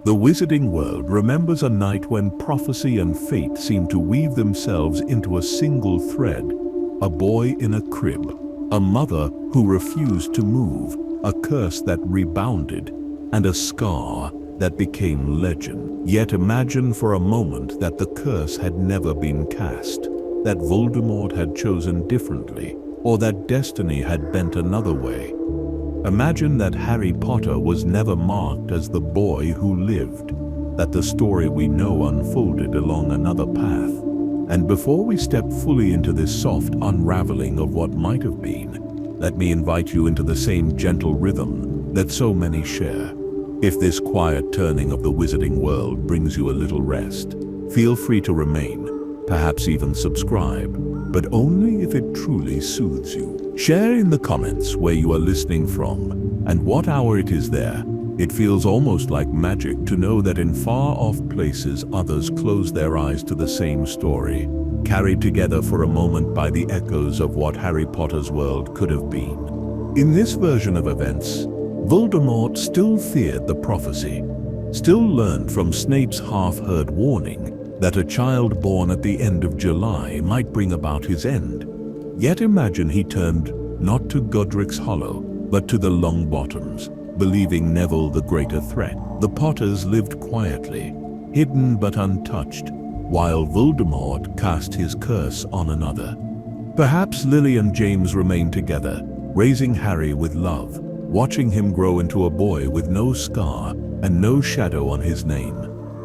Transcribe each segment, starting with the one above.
The wizarding world remembers a night when prophecy and fate seemed to weave themselves into a single thread. A boy in a crib, a mother who refused to move, a curse that rebounded, and a scar that became legend. Yet imagine for a moment that the curse had never been cast, that Voldemort had chosen differently, or that destiny had bent another way. Imagine that Harry Potter was never marked as the boy who lived, that the story we know unfolded along another path. And before we step fully into this soft unraveling of what might have been, let me invite you into the same gentle rhythm that so many share. If this quiet turning of the wizarding world brings you a little rest, feel free to remain, perhaps even subscribe, but only if it truly soothes you. Share in the comments where you are listening from and what hour it is there. It feels almost like magic to know that in far-off places others close their eyes to the same story, carried together for a moment by the echoes of what Harry Potter's world could have been. In this version of events, Voldemort still feared the prophecy, still learned from Snape's half-heard warning that a child born at the end of July might bring about his end. Yet imagine he turned not to Godric's Hollow, but to the Longbottoms, believing Neville the greater threat. The Potters lived quietly, hidden but untouched, while Voldemort cast his curse on another. Perhaps Lily and James remained together, raising Harry with love, watching him grow into a boy with no scar and no shadow on his name.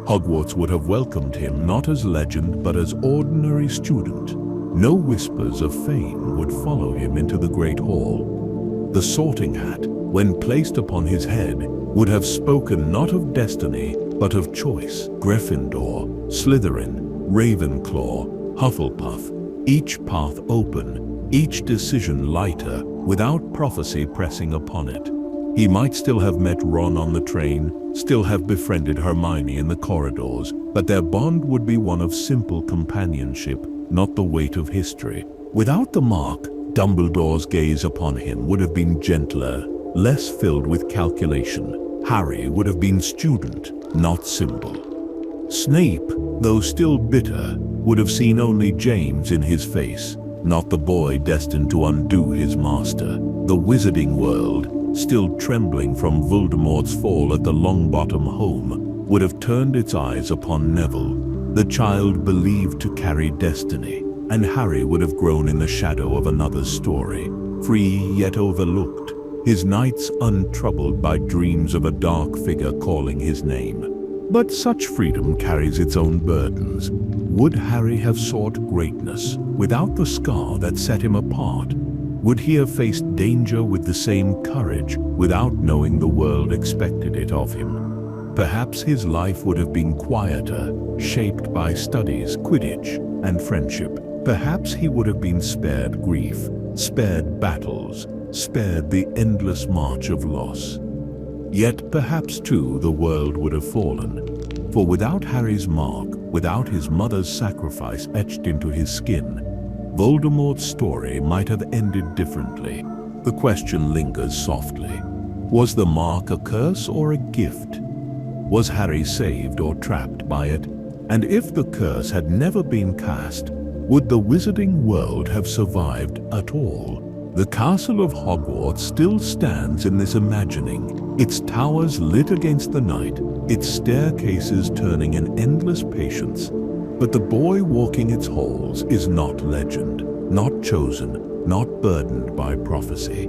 Hogwarts would have welcomed him not as legend but as ordinary student. No whispers of fame would follow him into the Great Hall. The sorting hat, when placed upon his head, would have spoken not of destiny but of choice. Gryffindor, Slytherin, Ravenclaw, Hufflepuff, each path open, each decision lighter, without prophecy pressing upon it. He might still have met Ron on the train, still have befriended Hermione in the corridors, but their bond would be one of simple companionship, not the weight of history. Without the mark, Dumbledore's gaze upon him would have been gentler, less filled with calculation. Harry would have been student, not symbol. Snape, though still bitter, would have seen only James in his face, not the boy destined to undo his master. The wizarding world, still trembling from Voldemort's fall at the Longbottom home, would have turned its eyes upon Neville, the child believed to carry destiny, and Harry would have grown in the shadow of another's story, free yet overlooked, his nights untroubled by dreams of a dark figure calling his name. But such freedom carries its own burdens. Would Harry have sought greatness without the scar that set him apart? Would he have faced danger with the same courage without knowing the world expected it of him? Perhaps his life would have been quieter, shaped by studies, Quidditch, and friendship. Perhaps he would have been spared grief, spared battles, spared the endless march of loss. Yet perhaps too the world would have fallen, for without Harry's mark, without his mother's sacrifice etched into his skin, Voldemort's story might have ended differently. The question lingers softly. Was the mark a curse or a gift? Was Harry saved or trapped by it? And if the curse had never been cast, would the wizarding world have survived at all? The castle of Hogwarts still stands in this imagining, its towers lit against the night, its staircases turning in endless patience. But the boy walking its halls is not legend, not chosen, not burdened by prophecy.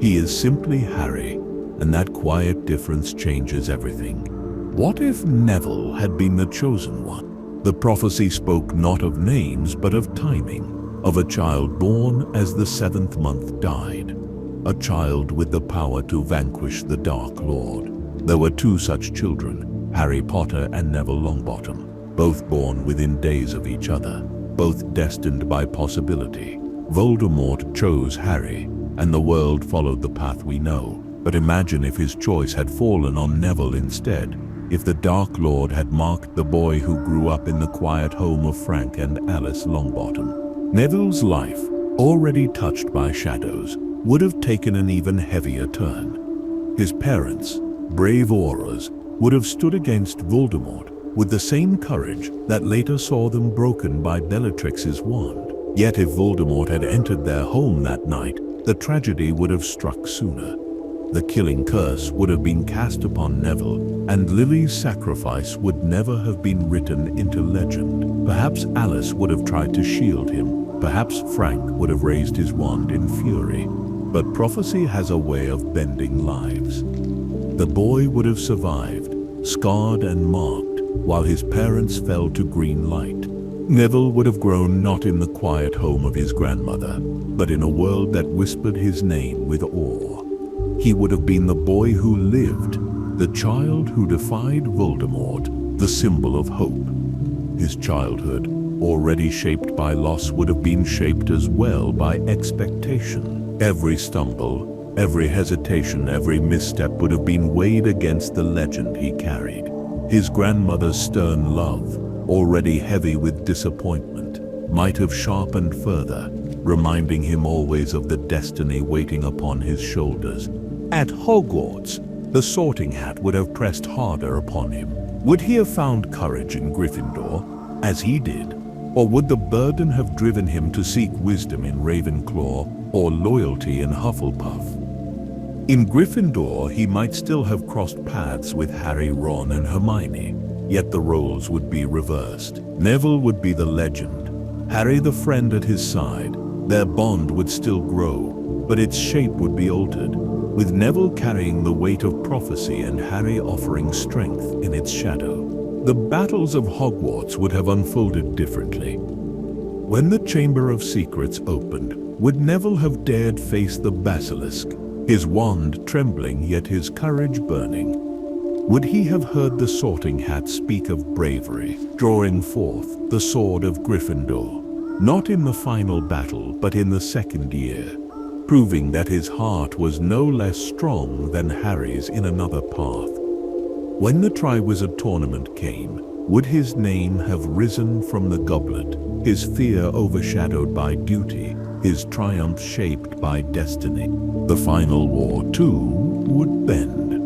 He is simply Harry, and that quiet difference changes everything. What if Neville had been the chosen one? The prophecy spoke not of names but of timing, of a child born as the 7th month died, a child with the power to vanquish the Dark Lord. There were two such children, Harry Potter and Neville Longbottom, both born within days of each other, both destined by possibility. Voldemort chose Harry, and the world followed the path we know. But imagine if his choice had fallen on Neville instead, if the Dark Lord had marked the boy who grew up in the quiet home of Frank and Alice Longbottom. Neville's life, already touched by shadows, would have taken an even heavier turn. His parents, brave aurors, would have stood against Voldemort with the same courage that later saw them broken by Bellatrix's wand. Yet if Voldemort had entered their home that night, the tragedy would have struck sooner. The killing curse would have been cast upon Neville, and Lily's sacrifice would never have been written into legend. Perhaps Alice would have tried to shield him. Perhaps Frank would have raised his wand in fury. But prophecy has a way of bending lives. The boy would have survived, scarred and marked, while his parents fell to green light. Neville would have grown not in the quiet home of his grandmother, but in a world that whispered his name with awe. He would have been the boy who lived, the child who defied Voldemort, the symbol of hope. His childhood, already shaped by loss, would have been shaped as well by expectation. Every stumble, every hesitation, every misstep would have been weighed against the legend he carried. His grandmother's stern love, already heavy with disappointment, might have sharpened further, reminding him always of the destiny waiting upon his shoulders. At Hogwarts, the Sorting Hat would have pressed harder upon him. Would he have found courage in Gryffindor, as he did? Or would the burden have driven him to seek wisdom in Ravenclaw or loyalty in Hufflepuff? In Gryffindor, he might still have crossed paths with Harry, Ron, and Hermione, yet the roles would be reversed. Neville would be the legend, Harry the friend at his side. Their bond would still grow, but its shape would be altered, with Neville carrying the weight of prophecy and Harry offering strength in its shadow. The battles of Hogwarts would have unfolded differently. When the Chamber of Secrets opened, would Neville have dared face the basilisk, his wand trembling yet his courage burning? Would he have heard the Sorting Hat speak of bravery, drawing forth the sword of Gryffindor, not in the final battle but in the second year, proving that his heart was no less strong than Harry's in another path? When the Triwizard Tournament came, would his name have risen from the goblet, his fear overshadowed by duty, his triumph shaped by destiny? The final war, too, would bend.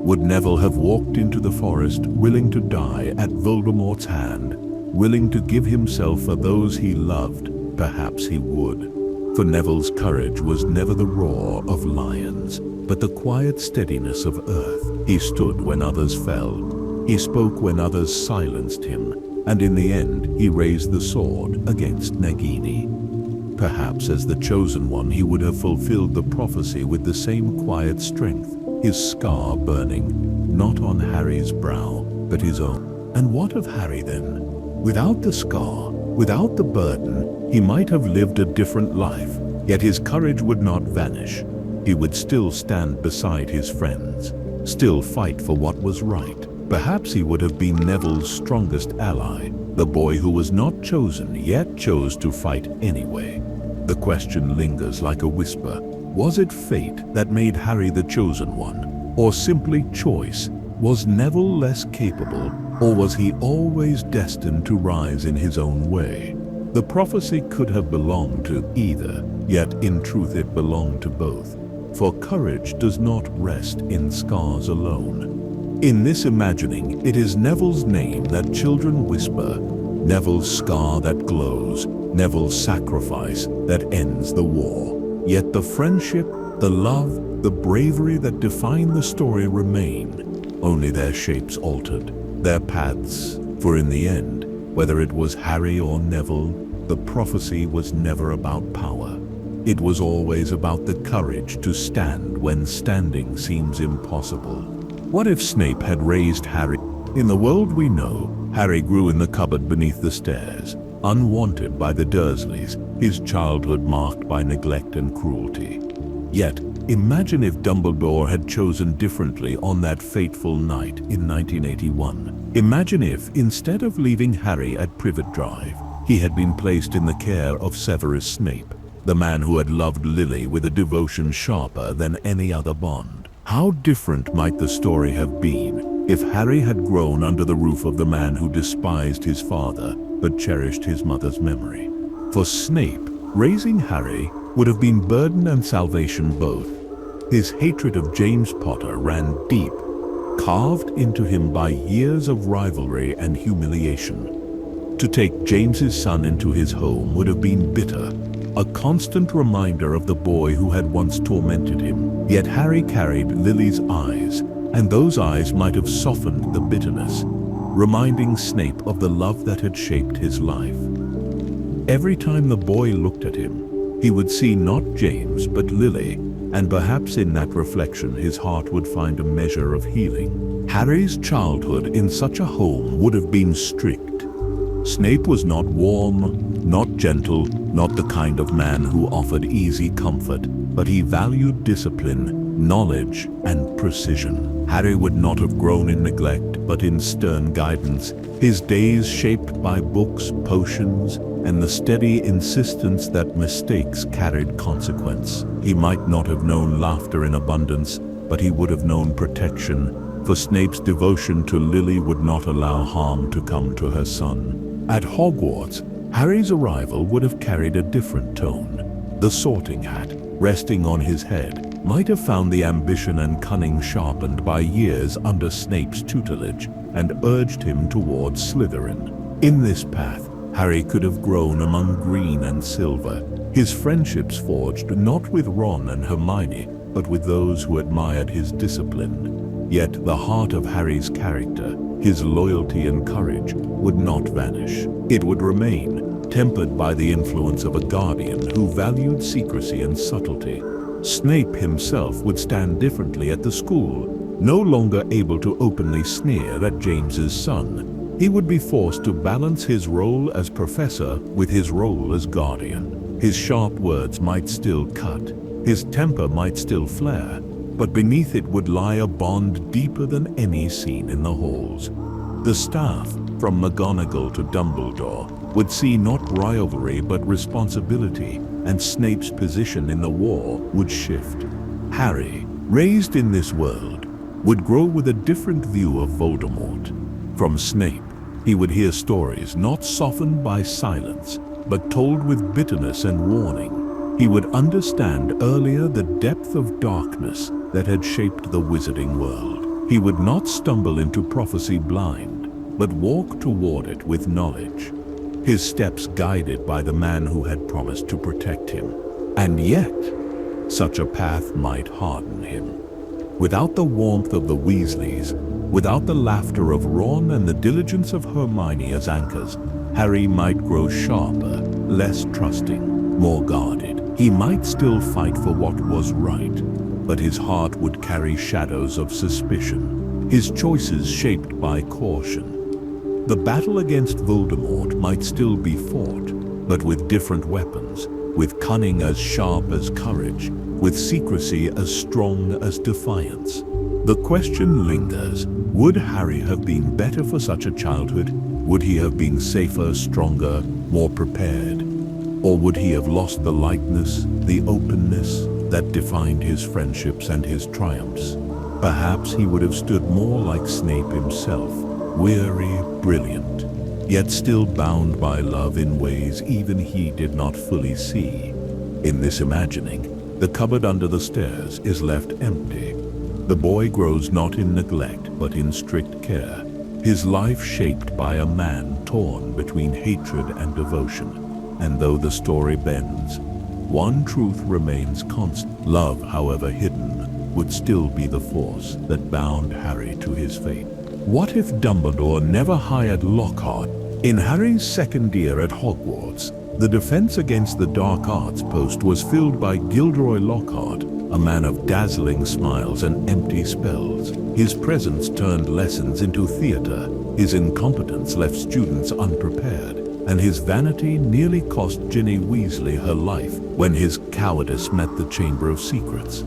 Would Neville have walked into the forest willing to die at Voldemort's hand, willing to give himself for those he loved? Perhaps he would. For Neville's courage was never the roar of lions, but the quiet steadiness of earth. He stood when others fell. He spoke when others silenced him, and in the end he raised the sword against Nagini. Perhaps as the chosen one he would have fulfilled the prophecy with the same quiet strength, his scar burning, not on Harry's brow, but his own. And what of Harry then? Without the scar, without the burden, he might have lived a different life, yet his courage would not vanish. He would still stand beside his friends, still fight for what was right. Perhaps he would have been Neville's strongest ally, the boy who was not chosen yet chose to fight anyway. The question lingers like a whisper. Was it fate that made Harry the chosen one, or simply choice? Was Neville less capable, or was he always destined to rise in his own way? The prophecy could have belonged to either, yet in truth it belonged to both. For courage does not rest in scars alone. In this imagining, it is Neville's name that children whisper, Neville's scar that glows, Neville's sacrifice that ends the war. Yet the friendship, the love, the bravery that define the story remain, only their shapes altered, their paths. For in the end, whether it was Harry or Neville, the prophecy was never about power. It was always about the courage to stand when standing seems impossible. What if Snape had raised Harry? In the world we know, Harry grew in the cupboard beneath the stairs, unwanted by the Dursleys, his childhood marked by neglect and cruelty. Yet, imagine if Dumbledore had chosen differently on that fateful night in 1981. Imagine if, instead of leaving Harry at Privet Drive, he had been placed in the care of Severus Snape, the man who had loved Lily with a devotion sharper than any other bond. How different might the story have been if Harry had grown under the roof of the man who despised his father but cherished his mother's memory. For Snape, raising Harry would have been burden and salvation both. His hatred of James Potter ran deep. carved into him by years of rivalry and humiliation. To take James's son into his home would have been bitter, a constant reminder of the boy who had once tormented him. Yet Harry carried Lily's eyes, and those eyes might have softened the bitterness, reminding Snape of the love that had shaped his life. Every time the boy looked at him, he would see not James but Lily, and perhaps in that reflection his heart would find a measure of healing. Harry's childhood in such a home would have been strict. Snape was not warm, not gentle, not the kind of man who offered easy comfort, but he valued discipline, knowledge, and precision. Harry would not have grown in neglect, but in stern guidance, his days shaped by books, potions, and the steady insistence that mistakes carried consequence. He might not have known laughter in abundance, but he would have known protection, for Snape's devotion to Lily would not allow harm to come to her son. At Hogwarts, Harry's arrival would have carried a different tone. The sorting hat, resting on his head, might have found the ambition and cunning sharpened by years under Snape's tutelage and urged him towards Slytherin. In this path, Harry could have grown among green and silver, his friendships forged not with Ron and Hermione, but with those who admired his discipline. Yet the heart of Harry's character, his loyalty and courage, would not vanish. It would remain, tempered by the influence of a guardian who valued secrecy and subtlety. Snape himself would stand differently at the school, no longer able to openly sneer at James's son. He would be forced to balance his role as professor with his role as guardian. His sharp words might still cut, his temper might still flare, but beneath it would lie a bond deeper than any seen in the halls. The staff, from McGonagall to Dumbledore, would see not rivalry but responsibility, and Snape's position in the war would shift. Harry, raised in this world, would grow with a different view of Voldemort. From Snape, he would hear stories not softened by silence, but told with bitterness and warning. He would understand earlier the depth of darkness that had shaped the wizarding world. He would not stumble into prophecy blind, but walk toward it with knowledge, his steps guided by the man who had promised to protect him. And yet, such a path might harden him. Without the warmth of the Weasleys, without the laughter of Ron and the diligence of Hermione as anchors, Harry might grow sharper, less trusting, more guarded. He might still fight for what was right, but his heart would carry shadows of suspicion, his choices shaped by caution. The battle against Voldemort might still be fought, but with different weapons, with cunning as sharp as courage, with secrecy as strong as defiance. The question lingers, would Harry have been better for such a childhood? Would he have been safer, stronger, more prepared? Or would he have lost the lightness, the openness that defined his friendships and his triumphs? Perhaps he would have stood more like Snape himself, weary, brilliant, yet still bound by love in ways even he did not fully see. In this imagining, the cupboard under the stairs is left empty. The boy grows not in neglect, but in strict care, his life shaped by a man torn between hatred and devotion. And though the story bends, one truth remains constant. Love, however hidden, would still be the force that bound Harry to his fate. What if Dumbledore never hired Lockhart? In Harry's second year at Hogwarts, the defense against the dark arts post was filled by Gilderoy Lockhart, a man of dazzling smiles and empty spells. His presence turned lessons into theater, his incompetence left students unprepared, and his vanity nearly cost Ginny Weasley her life when his cowardice met the Chamber of Secrets.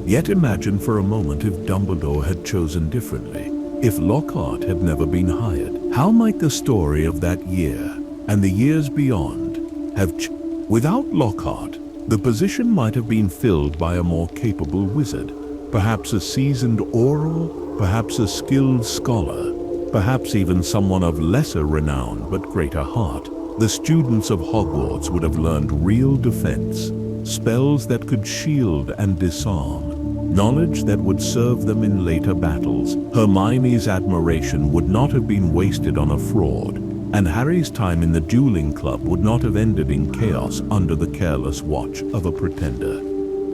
Yet imagine for a moment if Dumbledore had chosen differently, if Lockhart had never been hired. How might the story of that year and the years beyond have changed? Without Lockhart, the position might have been filled by a more capable wizard, perhaps a seasoned Auror, perhaps a skilled scholar, perhaps even someone of lesser renown but greater heart. The students of Hogwarts would have learned real defense, spells that could shield and disarm, knowledge that would serve them in later battles. Hermione's admiration would not have been wasted on a fraud, and Harry's time in the dueling club would not have ended in chaos under the careless watch of a pretender.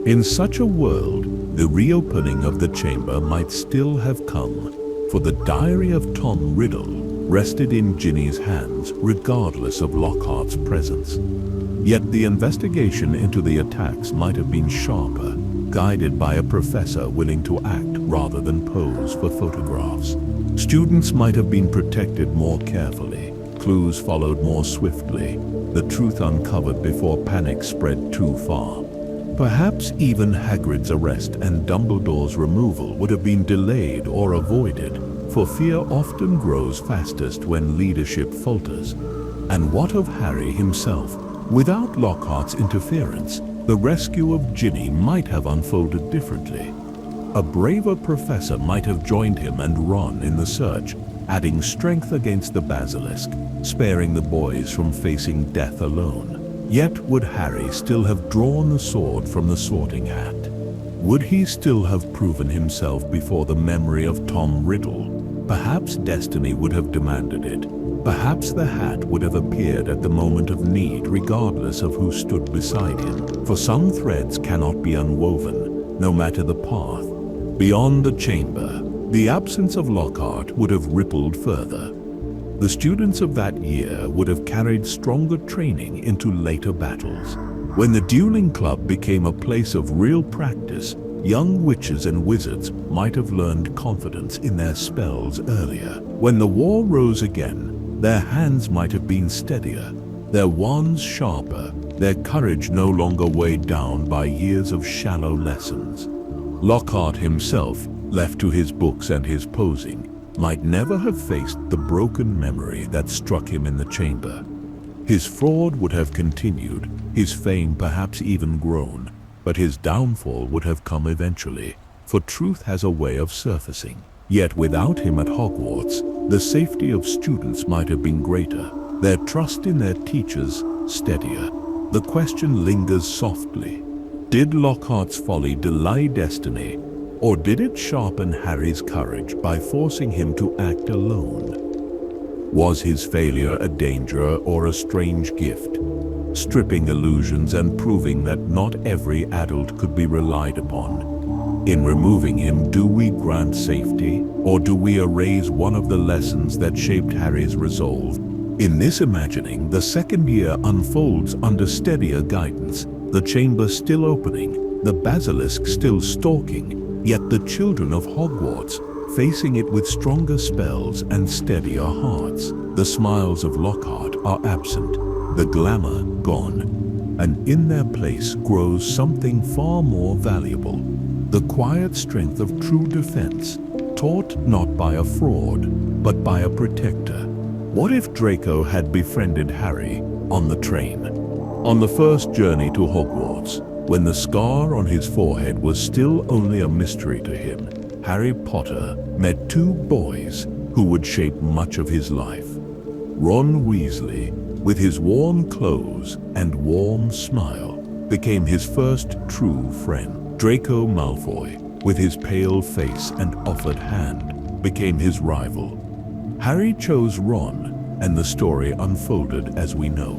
In such a world, the reopening of the chamber might still have come, for the diary of Tom Riddle rested in Ginny's hands regardless of Lockhart's presence. Yet the investigation into the attacks might have been sharper, guided by a professor willing to act rather than pose for photographs. Students might have been protected more carefully, clues followed more swiftly, the truth uncovered before panic spread too far. Perhaps even Hagrid's arrest and Dumbledore's removal would have been delayed or avoided, for fear often grows fastest when leadership falters. And what of Harry himself? Without Lockhart's interference, the rescue of Ginny might have unfolded differently. A braver professor might have joined him and Ron in the search, adding strength against the basilisk, sparing the boys from facing death alone. Yet would Harry still have drawn the sword from the Sorting Hat? Would he still have proven himself before the memory of Tom Riddle? Perhaps destiny would have demanded it. Perhaps the hat would have appeared at the moment of need regardless of who stood beside him. For some threads cannot be unwoven, no matter the path. Beyond the chamber, the absence of Lockhart would have rippled further. The students of that year would have carried stronger training into later battles. When the dueling club became a place of real practice, young witches and wizards might have learned confidence in their spells earlier. When the war rose again, their hands might have been steadier, their wands sharper, their courage no longer weighed down by years of shallow lessons. Lockhart himself, left to his books and his posing, might never have faced the broken memory that struck him in the chamber. His fraud would have continued, his fame perhaps even grown, but his downfall would have come eventually, for truth has a way of surfacing. Yet without him at Hogwarts, the safety of students might have been greater, their trust in their teachers steadier. The question lingers softly. Did Lockhart's folly delay destiny, or did it sharpen Harry's courage by forcing him to act alone? Was his failure a danger or a strange gift, stripping illusions and proving that not every adult could be relied upon? In removing him, do we grant safety, or do we erase one of the lessons that shaped Harry's resolve? In this imagining, the second year unfolds under steadier guidance, the chamber still opening, the basilisk still stalking, yet the children of Hogwarts facing it with stronger spells and steadier hearts. The smiles of Lockhart are absent, the glamour gone, and in their place grows something far more valuable, the quiet strength of true defense, taught not by a fraud, but by a protector. What if Draco had befriended Harry on the train? On the first journey to Hogwarts, when the scar on his forehead was still only a mystery to him, Harry Potter met two boys who would shape much of his life. Ron Weasley, with his worn clothes and warm smile, became his first true friend. Draco Malfoy, with his pale face and offered hand, became his rival. Harry chose Ron, and the story unfolded as we know.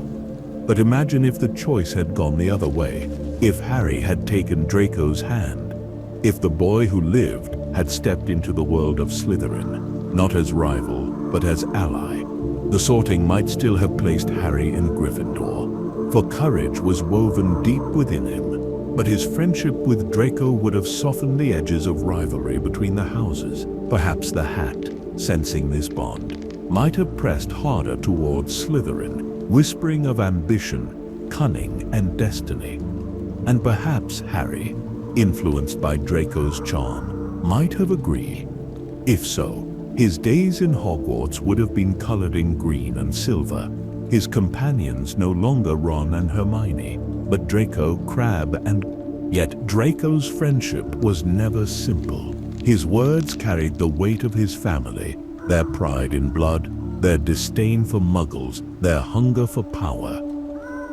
But imagine if the choice had gone the other way, if Harry had taken Draco's hand, if the boy who lived had stepped into the world of Slytherin, not as rival, but as ally. The sorting might still have placed Harry in Gryffindor, for courage was woven deep within him, but his friendship with Draco would have softened the edges of rivalry between the houses. Perhaps the Hat, sensing this bond, might have pressed harder towards Slytherin, whispering of ambition, cunning, and destiny. And perhaps Harry, influenced by Draco's charm, might have agreed. If so, his days in Hogwarts would have been colored in green and silver, his companions no longer Ron and Hermione, but Draco, Crabbe, and... Yet Draco's friendship was never simple. His words carried the weight of his family, their pride in blood, their disdain for muggles, their hunger for power.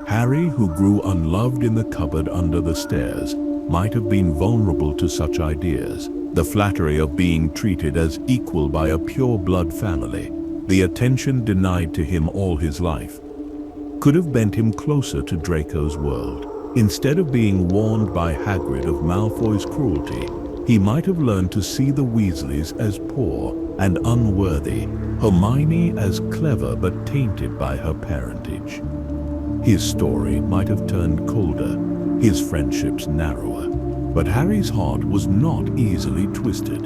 Harry, who grew unloved in the cupboard under the stairs, might have been vulnerable to such ideas. The flattery of being treated as equal by a pure-blood family, the attention denied to him all his life, could have bent him closer to Draco's world. Instead of being warned by Hagrid of Malfoy's cruelty, he might have learned to see the Weasleys as poor and unworthy, Hermione as clever but tainted by her parentage. His story might have turned colder, his friendships narrower, but Harry's heart was not easily twisted.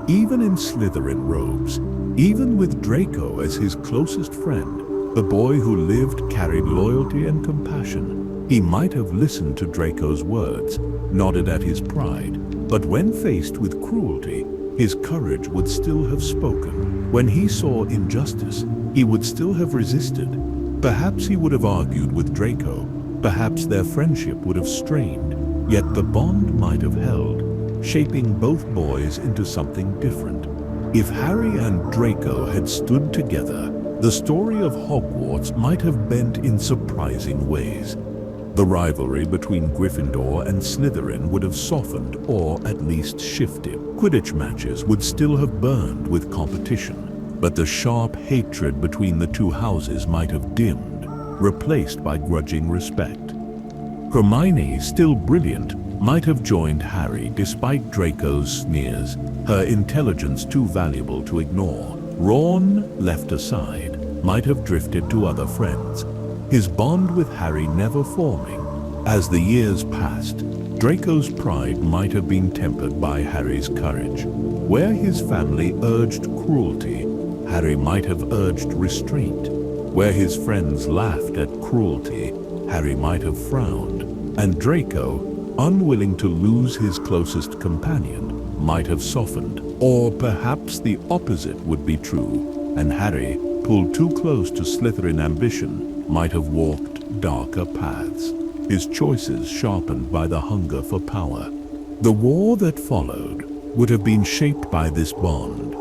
Even in Slytherin robes, even with Draco as his closest friend, the boy who lived carried loyalty and compassion. He might have listened to Draco's words, nodded at his pride, but when faced with cruelty, his courage would still have spoken. When he saw injustice, he would still have resisted. Perhaps he would have argued with Draco, perhaps their friendship would have strained, yet the bond might have held, shaping both boys into something different. If Harry and Draco had stood together, the story of Hogwarts might have bent in surprising ways. The rivalry between Gryffindor and Slytherin would have softened or at least shifted. Quidditch matches would still have burned with competition, but the sharp hatred between the two houses might have dimmed, replaced by grudging respect. Hermione, still brilliant, might have joined Harry despite Draco's sneers, her intelligence too valuable to ignore. Ron, left aside, might have drifted to other friends, his bond with Harry never forming. As the years passed, Draco's pride might have been tempered by Harry's courage. Where his family urged cruelty, Harry might have urged restraint. Where his friends laughed at cruelty, Harry might have frowned. And Draco, unwilling to lose his closest companion, might have softened. Or perhaps the opposite would be true, and Harry, pulled too close to Slytherin ambition, might have walked darker paths, his choices sharpened by the hunger for power. The war that followed would have been shaped by this bond.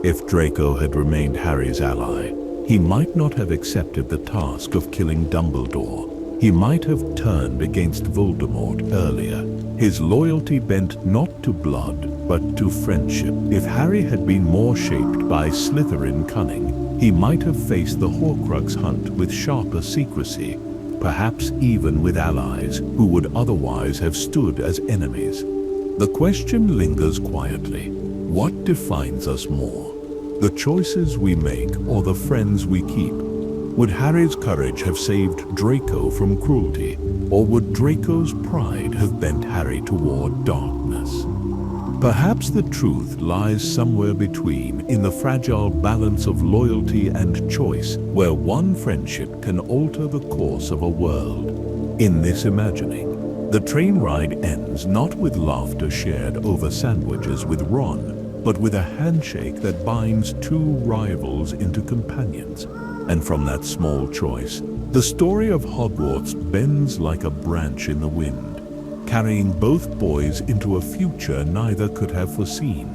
If Draco had remained Harry's ally, he might not have accepted the task of killing Dumbledore. He might have turned against Voldemort earlier, his loyalty bent not to blood, but to friendship. If Harry had been more shaped by Slytherin cunning, he might have faced the Horcrux hunt with sharper secrecy, perhaps even with allies who would otherwise have stood as enemies. The question lingers quietly: what defines us more? The choices we make or the friends we keep? Would Harry's courage have saved Draco from cruelty, or would Draco's pride have bent Harry toward darkness? Perhaps the truth lies somewhere between, in the fragile balance of loyalty and choice, where one friendship can alter the course of a world. In this imagining, the train ride ends not with laughter shared over sandwiches with Ron, but with a handshake that binds two rivals into companions. And from that small choice, the story of Hogwarts bends like a branch in the wind, carrying both boys into a future neither could have foreseen.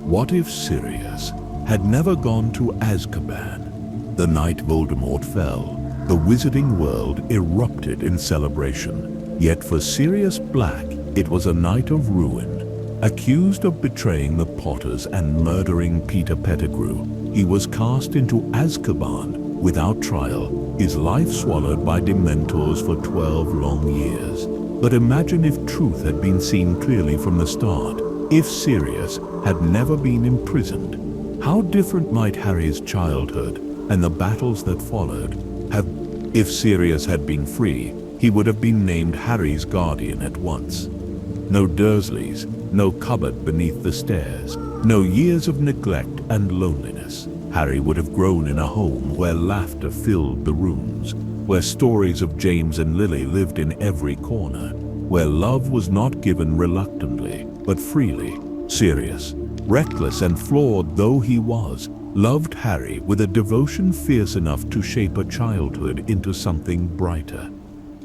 What if Sirius had never gone to Azkaban? The night Voldemort fell, the wizarding world erupted in celebration. Yet for Sirius Black, it was a night of ruin. Accused of betraying the Potters and murdering Peter Pettigrew, he was cast into Azkaban without trial, his life swallowed by Dementors for 12 long years. But imagine if truth had been seen clearly from the start, if Sirius had never been imprisoned. How different might Harry's childhood and the battles that followed have? If Sirius had been free, he would have been named Harry's guardian at once. No Dursleys, no cupboard beneath the stairs, no years of neglect and loneliness. Harry would have grown in a home where laughter filled the rooms, where stories of James and Lily lived in every corner, where love was not given reluctantly, but freely. Sirius, reckless and flawed though he was, loved Harry with a devotion fierce enough to shape a childhood into something brighter.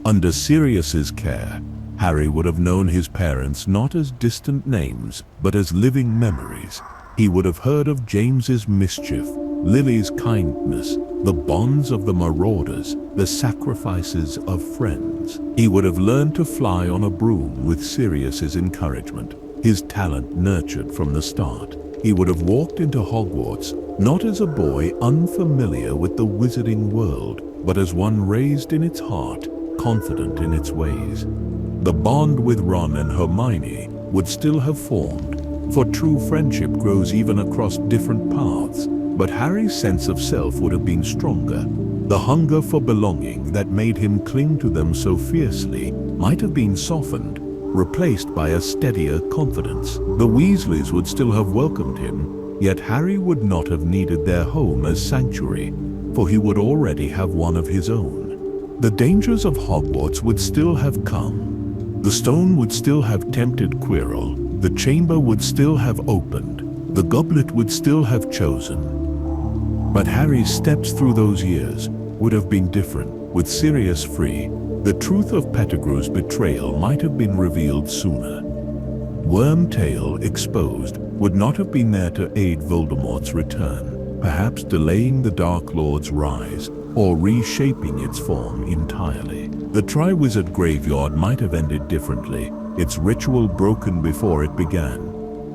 Under Sirius's care, Harry would have known his parents not as distant names, but as living memories. He would have heard of James's mischief, Lily's kindness, the bonds of the marauders, the sacrifices of friends. He would have learned to fly on a broom with Sirius's encouragement, his talent nurtured from the start. He would have walked into Hogwarts not as a boy unfamiliar with the wizarding world, but as one raised in its heart, confident in its ways. The bond with Ron and Hermione would still have formed, for true friendship grows even across different paths, but Harry's sense of self would have been stronger. The hunger for belonging that made him cling to them so fiercely might have been softened, replaced by a steadier confidence. The Weasleys would still have welcomed him, yet Harry would not have needed their home as sanctuary, for he would already have one of his own. The dangers of Hogwarts would still have come. The stone would still have tempted Quirrell, the chamber would still have opened, the goblet would still have chosen. But Harry's steps through those years would have been different. With Sirius free, the truth of Pettigrew's betrayal might have been revealed sooner. Wormtail, exposed, would not have been there to aid Voldemort's return, perhaps delaying the Dark Lord's rise or reshaping its form entirely. The Triwizard Graveyard might have ended differently, its ritual broken before it began.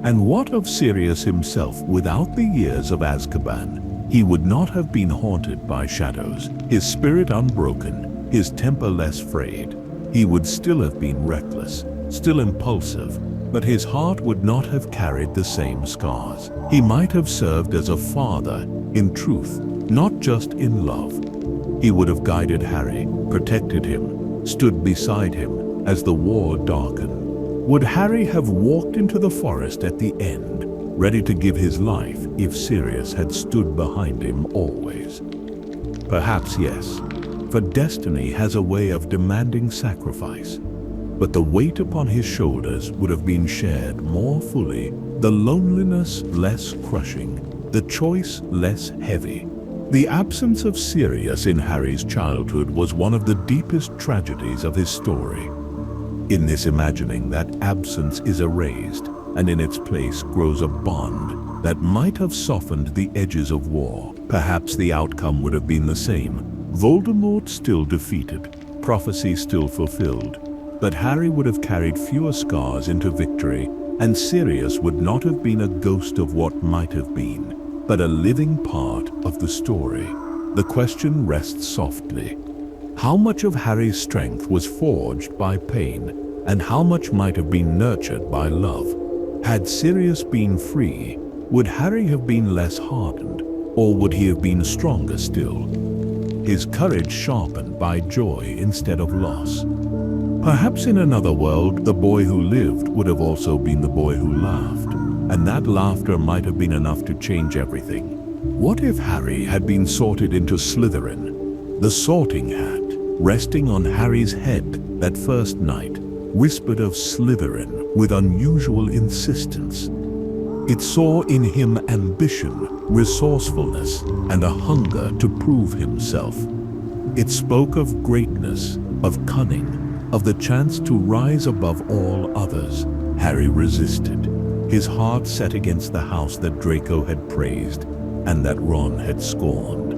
And what of Sirius himself without the years of Azkaban? He would not have been haunted by shadows, his spirit unbroken, his temper less frayed. He would still have been reckless, still impulsive, but his heart would not have carried the same scars. He might have served as a father, in truth, not just in love. He would have guided Harry, protected him, stood beside him as the war darkened. Would Harry have walked into the forest at the end, ready to give his life if Sirius had stood behind him always? Perhaps yes, for destiny has a way of demanding sacrifice. But the weight upon his shoulders would have been shared more fully, the loneliness less crushing, the choice less heavy. The absence of Sirius in Harry's childhood was one of the deepest tragedies of his story. In this imagining, that absence is erased, and in its place grows a bond that might have softened the edges of war. Perhaps the outcome would have been the same. Voldemort still defeated, prophecy still fulfilled, but Harry would have carried fewer scars into victory, and Sirius would not have been a ghost of what might have been, but a living part of the story. The question rests softly. How much of Harry's strength was forged by pain, and how much might have been nurtured by love? Had Sirius been free, would Harry have been less hardened, or would he have been stronger still? His courage sharpened by joy instead of loss. Perhaps in another world, the boy who lived would have also been the boy who laughed, and that laughter might have been enough to change everything. What if Harry had been sorted into Slytherin? The sorting hat, resting on Harry's head that first night, whispered of Slytherin with unusual insistence. It saw in him ambition, resourcefulness, and a hunger to prove himself. It spoke of greatness, of cunning, of the chance to rise above all others. Harry resisted, his heart set against the house that Draco had praised and that Ron had scorned.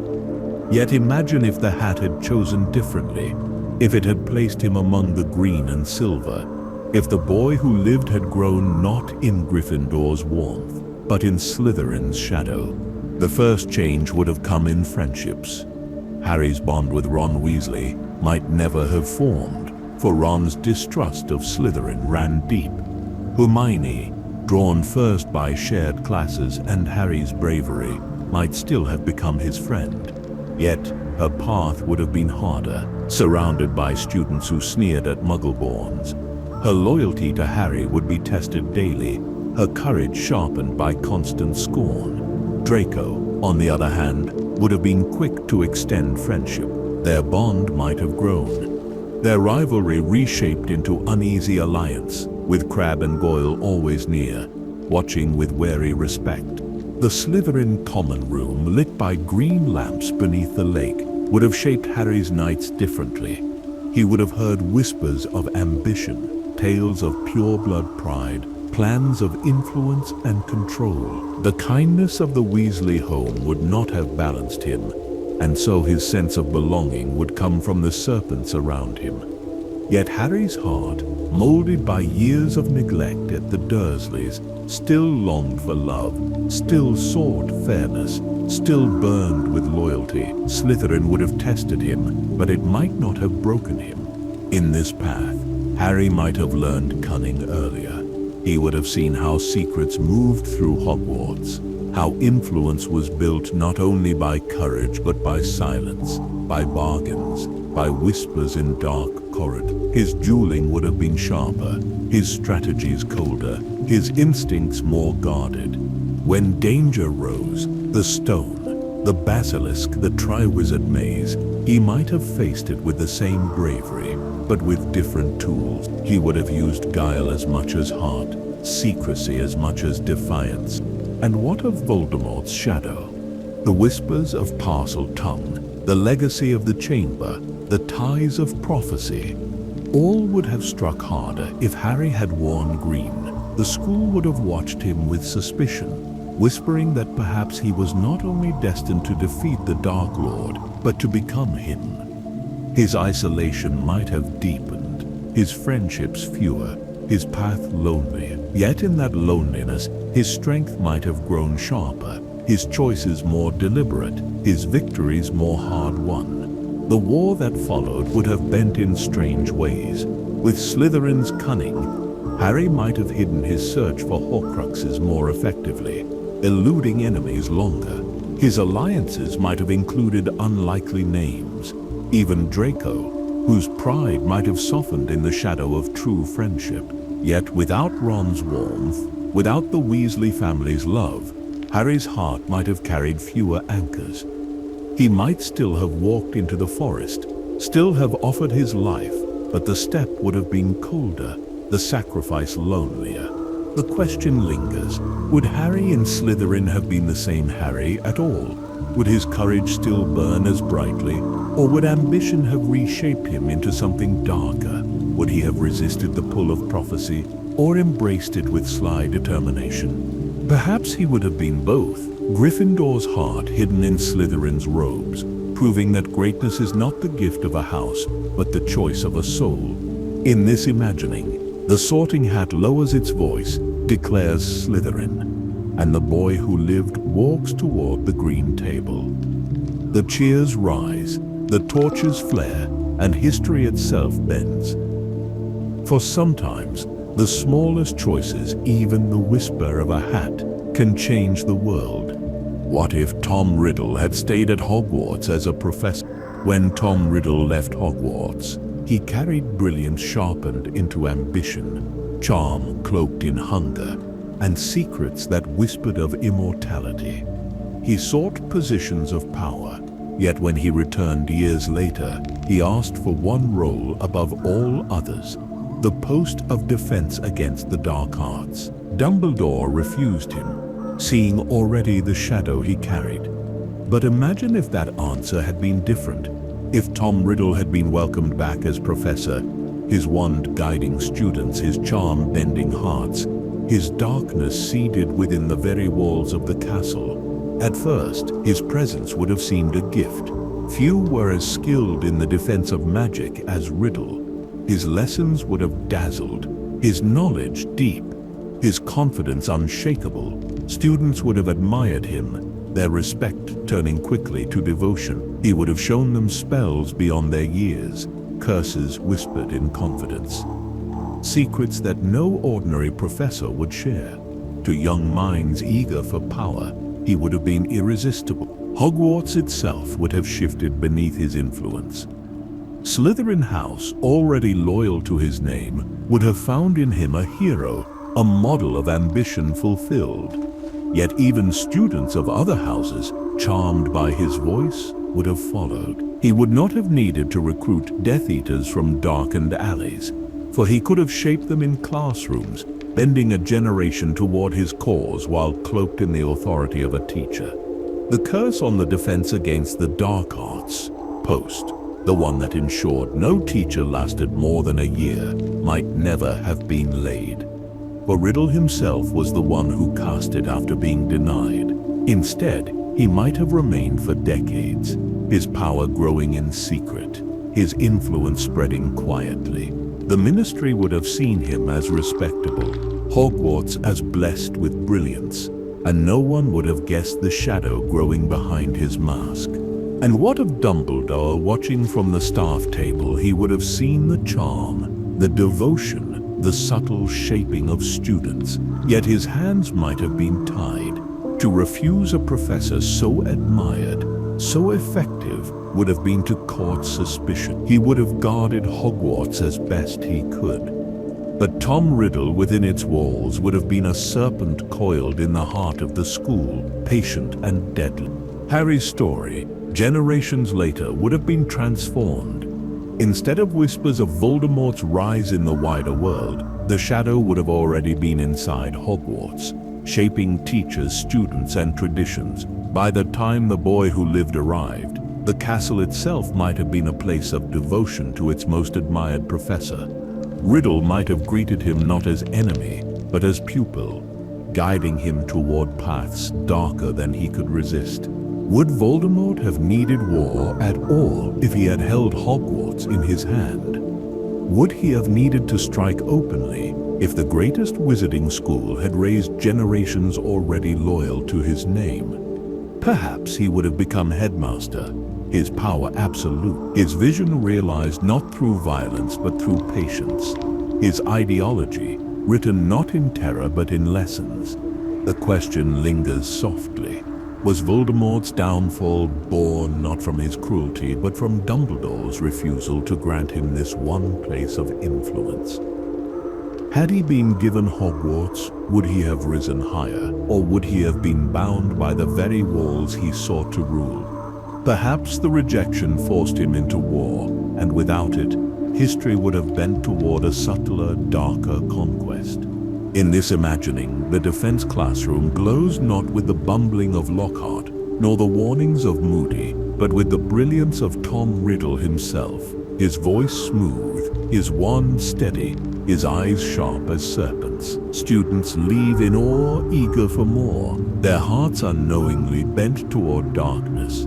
Yet imagine if the hat had chosen differently, if it had placed him among the green and silver, if the boy who lived had grown not in Gryffindor's warmth, but in Slytherin's shadow. The first change would have come in friendships. Harry's bond with Ron Weasley might never have formed, for Ron's distrust of Slytherin ran deep. Hermione, drawn first by shared classes and Harry's bravery, might still have become his friend. Yet, her path would have been harder, surrounded by students who sneered at Muggleborns. Her loyalty to Harry would be tested daily, her courage sharpened by constant scorn. Draco, on the other hand, would have been quick to extend friendship. Their bond might have grown. Their rivalry reshaped into uneasy alliance, with Crabbe and Goyle always near, watching with wary respect. The Slytherin common room, lit by green lamps beneath the lake, would have shaped Harry's nights differently. He would have heard whispers of ambition, tales of pure-blood pride, plans of influence and control. The kindness of the Weasley home would not have balanced him, and so his sense of belonging would come from the serpents around him. Yet Harry's heart, molded by years of neglect at the Dursleys, still longed for love, still sought fairness, still burned with loyalty. Slytherin would have tested him, but it might not have broken him. In this path, Harry might have learned cunning earlier. He would have seen how secrets moved through Hogwarts, how influence was built not only by courage but by silence, by bargains, by whispers in dark corridors. His dueling would have been sharper, his strategies colder, his instincts more guarded. When danger rose, the stone, the basilisk, the Triwizard Maze, he might have faced it with the same bravery, but with different tools. He would have used guile as much as heart, secrecy as much as defiance. And what of Voldemort's shadow? The whispers of Parseltongue, the legacy of the chamber, the ties of prophecy. All would have struck harder if Harry had worn green. The school would have watched him with suspicion, whispering that perhaps he was not only destined to defeat the Dark Lord, but to become him. His isolation might have deepened, his friendships fewer, his path lonelier. Yet in that loneliness, his strength might have grown sharper, his choices more deliberate, his victories more hard-won. The war that followed would have bent in strange ways. With Slytherin's cunning, Harry might have hidden his search for Horcruxes more effectively, eluding enemies longer. His alliances might have included unlikely names, even Draco, whose pride might have softened in the shadow of true friendship. Yet without Ron's warmth, without the Weasley family's love, Harry's heart might have carried fewer anchors. He might still have walked into the forest, still have offered his life, but the step would have been colder, the sacrifice lonelier. The question lingers, would Harry in Slytherin have been the same Harry at all? Would his courage still burn as brightly, or would ambition have reshaped him into something darker? Would he have resisted the pull of prophecy, or embraced it with sly determination? Perhaps he would have been both. Gryffindor's heart hidden in Slytherin's robes, proving that greatness is not the gift of a house, but the choice of a soul. In this imagining, the Sorting Hat lowers its voice, declares Slytherin, and the boy who lived walks toward the green table. The cheers rise, the torches flare, and history itself bends. For sometimes, the smallest choices, even the whisper of a hat, can change the world. What if Tom Riddle had stayed at Hogwarts as a professor? When Tom Riddle left Hogwarts, he carried brilliance sharpened into ambition, charm cloaked in hunger, and secrets that whispered of immortality. He sought positions of power, yet when he returned years later, he asked for one role above all others, the post of defense against the dark arts. Dumbledore refused him, seeing already the shadow he carried. But imagine if that answer had been different, if Tom Riddle had been welcomed back as professor, his wand guiding students, his charm bending hearts, his darkness seeded within the very walls of the castle. At first, his presence would have seemed a gift. Few were as skilled in the defense of magic as Riddle. His lessons would have dazzled, his knowledge deep, his confidence unshakable. Students would have admired him, their respect turning quickly to devotion. He would have shown them spells beyond their years, curses whispered in confidence. Secrets that no ordinary professor would share. To young minds eager for power, he would have been irresistible. Hogwarts itself would have shifted beneath his influence. Slytherin House, already loyal to his name, would have found in him a hero, a model of ambition fulfilled. Yet even students of other houses, charmed by his voice, would have followed. He would not have needed to recruit Death Eaters from darkened alleys, for he could have shaped them in classrooms, bending a generation toward his cause while cloaked in the authority of a teacher. The curse on the defense against the dark arts post, the one that ensured no teacher lasted more than a year, might never have been laid. for Riddle himself was the one who cast it after being denied. Instead, he might have remained for decades, his power growing in secret, his influence spreading quietly. The Ministry would have seen him as respectable, Hogwarts as blessed with brilliance, and no one would have guessed the shadow growing behind his mask. And what of Dumbledore watching from the staff table? He would have seen the charm, the devotion, the subtle shaping of students, yet his hands might have been tied. To refuse a professor so admired, so effective, would have been to court suspicion. He would have guarded Hogwarts as best he could. But Tom Riddle within its walls would have been a serpent coiled in the heart of the school, patient and deadly. Harry's story, generations later, would have been transformed. Instead of whispers of Voldemort's rise in the wider world, the shadow would have already been inside Hogwarts, shaping teachers, students, and traditions. By the time the boy who lived arrived, the castle itself might have been a place of devotion to its most admired professor. Riddle might have greeted him not as enemy, but as pupil, guiding him toward paths darker than he could resist. Would Voldemort have needed war at all if he had held Hogwarts in his hand? Would he have needed to strike openly if the greatest wizarding school had raised generations already loyal to his name? Perhaps he would have become headmaster, his power absolute, his vision realized not through violence but through patience, his ideology written not in terror but in lessons. The question lingers softly. Was Voldemort's downfall born not from his cruelty but from Dumbledore's refusal to grant him this one place of influence? Had he been given Hogwarts, would he have risen higher, or would he have been bound by the very walls he sought to rule? Perhaps the rejection forced him into war, and without it, history would have bent toward a subtler, darker conquest. In this imagining, the defense classroom glows not with the bumbling of Lockhart, nor the warnings of Moody, but with the brilliance of Tom Riddle himself, his voice smooth, his wand steady, his eyes sharp as serpents. Students leave in awe, eager for more, their hearts unknowingly bent toward darkness.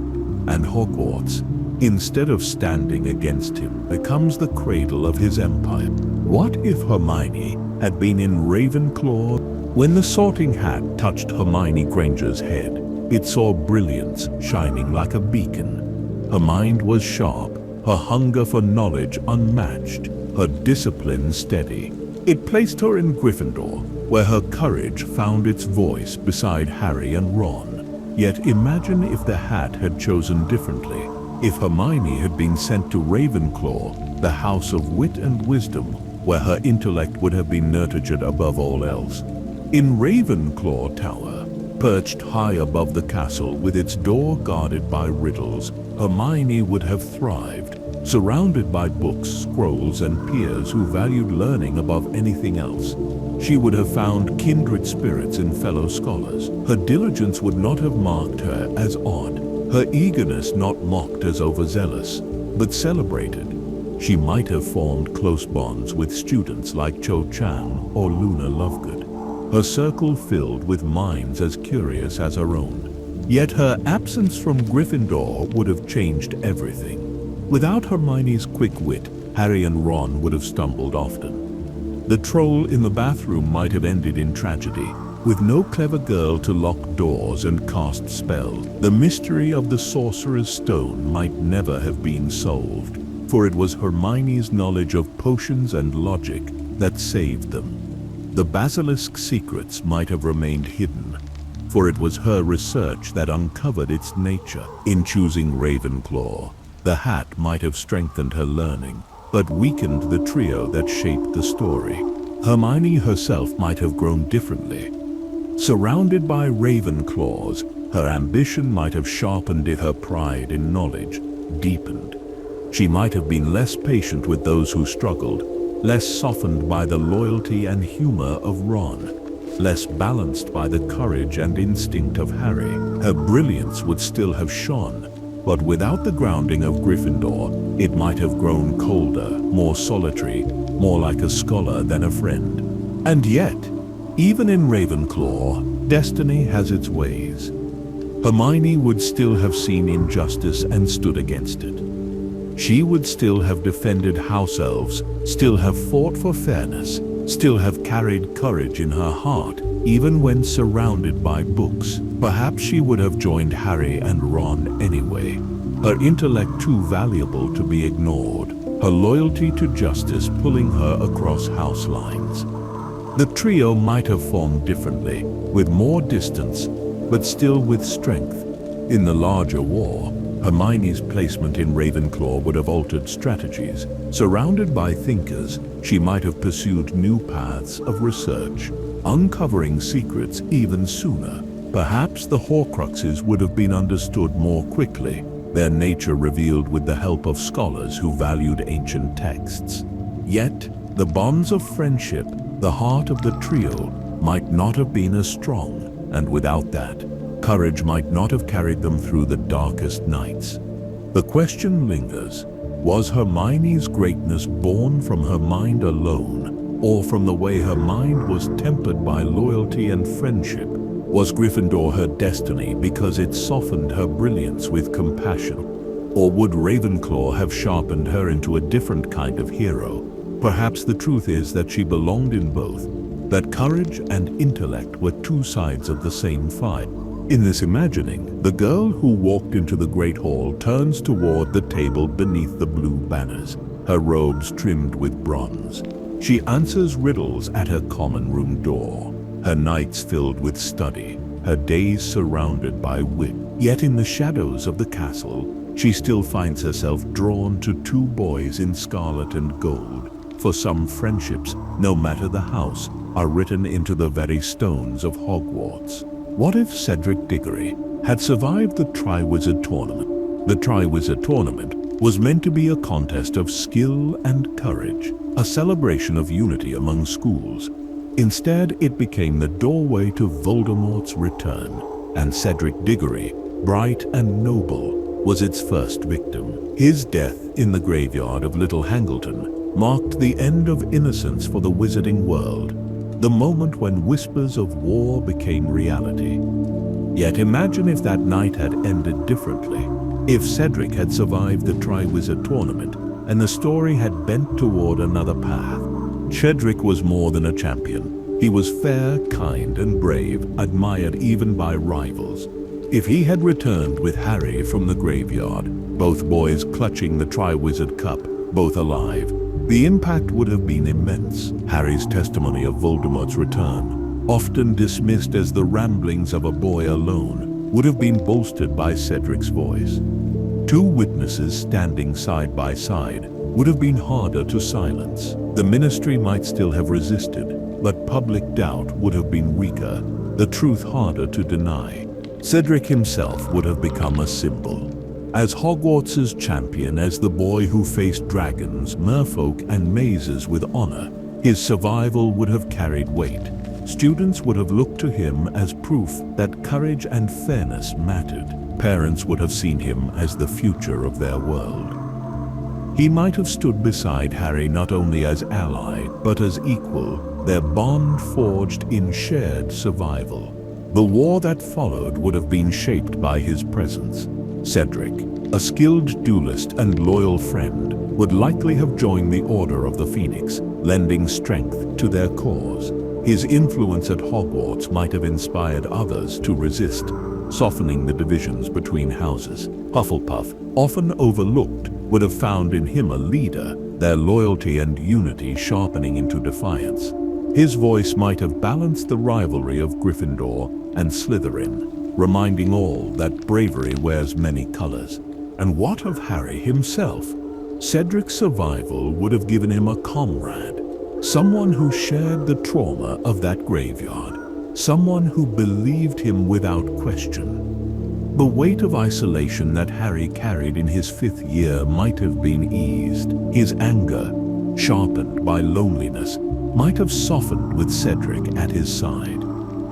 And Hogwarts, instead of standing against him, becomes the cradle of his empire. What if Hermione had been in Ravenclaw? When the Sorting Hat touched Hermione Granger's head, it saw brilliance shining like a beacon. Her mind was sharp, her hunger for knowledge unmatched, her discipline steady. It placed her in Gryffindor, where her courage found its voice beside Harry and Ron. Yet imagine if the Hat had chosen differently. If Hermione had been sent to Ravenclaw, the house of wit and wisdom, where her intellect would have been nurtured above all else. In Ravenclaw Tower, perched high above the castle with its door guarded by riddles, Hermione would have thrived, surrounded by books, scrolls, and peers who valued learning above anything else. She would have found kindred spirits in fellow scholars. Her diligence would not have marked her as odd, her eagerness not mocked as overzealous, but celebrated. She might have formed close bonds with students like Cho Chang or Luna Lovegood, her circle filled with minds as curious as her own. Yet her absence from Gryffindor would have changed everything. Without Hermione's quick wit, Harry and Ron would have stumbled often. The troll in the bathroom might have ended in tragedy. With no clever girl to lock doors and cast spells, the mystery of the Sorcerer's Stone might never have been solved, for it was Hermione's knowledge of potions and logic that saved them. The basilisk's secrets might have remained hidden, for it was her research that uncovered its nature. In choosing Ravenclaw, the Hat might have strengthened her learning, but weakened the trio that shaped the story. Hermione herself might have grown differently. Surrounded by Ravenclaws, her ambition might have sharpened if her pride in knowledge deepened. She might have been less patient with those who struggled, less softened by the loyalty and humor of Ron, less balanced by the courage and instinct of Harry. Her brilliance would still have shone, but without the grounding of Gryffindor, it might have grown colder, more solitary, more like a scholar than a friend. And yet, Even in Ravenclaw, destiny has its ways. Hermione would still have seen injustice and stood against it. She would still have defended house elves, still have fought for fairness, still have carried courage in her heart, even when surrounded by books. Perhaps she would have joined Harry and Ron anyway. Her intellect too valuable to be ignored, her loyalty to justice pulling her across house lines. The trio might have formed differently, with more distance, but still with strength. In the larger war, Hermione's placement in Ravenclaw would have altered strategies. Surrounded by thinkers, she might have pursued new paths of research, uncovering secrets even sooner. Perhaps the Horcruxes would have been understood more quickly, their nature revealed with the help of scholars who valued ancient texts. Yet, the bonds of friendship, the heart of the trio, might not have been as strong, and without that, courage might not have carried them through the darkest nights. The question lingers, was Hermione's greatness born from her mind alone, or from the way her mind was tempered by loyalty and friendship? Was Gryffindor her destiny because it softened her brilliance with compassion? Or would Ravenclaw have sharpened her into a different kind of hero? Perhaps the truth is that she belonged in both, that courage and intellect were two sides of the same fight. In this imagining, the girl who walked into the Great Hall turns toward the table beneath the blue banners, her robes trimmed with bronze. She answers riddles at her common room door, her nights filled with study, her days surrounded by wit. Yet in the shadows of the castle, she still finds herself drawn to two boys in scarlet and gold. For some friendships, no matter the house, are written into the very stones of Hogwarts. What if Cedric Diggory had survived the Triwizard Tournament? The Triwizard Tournament was meant to be a contest of skill and courage, a celebration of unity among schools. Instead, it became the doorway to Voldemort's return, and Cedric Diggory, bright and noble, was its first victim. His death in the graveyard of Little Hangleton marked the end of innocence for the wizarding world, the moment when whispers of war became reality. Yet imagine if that night had ended differently. If Cedric had survived the Triwizard Tournament and the story had bent toward another path. Cedric was more than a champion. He was fair, kind, and brave, admired even by rivals. If he had returned with Harry from the graveyard, both boys clutching the Triwizard Cup, both alive, the impact would have been immense. Harry's testimony of Voldemort's return, often dismissed as the ramblings of a boy alone, would have been bolstered by Cedric's voice. Two witnesses standing side by side would have been harder to silence. The Ministry might still have resisted, but public doubt would have been weaker, the truth harder to deny. Cedric himself would have become a symbol. As Hogwarts' champion, as the boy who faced dragons, merfolk, and mazes with honor, his survival would have carried weight. Students would have looked to him as proof that courage and fairness mattered. Parents would have seen him as the future of their world. He might have stood beside Harry not only as ally, but as equal, their bond forged in shared survival. The war that followed would have been shaped by his presence. Cedric, a skilled duelist and loyal friend, would likely have joined the Order of the Phoenix, lending strength to their cause. His influence at Hogwarts might have inspired others to resist, softening the divisions between houses. Hufflepuff, often overlooked, would have found in him a leader, their loyalty and unity sharpening into defiance. His voice might have balanced the rivalry of Gryffindor and Slytherin, reminding all that bravery wears many colors. And what of Harry himself? Cedric's survival would have given him a comrade, someone who shared the trauma of that graveyard, someone who believed him without question. The weight of isolation that Harry carried in his 5th year might have been eased. His anger, sharpened by loneliness, might have softened with Cedric at his side.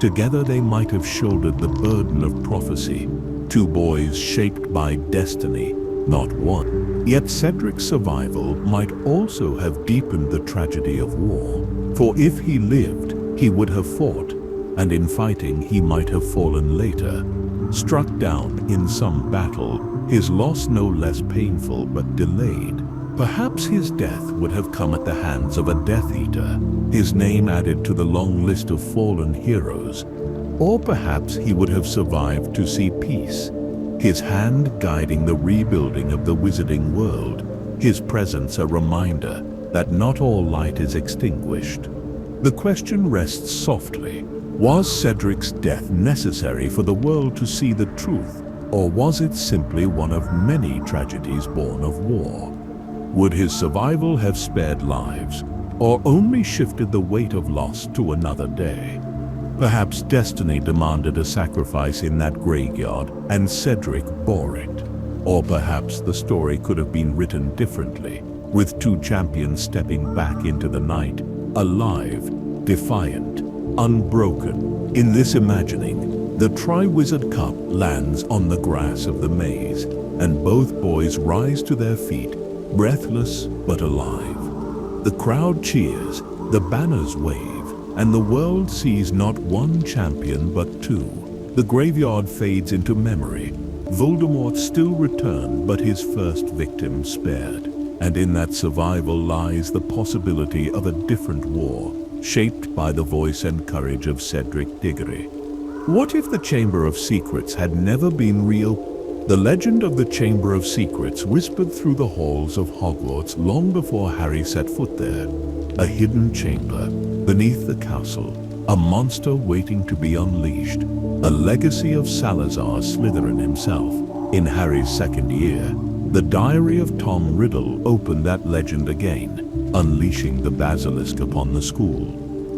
Together they might have shouldered the burden of prophecy, two boys shaped by destiny, not one. Yet Cedric's survival might also have deepened the tragedy of war. For if he lived, He would have fought, and in fighting he might have fallen later, struck down in some battle, his loss no less painful but delayed. Perhaps his death would have come at the hands of a Death Eater, his name added to the long list of fallen heroes. Or perhaps he would have survived to see peace, his hand guiding the rebuilding of the wizarding world, his presence a reminder that not all light is extinguished. The question rests softly. Was Cedric's death necessary for the world to see the truth, or was it simply one of many tragedies born of war? Would his survival have spared lives, or only shifted the weight of loss to another day? Perhaps destiny demanded a sacrifice in that graveyard, and Cedric bore it. Or perhaps the story could have been written differently, with two champions stepping back into the night, alive, defiant, unbroken. In this imagining, the Triwizard Cup lands on the grass of the maze, and both boys rise to their feet, breathless but alive. The crowd cheers, the banners wave, and the world sees not one champion but two. The graveyard fades into memory. Voldemort still returned, but his first victim spared. And in that survival lies the possibility of a different war, shaped by the voice and courage of Cedric Diggory. What if the Chamber of Secrets had never been real? The legend of the Chamber of Secrets whispered through the halls of Hogwarts long before Harry set foot there. A hidden chamber beneath the castle, a monster waiting to be unleashed, a legacy of Salazar Slytherin himself. In Harry's second year, the diary of Tom Riddle opened that legend again, unleashing the basilisk upon the school.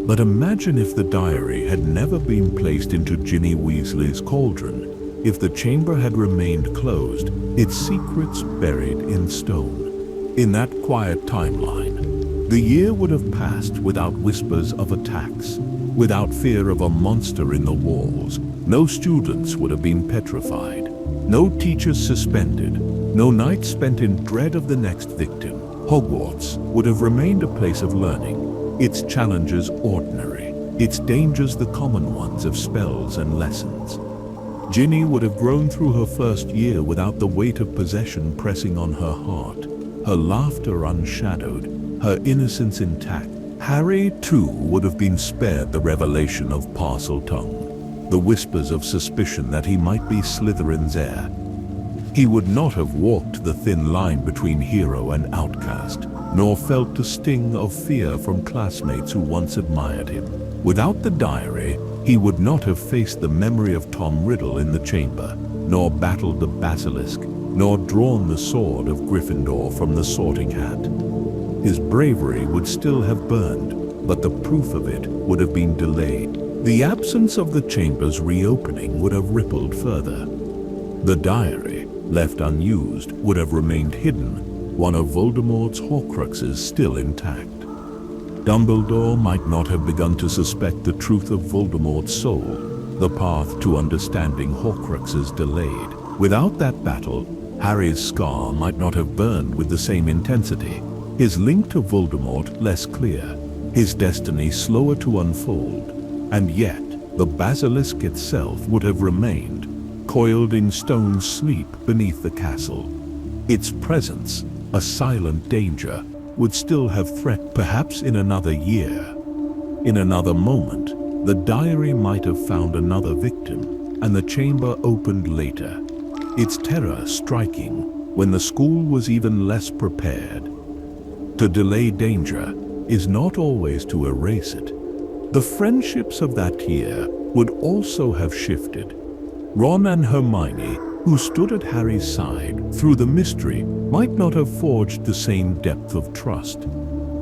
But imagine if the diary had never been placed into Ginny Weasley's cauldron, if the chamber had remained closed, its secrets buried in stone. In that quiet timeline, the year would have passed without whispers of attacks, without fear of a monster in the walls. No students would have been petrified, no teachers suspended, no night spent in dread of the next victim. Hogwarts would have remained a place of learning, its challenges ordinary, its dangers the common ones of spells and lessons. Ginny would have grown through her first year without the weight of possession pressing on her heart, her laughter unshadowed, her innocence intact. Harry, too, would have been spared the revelation of Parseltongue, the whispers of suspicion that he might be Slytherin's heir. He would not have walked the thin line between hero and outcast, nor felt the sting of fear from classmates who once admired him. Without the diary, he would not have faced the memory of Tom Riddle in the chamber, nor battled the basilisk, nor drawn the sword of Gryffindor from the sorting hat. His bravery would still have burned, but the proof of it would have been delayed. The absence of the chamber's reopening would have rippled further. The diary, left unused, would have remained hidden, one of Voldemort's Horcruxes still intact. Dumbledore might not have begun to suspect the truth of Voldemort's soul, the path to understanding Horcruxes delayed. Without that battle, Harry's scar might not have burned with the same intensity, his link to Voldemort less clear, his destiny slower to unfold, and yet the basilisk itself would have remained, coiled in stone sleep beneath the castle. Its presence, a silent danger, would still have threat. Perhaps in another year, in another moment, the diary might have found another victim, and the chamber opened later, its terror striking when the school was even less prepared. To delay danger is not always to erase it. The friendships of that year would also have shifted. Ron and Hermione, who stood at Harry's side through the mystery, might not have forged the same depth of trust.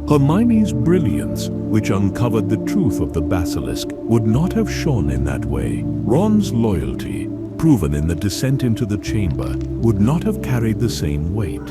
Hermione's brilliance, which uncovered the truth of the basilisk, would not have shone in that way. Ron's loyalty, proven in the descent into the chamber, would not have carried the same weight.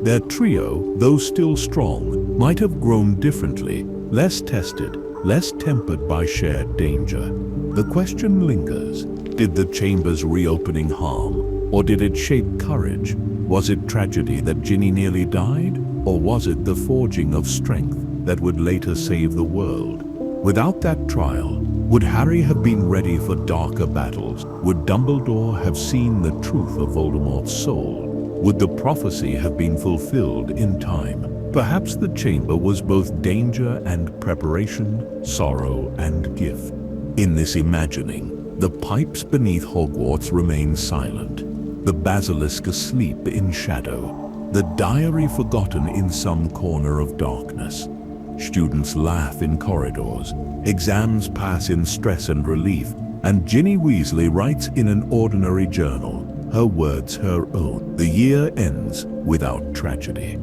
Their trio, though still strong, might have grown differently, less tested, less tempered by shared danger. The question lingers. Did the chamber's reopening harm, or did it shape courage? Was it tragedy that Ginny nearly died, or was it the forging of strength that would later save the world? Without that trial, would Harry have been ready for darker battles? Would Dumbledore have seen the truth of Voldemort's soul? Would the prophecy have been fulfilled in time? Perhaps the chamber was both danger and preparation, sorrow and gift. In this imagining, the pipes beneath Hogwarts remain silent, the basilisk asleep in shadow, the diary forgotten in some corner of darkness. Students laugh in corridors, exams pass in stress and relief, and Ginny Weasley writes in an ordinary journal, her words her own. The year ends without tragedy,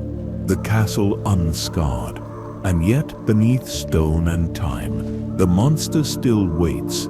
the castle unscarred, and yet beneath stone and time, the monster still waits,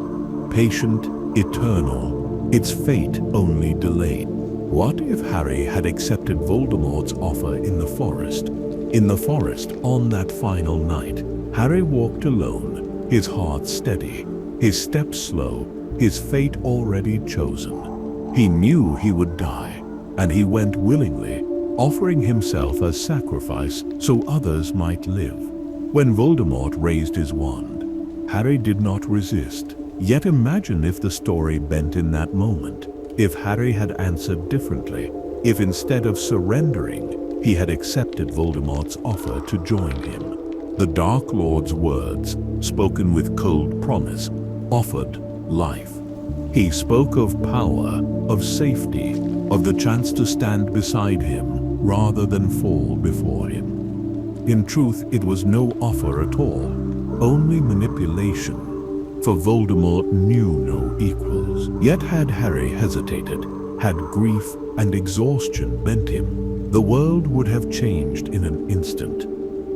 patient, eternal, its fate only delayed. What if Harry had accepted Voldemort's offer in the forest? In the forest, on that final night, Harry walked alone, his heart steady, his steps slow, his fate already chosen. He knew he would die, and he went willingly, offering himself as sacrifice so others might live. When Voldemort raised his wand, Harry did not resist. Yet imagine if the story bent in that moment, if Harry had answered differently, if instead of surrendering, he had accepted Voldemort's offer to join him. The Dark Lord's words, spoken with cold promise, offered life. He spoke of power, of safety, of the chance to stand beside him rather than fall before him. In truth, it was no offer at all, only manipulation, for Voldemort knew no equals. Yet had Harry hesitated, had grief and exhaustion bent him, the world would have changed in an instant.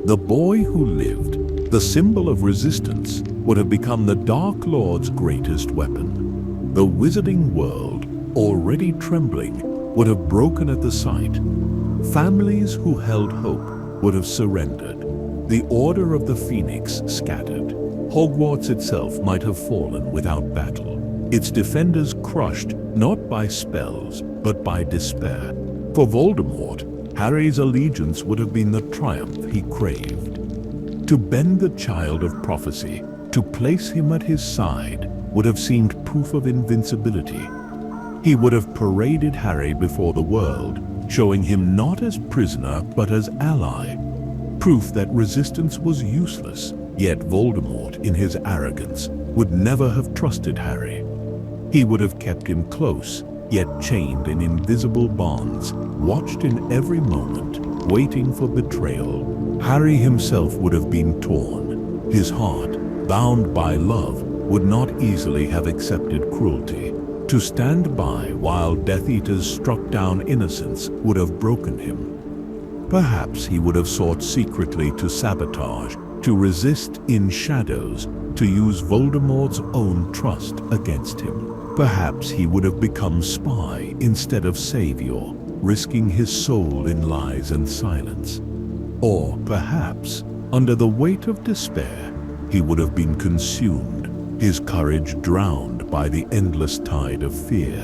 The boy who lived, the symbol of resistance, would have become the Dark Lord's greatest weapon. The wizarding world, already trembling, would have broken at the sight. Families who held hope would have surrendered. The Order of the Phoenix scattered. Hogwarts itself might have fallen without battle, its defenders crushed not by spells, but by despair. For Voldemort, Harry's allegiance would have been the triumph he craved. To bend the child of prophecy, to place him at his side, would have seemed proof of invincibility. He would have paraded Harry before the world, showing him not as prisoner but as ally. Proof that resistance was useless, yet Voldemort, in his arrogance, would never have trusted Harry. He would have kept him close, yet chained in invisible bonds, watched in every moment, waiting for betrayal. Harry himself would have been torn. His heart, bound by love, would not easily have accepted cruelty. To stand by while Death Eaters struck down innocents would have broken him. Perhaps he would have sought secretly to sabotage, to resist in shadows, to use Voldemort's own trust against him. Perhaps he would have become spy instead of savior, risking his soul in lies and silence. Or perhaps, under the weight of despair, he would have been consumed, his courage drowned by the endless tide of fear.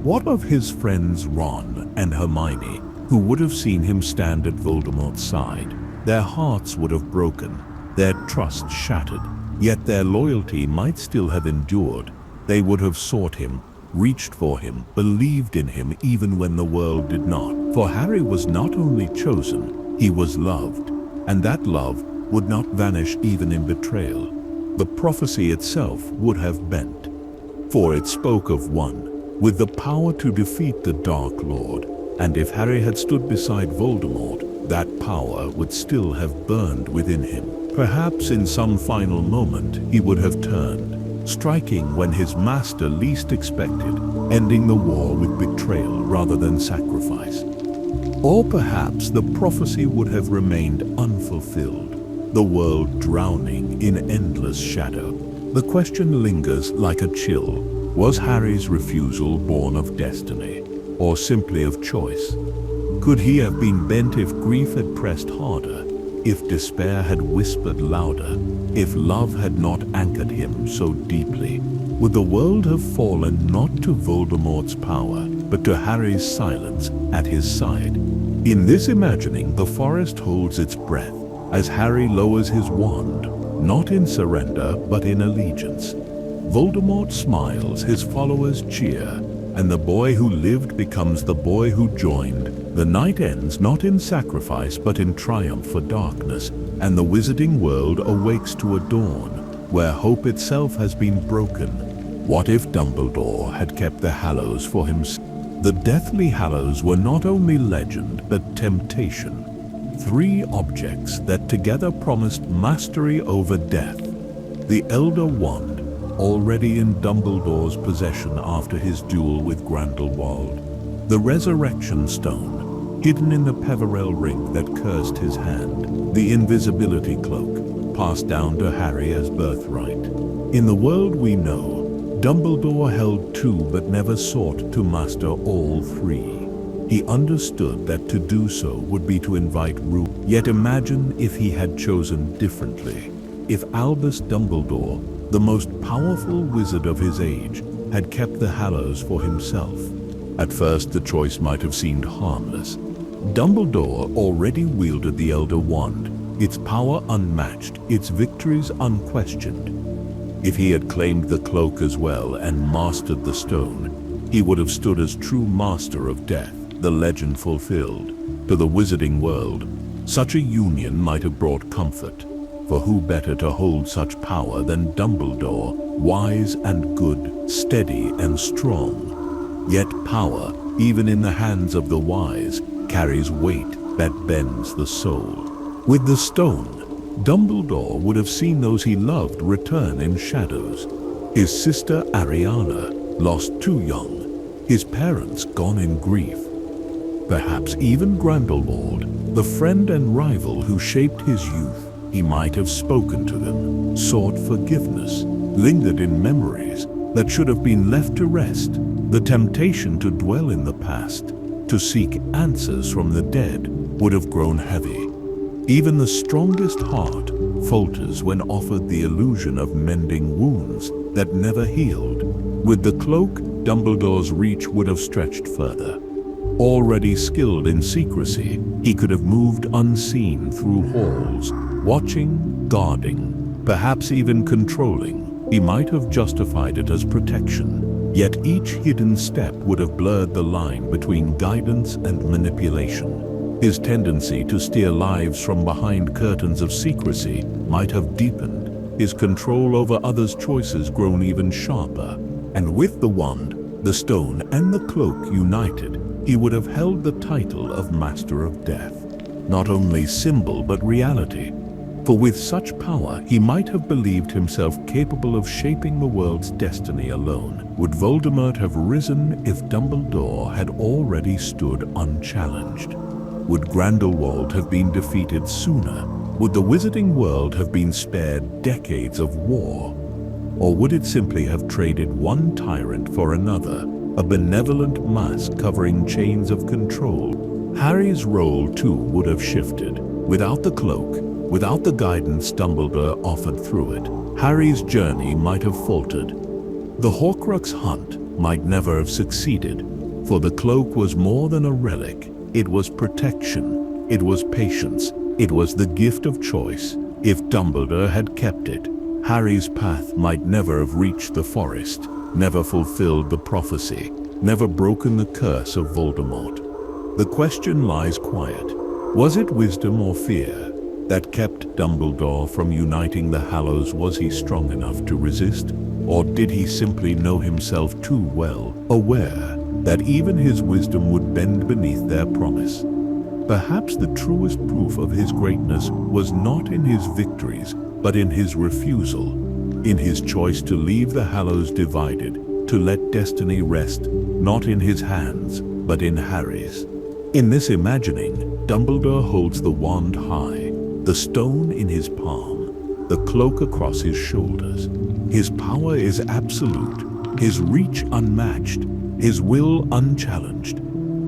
What of his friends Ron and Hermione, who would have seen him stand at Voldemort's side? Their hearts would have broken, their trust shattered, yet their loyalty might still have endured. They would have sought him, reached for him, believed in him even when the world did not. For Harry was not only chosen, he was loved, and that love would not vanish even in betrayal. The prophecy itself would have bent, for it spoke of one with the power to defeat the Dark Lord, and if Harry had stood beside Voldemort, that power would still have burned within him. Perhaps in some final moment he would have turned, striking when his master least expected, ending the war with betrayal rather than sacrifice. Or perhaps the prophecy would have remained unfulfilled, the world drowning in endless shadow. The question lingers like a chill. Was Harry's refusal born of destiny, or simply of choice? Could he have been bent if grief had pressed harder, if despair had whispered louder, if love had not anchored him so deeply? Would the world have fallen not to Voldemort's power, but to Harry's silence at his side? In this imagining, the forest holds its breath as Harry lowers his wand, not in surrender but in allegiance. Voldemort smiles, his followers cheer, and the boy who lived becomes the boy who joined. The night ends not in sacrifice but in triumph for darkness, and the wizarding world awakes to a dawn where hope itself has been broken. What if Dumbledore had kept the Hallows for himself? The Deathly Hallows were not only legend but temptation. 3 objects that together promised mastery over death. The Elder Wand, already in Dumbledore's possession after his duel with Grindelwald. The Resurrection Stone, hidden in the Peverell ring that cursed his hand. The Invisibility Cloak, passed down to Harry as birthright. In the world we know, Dumbledore held 2 but never sought to master all 3. He understood that to do so would be to invite ruin. Yet imagine if he had chosen differently. If Albus Dumbledore, the most powerful wizard of his age, had kept the Hallows for himself. At first the choice might have seemed harmless. Dumbledore already wielded the Elder Wand, its power unmatched, its victories unquestioned. If he had claimed the cloak as well and mastered the stone, he would have stood as true master of death, the legend fulfilled. To the wizarding world, such a union might have brought comfort. For who better to hold such power than Dumbledore, wise and good, steady and strong? Yet power, even in the hands of the wise, carries weight that bends the soul. With the stone, Dumbledore would have seen those he loved return in shadows. His sister Ariana, lost too young, his parents gone in grief. Perhaps even Grindelwald, the friend and rival who shaped his youth. He might have spoken to them, sought forgiveness, lingered in memories that should have been left to rest. The temptation to dwell in the past, to seek answers from the dead, would have grown heavy. Even the strongest heart falters when offered the illusion of mending wounds that never healed. With the cloak, Dumbledore's reach would have stretched further. Already skilled in secrecy, he could have moved unseen through halls, watching, guarding, perhaps even controlling. He might have justified it as protection, yet each hidden step would have blurred the line between guidance and manipulation. His tendency to steer lives from behind curtains of secrecy might have deepened, his control over others' choices grown even sharper. And with the wand, the stone, and the cloak united, he would have held the title of Master of Death. Not only symbol but reality. For with such power, he might have believed himself capable of shaping the world's destiny alone. Would Voldemort have risen if Dumbledore had already stood unchallenged? Would Grindelwald have been defeated sooner? Would the wizarding world have been spared decades of war? Or would it simply have traded one tyrant for another, a benevolent mask covering chains of control? Harry's role too would have shifted. Without the cloak, without the guidance Dumbledore offered through it, Harry's journey might have faltered. The Horcrux hunt might never have succeeded, for the cloak was more than a relic. It was protection, it was patience, it was the gift of choice. If Dumbledore had kept it, Harry's path might never have reached the forest, never fulfilled the prophecy, never broken the curse of Voldemort. The question lies quiet. Was it wisdom or fear that kept Dumbledore from uniting the Hallows? Was he strong enough to resist? Or did he simply know himself too well, aware that even his wisdom would bend beneath their promise? Perhaps the truest proof of his greatness was not in his victories, but in his refusal, in his choice to leave the Hallows divided, to let destiny rest, not in his hands, but in Harry's. In this imagining, Dumbledore holds the wand high, the stone in his palm, the cloak across his shoulders. His power is absolute, his reach unmatched, his will unchallenged.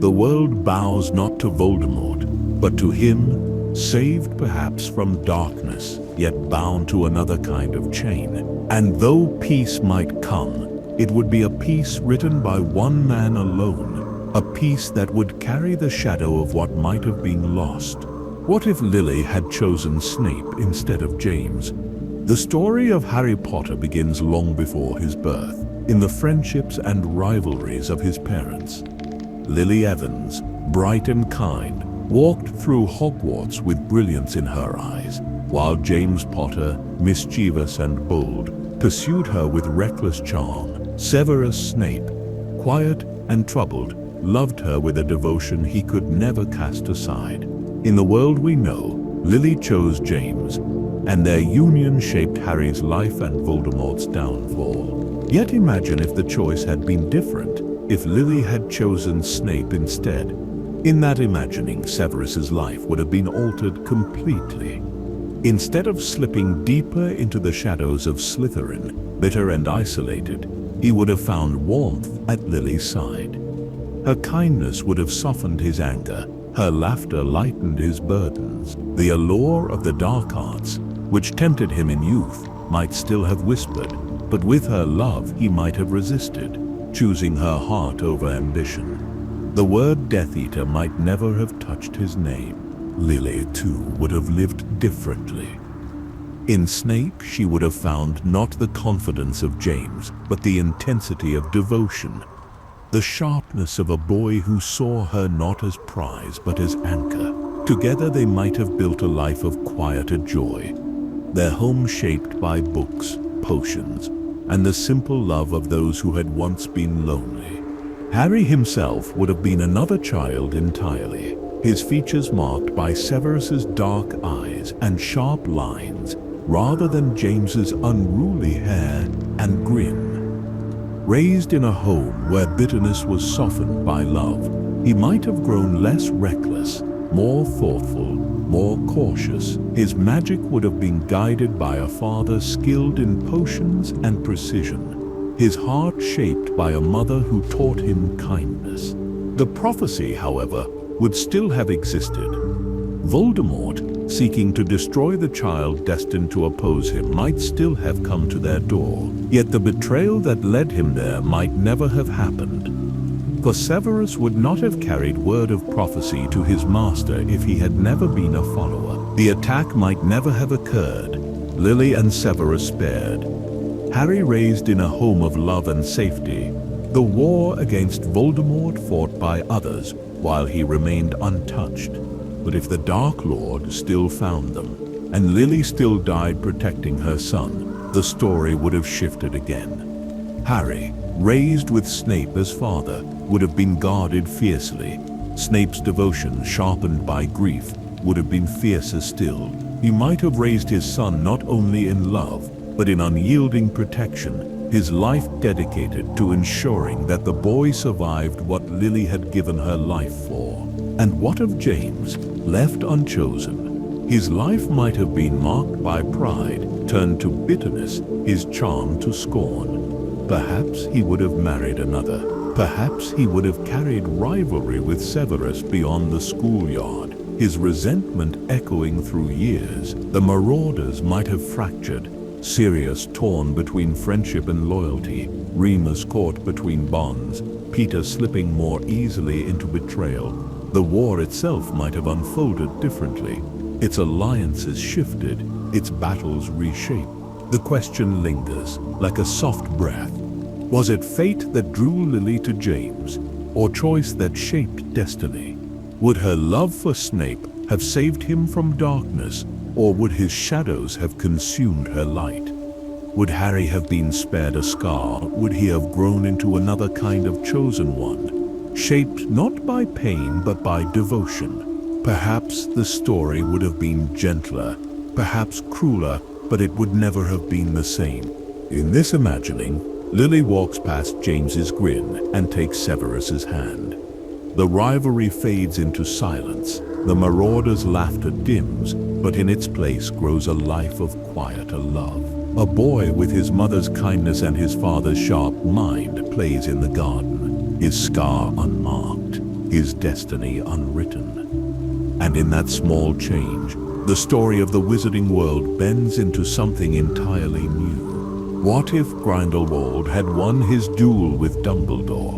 The world bows not to Voldemort, but to him, saved perhaps from darkness, yet bound to another kind of chain. And though peace might come, it would be a peace written by one man alone, a peace that would carry the shadow of what might have been lost. What if Lily had chosen Snape instead of James? The story of Harry Potter begins long before his birth, in the friendships and rivalries of his parents. Lily Evans, bright and kind, walked through Hogwarts with brilliance in her eyes, while James Potter, mischievous and bold, pursued her with reckless charm. Severus Snape, quiet and troubled, loved her with a devotion he could never cast aside. In the world we know, Lily chose James, and their union shaped Harry's life and Voldemort's downfall. Yet imagine if the choice had been different, if Lily had chosen Snape instead. In that imagining, Severus's life would have been altered completely. Instead of slipping deeper into the shadows of Slytherin, bitter and isolated, he would have found warmth at Lily's side. Her kindness would have softened his anger, her laughter lightened his burdens. The allure of the dark arts, which tempted him in youth, might still have whispered, but with her love he might have resisted, choosing her heart over ambition. The word Death Eater might never have touched his name. Lily, too, would have lived differently. In Snape, she would have found not the confidence of James, but the intensity of devotion, the sharpness of a boy who saw her not as prize but as anchor. Together they might have built a life of quieter joy, their home shaped by books, potions, and the simple love of those who had once been lonely. Harry himself would have been another child entirely, his features marked by Severus's dark eyes and sharp lines, rather than James's unruly hair and grin. Raised in a home where bitterness was softened by love, he might have grown less reckless, more thoughtful, more cautious. His magic would have been guided by a father skilled in potions and precision, his heart shaped by a mother who taught him kindness. The prophecy, however, would still have existed. Voldemort, seeking to destroy the child destined to oppose him, might still have come to their door, yet the betrayal that led him there might never have happened. For Severus would not have carried word of prophecy to his master if he had never been a follower. The attack might never have occurred, Lily and Severus spared. Harry raised in a home of love and safety, the war against Voldemort fought by others while he remained untouched. But if the Dark Lord still found them, and Lily still died protecting her son, the story would have shifted again. Harry, raised with Snape as father, would have been guarded fiercely. Snape's devotion, sharpened by grief, would have been fiercer still. He might have raised his son not only in love, but in unyielding protection, his life dedicated to ensuring that the boy survived what Lily had given her life for. And what of James, left unchosen? His life might have been marked by pride, turned to bitterness, his charm to scorn. Perhaps he would have married another. Perhaps he would have carried rivalry with Severus beyond the schoolyard, his resentment echoing through years. The marauders might have fractured, Sirius torn between friendship and loyalty, Remus caught between bonds, Peter slipping more easily into betrayal. The war itself might have unfolded differently. Its alliances shifted, its battles reshaped. The question lingers, like a soft breath. Was it fate that drew Lily to James, or choice that shaped destiny? Would her love for Snape have saved him from darkness, or would his shadows have consumed her light? Would Harry have been spared a scar? Would he have grown into another kind of chosen one, shaped not by pain but by devotion? Perhaps the story would have been gentler, perhaps crueler, but it would never have been the same. In this imagining, Lily walks past James's grin and takes Severus's hand. The rivalry fades into silence. The marauder's laughter dims, but in its place grows a life of quieter love. A boy with his mother's kindness and his father's sharp mind plays in the garden, his scar unmarked, his destiny unwritten. And in that small change, the story of the wizarding world bends into something entirely new. What if Grindelwald had won his duel with Dumbledore?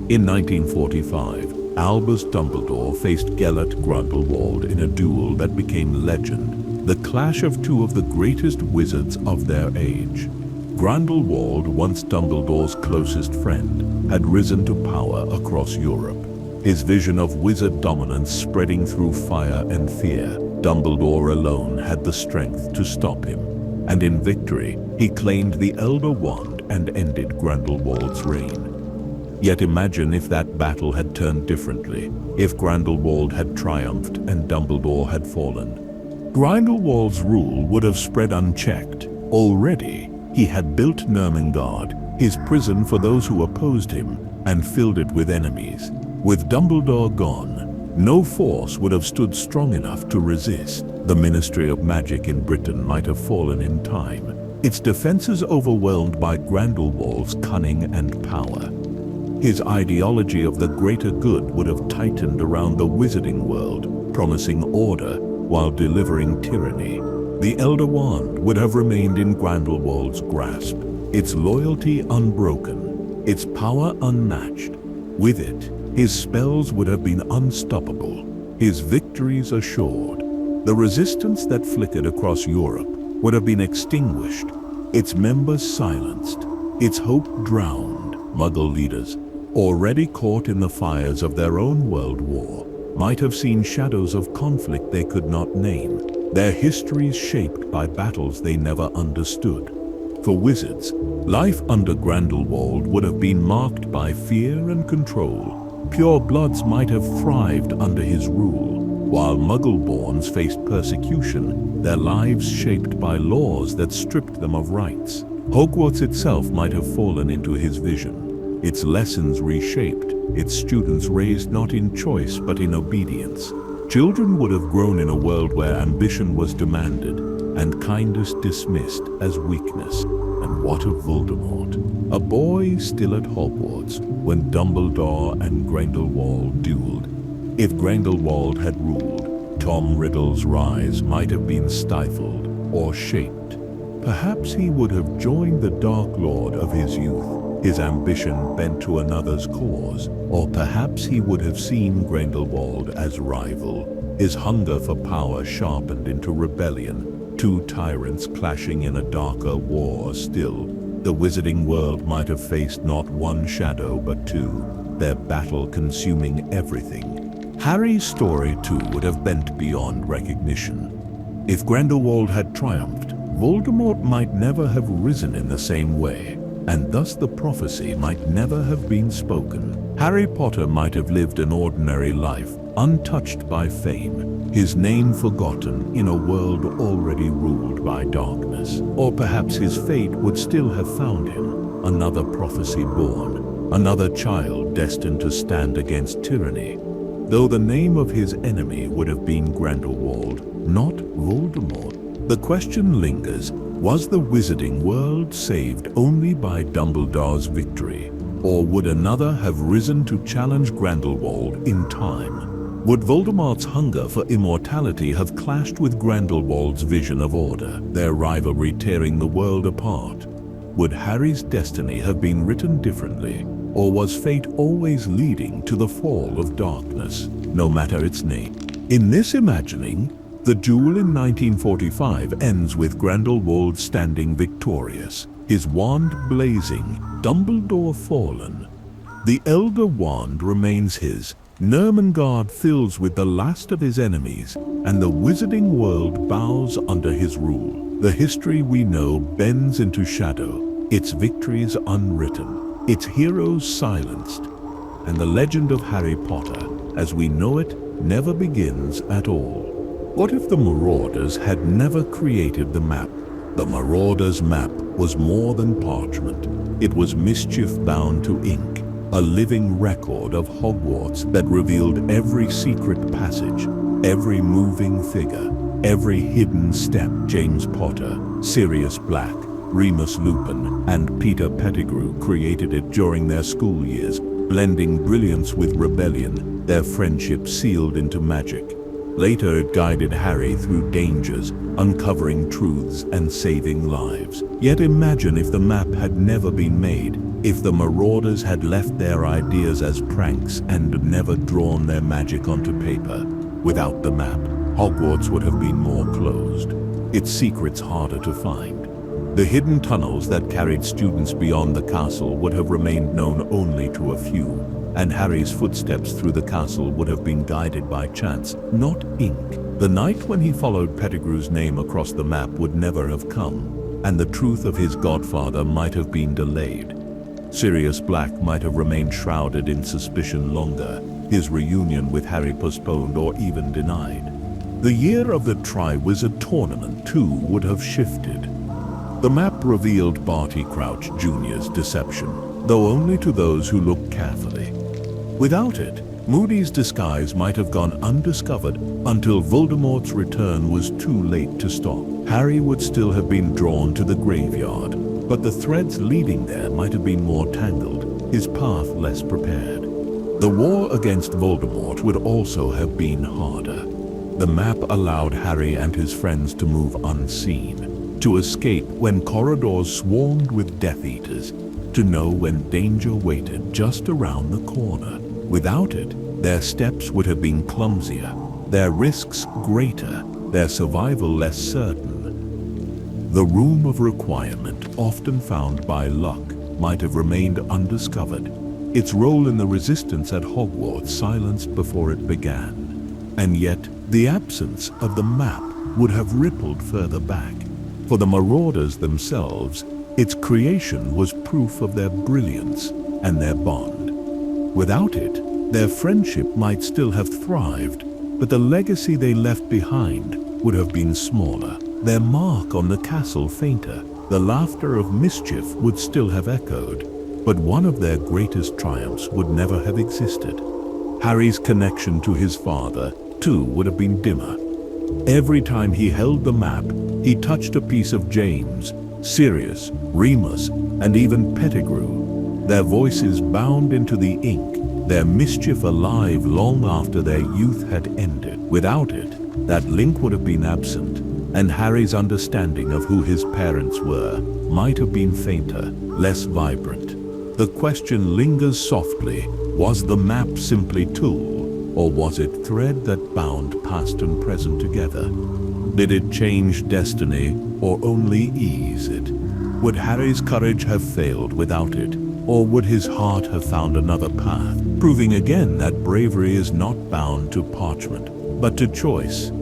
In 1945, Albus Dumbledore faced Gellert Grindelwald in a duel that became legend. the clash of two of the greatest wizards of their age. Grindelwald, once Dumbledore's closest friend, had risen to power across Europe. His vision of wizard dominance spreading through fire and fear. Dumbledore alone had the strength to stop him, and in victory, he claimed the Elder Wand and ended Grindelwald's reign. Yet imagine if that battle had turned differently, if Grindelwald had triumphed and Dumbledore had fallen. Grindelwald's rule would have spread unchecked. Already, he had built Nurmengard, his prison for those who opposed him, and filled it with enemies. With Dumbledore gone, no force would have stood strong enough to resist. The Ministry of Magic in Britain might have fallen in time, its defenses overwhelmed by Grindelwald's cunning and power. His ideology of the greater good would have tightened around the wizarding world, promising order while delivering tyranny. The Elder Wand would have remained in Grindelwald's grasp, its loyalty unbroken, its power unmatched. With it, his spells would have been unstoppable, his victories assured. The resistance that flickered across Europe would have been extinguished, its members silenced, its hope drowned. Muggle leaders, already caught in the fires of their own world war, might have seen shadows of conflict they could not name, their histories shaped by battles they never understood. For wizards, life under Grindelwald would have been marked by fear and control. Pure bloods might have thrived under his rule, while Muggle-borns faced persecution, their lives shaped by laws that stripped them of rights. Hogwarts itself might have fallen into his vision, its lessons reshaped, its students raised not in choice but in obedience. Children would have grown in a world where ambition was demanded and kindness dismissed as weakness. And what of Voldemort? A boy still at Hogwarts when Dumbledore and Grindelwald dueled. If Grindelwald had ruled, Tom Riddle's rise might have been stifled or shaped. Perhaps he would have joined the Dark Lord of his youth, his ambition bent to another's cause. Or perhaps he would have seen Grindelwald as rival, his hunger for power sharpened into rebellion. Two tyrants clashing in a darker war still. The wizarding world might have faced not one shadow but two, their battle consuming everything. Harry's story too would have bent beyond recognition. If Grindelwald had triumphed, Voldemort might never have risen in the same way, and thus the prophecy might never have been spoken. Harry Potter might have lived an ordinary life, untouched by fame, his name forgotten in a world already ruled by darkness. Or perhaps his fate would still have found him, another prophecy born, another child destined to stand against tyranny, though the name of his enemy would have been Grindelwald, not Voldemort. The question lingers, was the wizarding world saved only by Dumbledore's victory? Or would another have risen to challenge Grindelwald in time? Would Voldemort's hunger for immortality have clashed with Grindelwald's vision of order, their rivalry tearing the world apart? Would Harry's destiny have been written differently, or was fate always leading to the fall of darkness, no matter its name? In this imagining, the duel in 1945 ends with Grindelwald standing victorious, his wand blazing, Dumbledore fallen. The Elder Wand remains his, Nurmengard fills with the last of his enemies, and the wizarding world bows under his rule. The history we know bends into shadow, its victories unwritten, its heroes silenced, and the legend of Harry Potter, as we know it, never begins at all. What if the Marauders had never created the map? The Marauders' map was more than parchment. It was mischief bound to ink, a living record of Hogwarts that revealed every secret passage, every moving figure, every hidden step. James Potter, Sirius Black, Remus Lupin, and Peter Pettigrew created it during their school years, blending brilliance with rebellion, their friendship sealed into magic. Later it guided Harry through dangers, uncovering truths and saving lives. Yet imagine if the map had never been made, if the Marauders had left their ideas as pranks and never drawn their magic onto paper. Without the map, Hogwarts would have been more closed, its secrets harder to find. The hidden tunnels that carried students beyond the castle would have remained known only to a few, and Harry's footsteps through the castle would have been guided by chance, not ink. The night when he followed Pettigrew's name across the map would never have come, and the truth of his godfather might have been delayed. Sirius Black might have remained shrouded in suspicion longer, his reunion with Harry postponed or even denied. The year of the Triwizard Tournament, too, would have shifted. The map revealed Barty Crouch Jr.'s deception, though only to those who looked carefully. Without it, Moody's disguise might have gone undiscovered until Voldemort's return was too late to stop. Harry would still have been drawn to the graveyard, but the threads leading there might have been more tangled, his path less prepared. The war against Voldemort would also have been harder. The map allowed Harry and his friends to move unseen, to escape when corridors swarmed with Death Eaters, to know when danger waited just around the corner. Without it, their steps would have been clumsier, their risks greater, their survival less certain. The Room of Requirement, often found by luck, might have remained undiscovered, its role in the resistance at Hogwarts silenced before it began. And yet, the absence of the map would have rippled further back. For the Marauders themselves, its creation was proof of their brilliance and their bond. Without it, their friendship might still have thrived, but the legacy they left behind would have been smaller, their mark on the castle fainter. The laughter of mischief would still have echoed, but one of their greatest triumphs would never have existed. Harry's connection to his father, too, would have been dimmer. Every time he held the map, he touched a piece of James, Sirius, Remus, and even Pettigrew, their voices bound into the ink, their mischief alive long after their youth had ended. Without it, that link would have been absent, and Harry's understanding of who his parents were might have been fainter, less vibrant. The question lingers softly: was the map simply tool, or was it thread that bound past and present together? Did it change destiny, or only ease it? Would Harry's courage have failed without it, or would his heart have found another path, proving again that bravery is not bound to parchment, but to choice?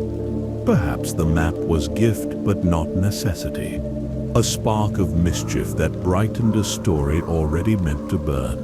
Perhaps the map was gift but not necessity, a spark of mischief that brightened a story already meant to burn.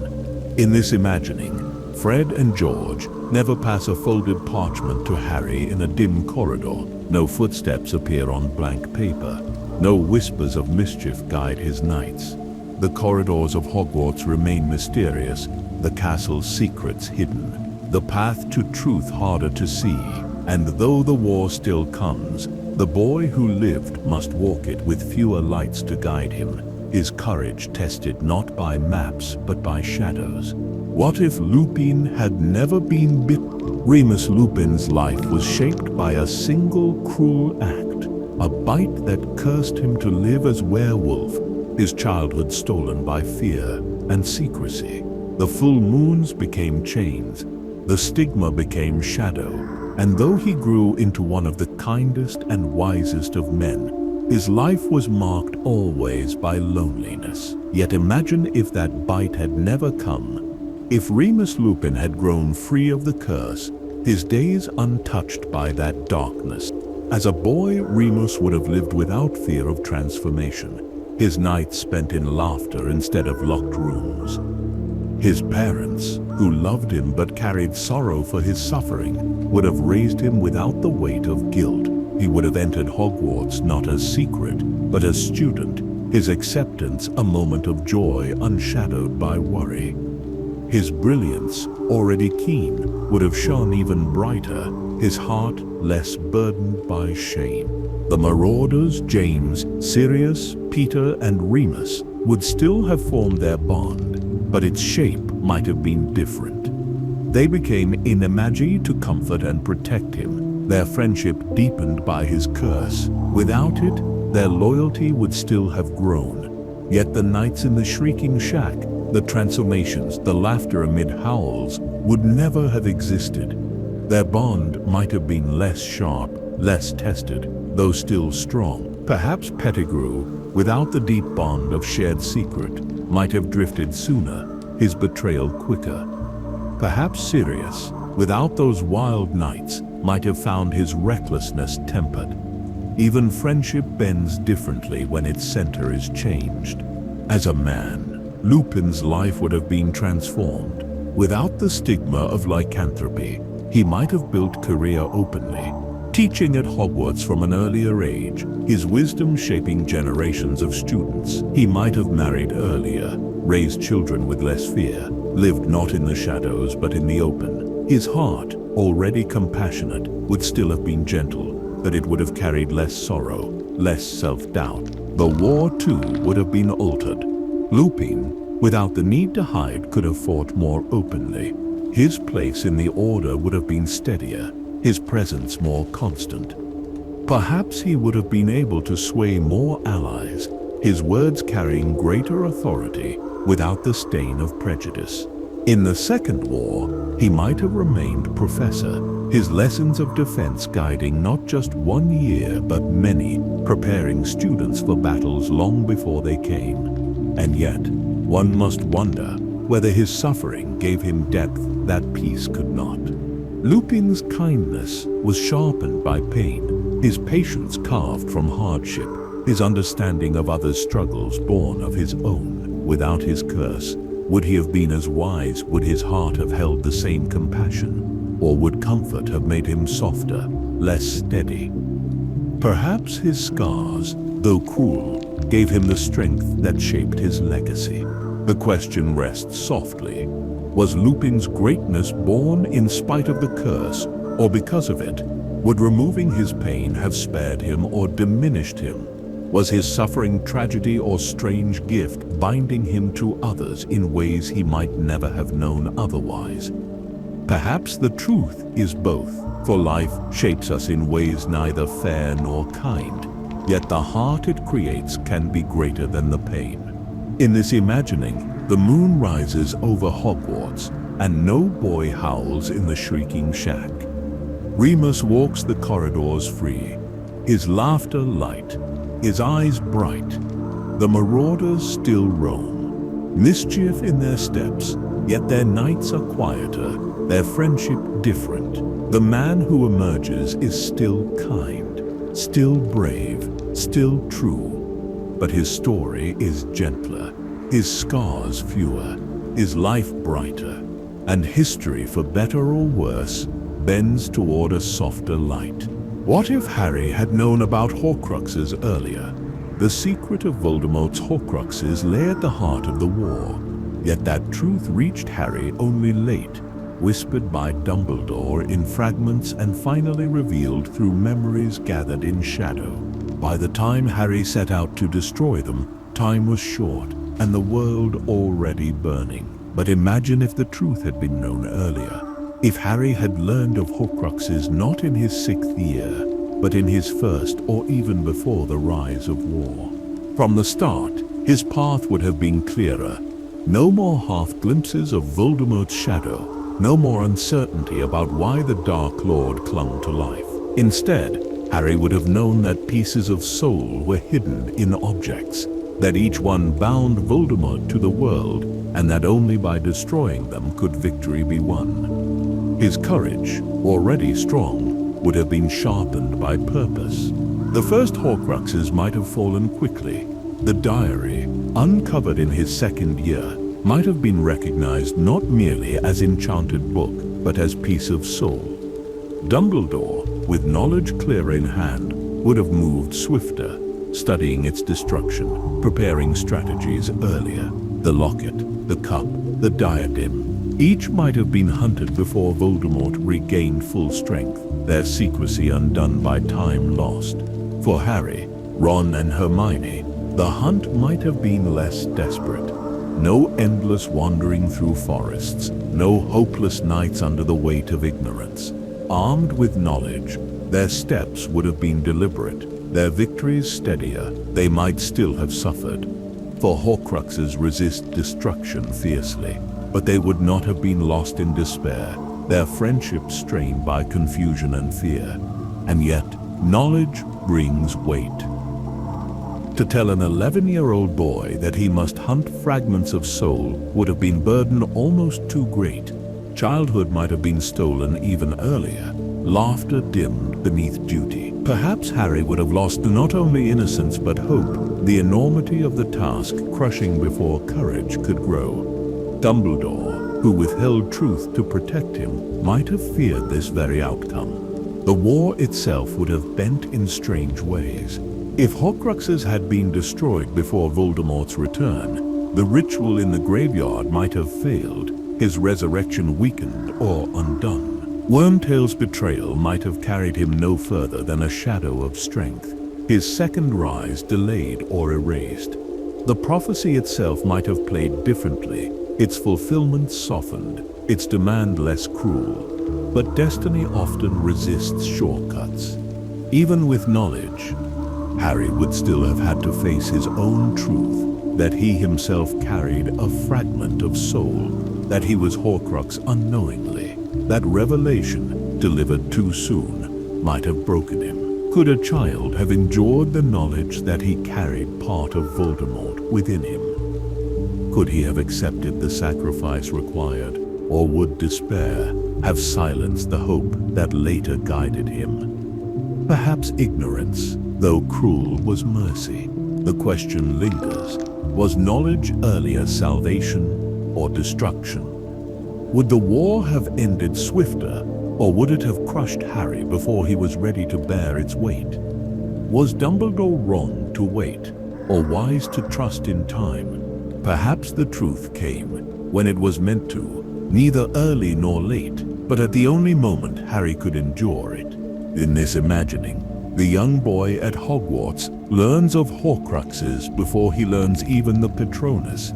In this imagining, Fred and George never pass a folded parchment to Harry in a dim corridor. No footsteps appear on blank paper. No whispers of mischief guide his nights. The corridors of Hogwarts remain mysterious, the castle's secrets hidden, the path to truth harder to see. And though the war still comes, the boy who lived must walk it with fewer lights to guide him, his courage tested not by maps but by shadows. What if Lupin had never been bitten? Remus Lupin's life was shaped by a single cruel act, a bite that cursed him to live as werewolf, his childhood stolen by fear and secrecy. The full moons became chains, the stigma became shadow, and though he grew into one of the kindest and wisest of men, his life was marked always by loneliness. Yet imagine if that bite had never come. If Remus Lupin had grown free of the curse, his days untouched by that darkness. As a boy, Remus would have lived without fear of transformation, his nights spent in laughter instead of locked rooms. His parents, who loved him but carried sorrow for his suffering, would have raised him without the weight of guilt. He would have entered Hogwarts not as secret, but as student, his acceptance a moment of joy unshadowed by worry. His brilliance, already keen, would have shone even brighter, his heart less burdened by shame. The Marauders, James, Sirius, Peter, and Remus would still have formed their bond, but its shape might have been different. They became Inimagi to comfort and protect him, their friendship deepened by his curse. Without it, their loyalty would still have grown. Yet the nights in the shrieking shack, the transformations, the laughter amid howls, would never have existed. Their bond might have been less sharp, less tested, though still strong. Perhaps Pettigrew, without the deep bond of shared secret, might have drifted sooner, his betrayal quicker. Perhaps Sirius, without those wild nights, might have found his recklessness tempered. Even friendship bends differently when its center is changed. As a man, Lupin's life would have been transformed. Without the stigma of lycanthropy, he might have built career openly, teaching at Hogwarts from an earlier age, his wisdom shaping generations of students. He might have married earlier, raised children with less fear, lived not in the shadows but in the open. His heart, already compassionate, would still have been gentle, but it would have carried less sorrow, less self-doubt. The war, too, would have been altered. Lupin, without the need to hide, could have fought more openly. His place in the Order would have been steadier, his presence more constant. Perhaps he would have been able to sway more allies, his words carrying greater authority without the stain of prejudice. In the Second War, he might have remained professor, his lessons of defense guiding not just 1 year but many, preparing students for battles long before they came. And yet, one must wonder whether his suffering gave him depth that peace could not. Lupin's kindness was sharpened by pain, his patience carved from hardship, his understanding of others' struggles born of his own. Without his curse, would he have been as wise? Would his heart have held the same compassion? Or would comfort have made him softer, less steady? Perhaps his scars, though cruel, gave him the strength that shaped his legacy. The question rests softly. Was Lupin's greatness born in spite of the curse, or because of it? Would removing his pain have spared him or diminished him? Was his suffering tragedy or strange gift binding him to others in ways he might never have known otherwise? Perhaps the truth is both, for life shapes us in ways neither fair nor kind, yet the heart it creates can be greater than the pain. In this imagining, the moon rises over Hogwarts, and no boy howls in the shrieking shack. Remus walks the corridors free, his laughter light, his eyes bright. The marauders still roam, mischief in their steps, yet their nights are quieter, their friendship different. The man who emerges is still kind, still brave, still true. But his story is gentler, his scars fewer, his life brighter, and history, for better or worse, bends toward a softer light. What if Harry had known about Horcruxes earlier? The secret of Voldemort's Horcruxes lay at the heart of the war, yet that truth reached Harry only late, whispered by Dumbledore in fragments and finally revealed through memories gathered in shadow. By the time Harry set out to destroy them, time was short and the world already burning. But imagine if the truth had been known earlier. If Harry had learned of Horcruxes not in his 6th year, but in his 1st or even before the rise of war. From the start, his path would have been clearer. No more half glimpses of Voldemort's shadow, no more uncertainty about why the Dark Lord clung to life. Instead, Harry would have known that pieces of soul were hidden in objects, that each one bound Voldemort to the world, and that only by destroying them could victory be won. His courage, already strong, would have been sharpened by purpose. The first Horcruxes might have fallen quickly. The diary, uncovered in his 2nd year, might have been recognized not merely as enchanted book, but as piece of soul. Dumbledore, with knowledge clear in hand, would have moved swifter, studying its destruction, preparing strategies earlier. The locket, the cup, the diadem, each might have been hunted before Voldemort regained full strength, their secrecy undone by time lost. For Harry, Ron and Hermione, the hunt might have been less desperate. No endless wandering through forests, no hopeless nights under the weight of ignorance. Armed with knowledge, their steps would have been deliberate, their victories steadier. They might still have suffered, for Horcruxes resist destruction fiercely, but they would not have been lost in despair. their friendship strained by confusion and fear. And yet, knowledge brings weight. To tell an 11-year-old boy that he must hunt fragments of soul would have been burden almost too great. Childhood might have been stolen even earlier, laughter dimmed beneath duty. Perhaps Harry would have lost not only innocence but hope, the enormity of the task crushing before courage could grow. Dumbledore, who withheld truth to protect him, might have feared this very outcome. The war itself would have bent in strange ways. If Horcruxes had been destroyed before Voldemort's return, the ritual in the graveyard might have failed, his resurrection weakened or undone. Wormtail's betrayal might have carried him no further than a shadow of strength, his second rise delayed or erased. The prophecy itself might have played differently, its fulfillment softened, its demand less cruel. But destiny often resists shortcuts. Even with knowledge, Harry would still have had to face his own truth, that he himself carried a fragment of soul, that he was Horcrux unknowingly. That revelation, delivered too soon, might have broken him. Could a child have endured the knowledge that he carried part of Voldemort within him? Could he have accepted the sacrifice required, or would despair have silenced the hope that later guided him? Perhaps ignorance, though cruel, was mercy. The question lingers, was knowledge earlier salvation or destruction? Would the war have ended swifter, or would it have crushed Harry before he was ready to bear its weight? Was Dumbledore wrong to wait, or wise to trust in time? Perhaps the truth came when it was meant to, neither early nor late, but at the only moment Harry could endure it. In this imagining, the young boy at Hogwarts learns of Horcruxes before he learns even the Patronus.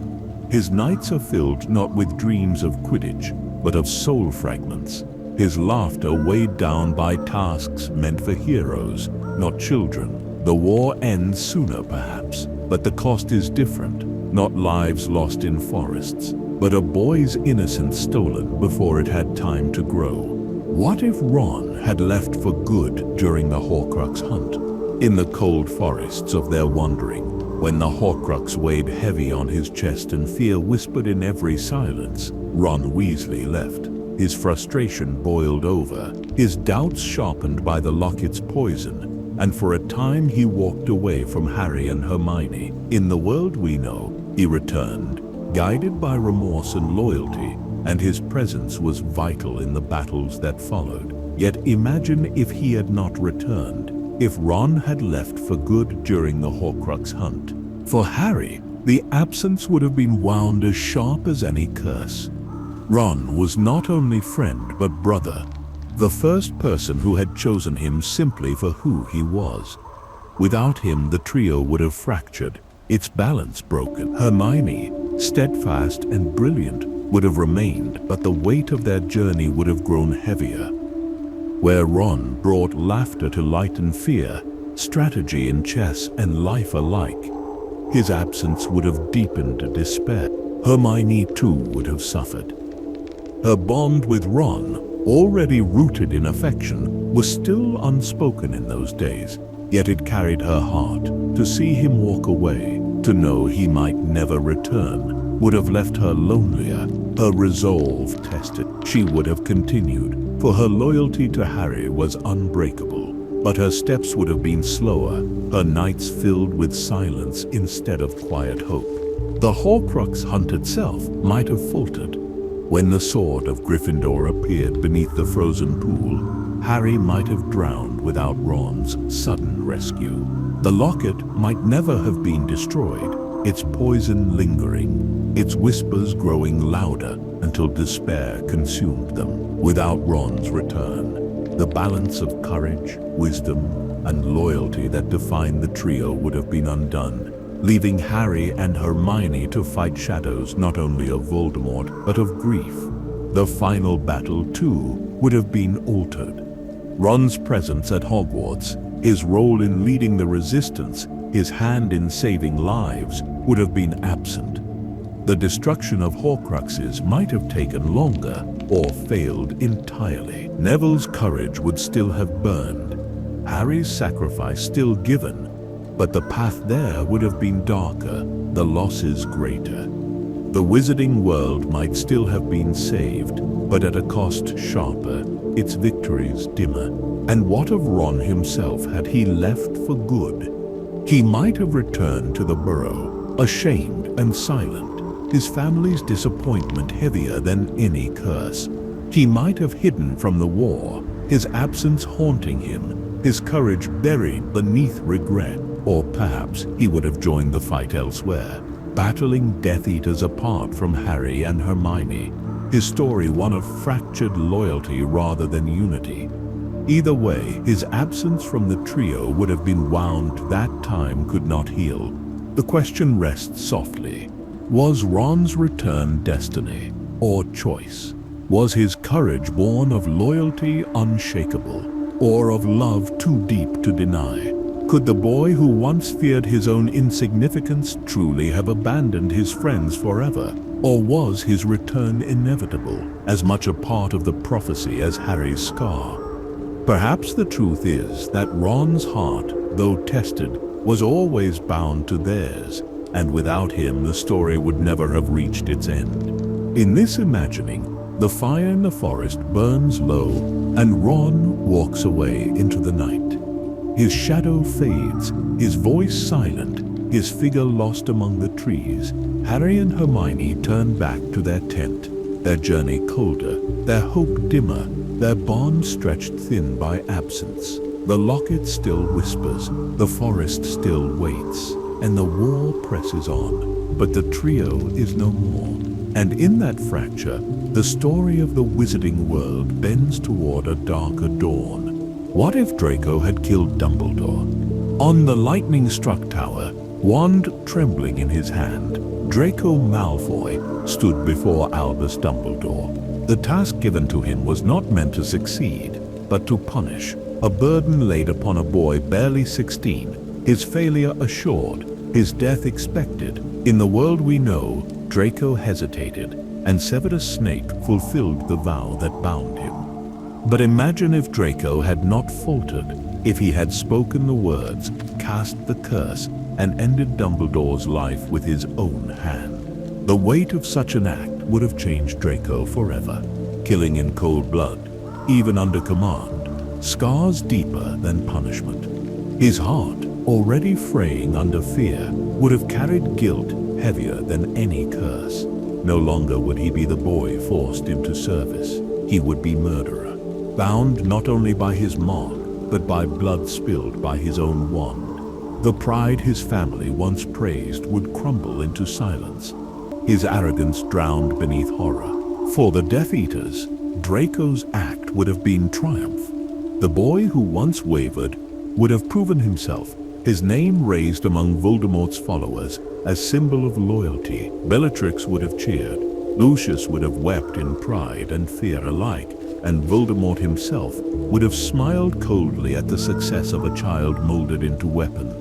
His nights are filled not with dreams of Quidditch, but of soul fragments. His laughter weighed down by tasks meant for heroes, not children. The war ends sooner perhaps, but the cost is different. Not lives lost in forests, but a boy's innocence stolen before it had time to grow. What if Ron had left for good during the Horcrux hunt? In the cold forests of their wandering, when the Horcrux weighed heavy on his chest and fear whispered in every silence, Ron Weasley left. His frustration boiled over, his doubts sharpened by the locket's poison, and for a time he walked away from Harry and Hermione. In the world we know, he returned, guided by remorse and loyalty, and his presence was vital in the battles that followed. Yet imagine if he had not returned, if Ron had left for good during the Horcrux hunt. For Harry, the absence would have been wound as sharp as any curse. Ron was not only friend but brother, the first person who had chosen him simply for who he was. Without him, the trio would have fractured, its balance broken. Hermione, steadfast and brilliant, would have remained, but the weight of their journey would have grown heavier. Where Ron brought laughter to lighten fear, strategy in chess and life alike, his absence would have deepened despair. Hermione too would have suffered. Her bond with Ron, already rooted in affection, was still unspoken in those days, yet it carried her heart. To see him walk away, to know he might never return, would have left her lonelier, her resolve tested. She would have continued, for her loyalty to Harry was unbreakable, but her steps would have been slower, her nights filled with silence instead of quiet hope. The Horcrux hunt itself might have faltered. When the sword of Gryffindor appeared beneath the frozen pool, Harry might have drowned without Ron's sudden rescue. The locket might never have been destroyed, its poison lingering, its whispers growing louder until despair consumed them. Without Ron's return, the balance of courage, wisdom, and loyalty that defined the trio would have been undone, leaving Harry and Hermione to fight shadows not only of Voldemort, but of grief. The final battle, too, would have been altered. Ron's presence at Hogwarts, his role in leading the resistance, his hand in saving lives, would have been absent. The destruction of Horcruxes might have taken longer or failed entirely. Neville's courage would still have burned, Harry's sacrifice still given, but the path there would have been darker, the losses greater. The wizarding world might still have been saved, but at a cost sharper, its victories dimmer. And what of Ron himself had he left for good? He might have returned to the burrow, ashamed and silent, his family's disappointment heavier than any curse. He might have hidden from the war, his absence haunting him, his courage buried beneath regret. Or perhaps he would have joined the fight elsewhere, battling Death Eaters apart from Harry and Hermione, his story one of fractured loyalty rather than unity. Either way, his absence from the trio would have been wound that time could not heal. The question rests softly. Was Ron's return destiny or choice? Was his courage born of loyalty unshakable, or of love too deep to deny? Could the boy who once feared his own insignificance truly have abandoned his friends forever? Or was his return inevitable, as much a part of the prophecy as Harry's scar? Perhaps the truth is that Ron's heart, though tested, was always bound to theirs, and without him the story would never have reached its end. In this imagining, the fire in the forest burns low, and Ron walks away into the night. His shadow fades, his voice silent, his figure lost among the trees. Harry and Hermione turn back to their tent, their journey colder, their hope dimmer, their bond stretched thin by absence. The locket still whispers, the forest still waits, and the war presses on. But the trio is no more. And in that fracture, the story of the wizarding world bends toward a darker dawn. What if Draco had killed Dumbledore? On the lightning-struck tower, wand trembling in his hand, Draco Malfoy stood before Albus Dumbledore. The task given to him was not meant to succeed, but to punish, a burden laid upon a boy barely 16, his failure assured, his death expected. In the world we know, Draco hesitated, and Severus Snape fulfilled the vow that bound him. But imagine if Draco had not faltered, if he had spoken the words, cast the curse, and ended Dumbledore's life with his own hand. The weight of such an act would have changed Draco forever, killing in cold blood, even under command, scars deeper than punishment. His heart, already fraying under fear, would have carried guilt heavier than any curse. No longer would he be the boy forced into service. He would be murderer, bound not only by his mark, but by blood spilled by his own wand. The pride his family once praised would crumble into silence, his arrogance drowned beneath horror. For the Death Eaters, Draco's act would have been triumph. The boy who once wavered would have proven himself, his name raised among Voldemort's followers as symbol of loyalty. Bellatrix would have cheered, Lucius would have wept in pride and fear alike, and Voldemort himself would have smiled coldly at the success of a child molded into weapon.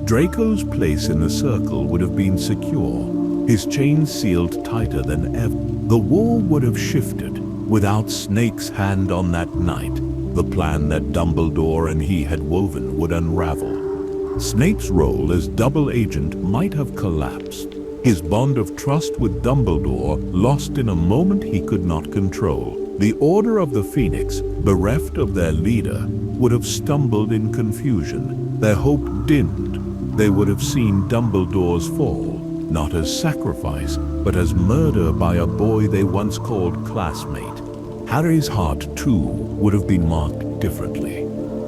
Draco's place in the circle would have been secure, his chains sealed tighter than ever. The war would have shifted. Without Snape's hand on that night, the plan that Dumbledore and he had woven would unravel. Snape's role as double agent might have collapsed, his bond of trust with Dumbledore lost in a moment he could not control. The Order of the Phoenix, bereft of their leader, would have stumbled in confusion, their hope dimmed. They would have seen Dumbledore's fall, not as sacrifice, but as murder by a boy they once called classmate. Harry's heart, too, would have been marked differently.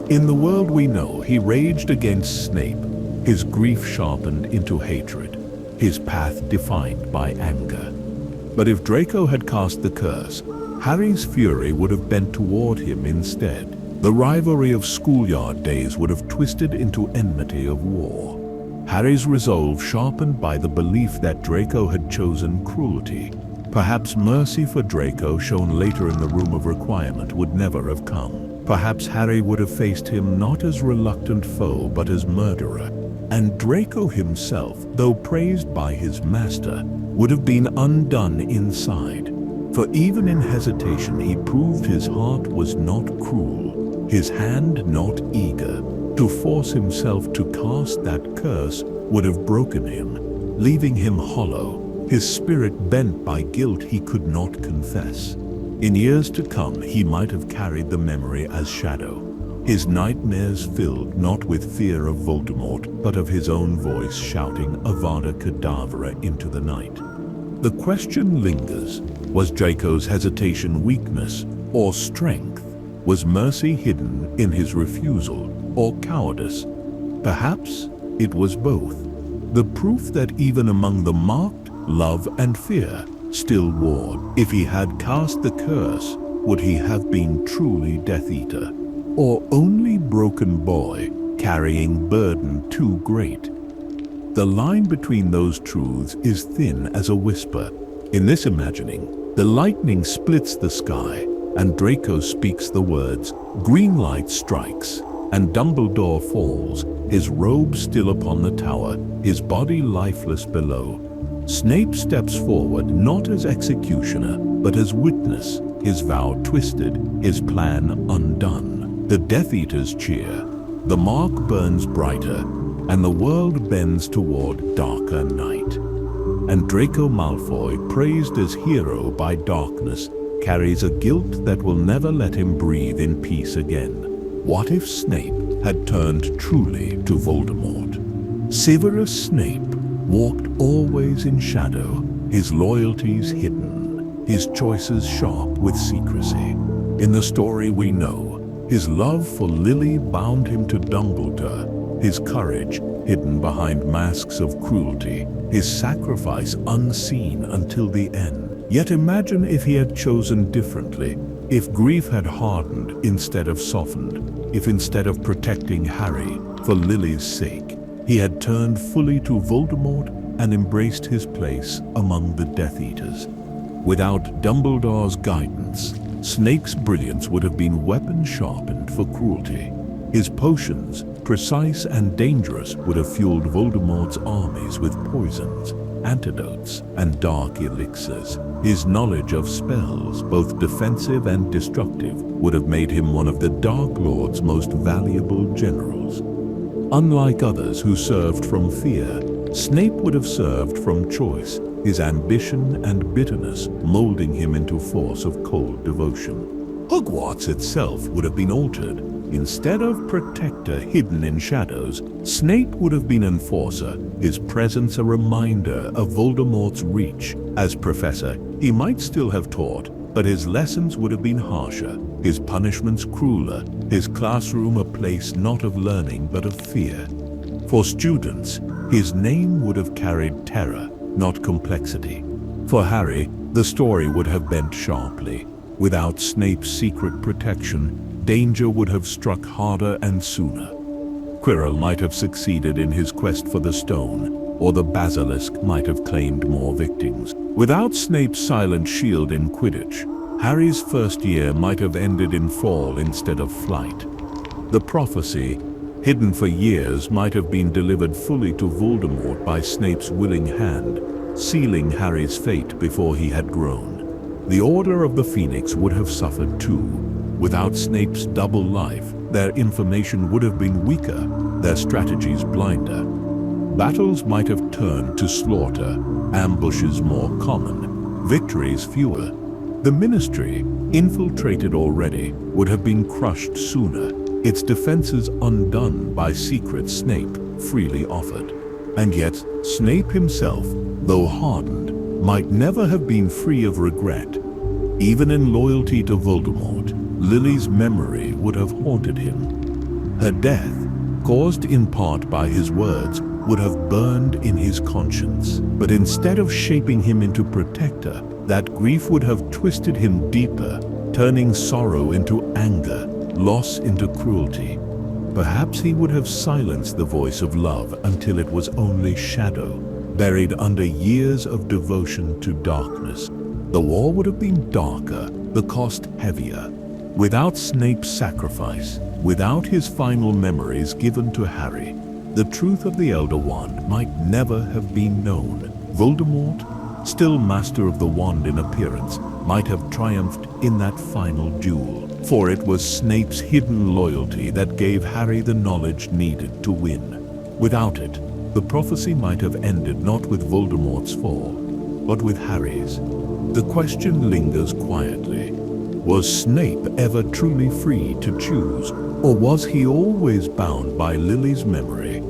In the world we know, he raged against Snape, his grief sharpened into hatred, his path defined by anger. But if Draco had cast the curse, Harry's fury would have bent toward him instead. The rivalry of schoolyard days would have twisted into enmity of war. Harry's resolve sharpened by the belief that Draco had chosen cruelty. Perhaps mercy for Draco, shown later in the Room of Requirement, would never have come. Perhaps Harry would have faced him not as reluctant foe but as murderer. And Draco himself, though praised by his master, would have been undone inside. For even in hesitation he proved his heart was not cruel, his hand not eager. To force himself to cast that curse would have broken him, leaving him hollow, his spirit bent by guilt he could not confess. In years to come he might have carried the memory as shadow, his nightmares filled not with fear of Voldemort, but of his own voice shouting Avada Kedavra into the night. The question lingers, was Draco's hesitation weakness or strength? Was mercy hidden in his refusal or cowardice? Perhaps it was both. The proof that even among the mocked, love and fear still warred. If he had cast the curse, would he have been truly Death Eater? Or only broken boy carrying burden too great? The line between those truths is thin as a whisper. In this imagining, the lightning splits the sky, and Draco speaks the words, green light strikes, and Dumbledore falls, his robe still upon the tower, his body lifeless below. Snape steps forward not as executioner, but as witness, his vow twisted, his plan undone. The Death Eaters cheer, the mark burns brighter, and the world bends toward darker night. And Draco Malfoy, praised as hero by darkness, carries a guilt that will never let him breathe in peace again. What if Snape had turned truly to Voldemort? Severus Snape walked always in shadow, his loyalties hidden, his choices sharp with secrecy. In the story we know, his love for Lily bound him to Dumbledore, his courage hidden behind masks of cruelty, his sacrifice unseen until the end. Yet imagine if he had chosen differently, if grief had hardened instead of softened, if instead of protecting Harry for Lily's sake, he had turned fully to Voldemort and embraced his place among the Death Eaters. Without Dumbledore's guidance, Snape's brilliance would have been weapon sharpened for cruelty. His potions, precise and dangerous, would have fueled Voldemort's armies with poisons, antidotes, and dark elixirs. His knowledge of spells, both defensive and destructive, would have made him one of the Dark Lord's most valuable generals. Unlike others who served from fear, Snape would have served from choice, his ambition and bitterness molding him into force of cold devotion. Hogwarts itself would have been altered. Instead of protector hidden in shadows, Snape would have been enforcer, his presence a reminder of Voldemort's reach. As professor, he might still have taught, but his lessons would have been harsher, his punishments crueler, his classroom a place not of learning but of fear. For students, his name would have carried terror, not complexity. For Harry, the story would have bent sharply. Without Snape's secret protection, danger would have struck harder and sooner. Quirrell might have succeeded in his quest for the stone, or the basilisk might have claimed more victims. Without Snape's silent shield in Quidditch, Harry's first year might have ended in fall instead of flight. The prophecy, hidden for years, might have been delivered fully to Voldemort by Snape's willing hand, sealing Harry's fate before he had grown. The Order of the Phoenix would have suffered too. Without Snape's double life, their information would have been weaker, their strategies blinder. Battles might have turned to slaughter, ambushes more common, victories fewer. The Ministry, infiltrated already, would have been crushed sooner, its defenses undone by secrets Snape freely offered. And yet, Snape himself, though hardened, might never have been free of regret. Even in loyalty to Voldemort, Lily's memory would have haunted him. Her death, caused in part by his words, would have burned in his conscience. But instead of shaping him into protector, that grief would have twisted him deeper, turning sorrow into anger, loss into cruelty. Perhaps he would have silenced the voice of love until it was only shadow, buried under years of devotion to darkness. The war would have been darker, the cost heavier. Without Snape's sacrifice, without his final memories given to Harry, The truth of the Elder Wand might never have been known. Voldemort, still master of the wand in appearance, might have triumphed in that final duel. For it was Snape's hidden loyalty that gave Harry the knowledge needed to win. Without it, the prophecy might have ended not with Voldemort's fall, but with Harry's. The question lingers quietly. Was Snape ever truly free to choose, or was he always bound by Lily's memory?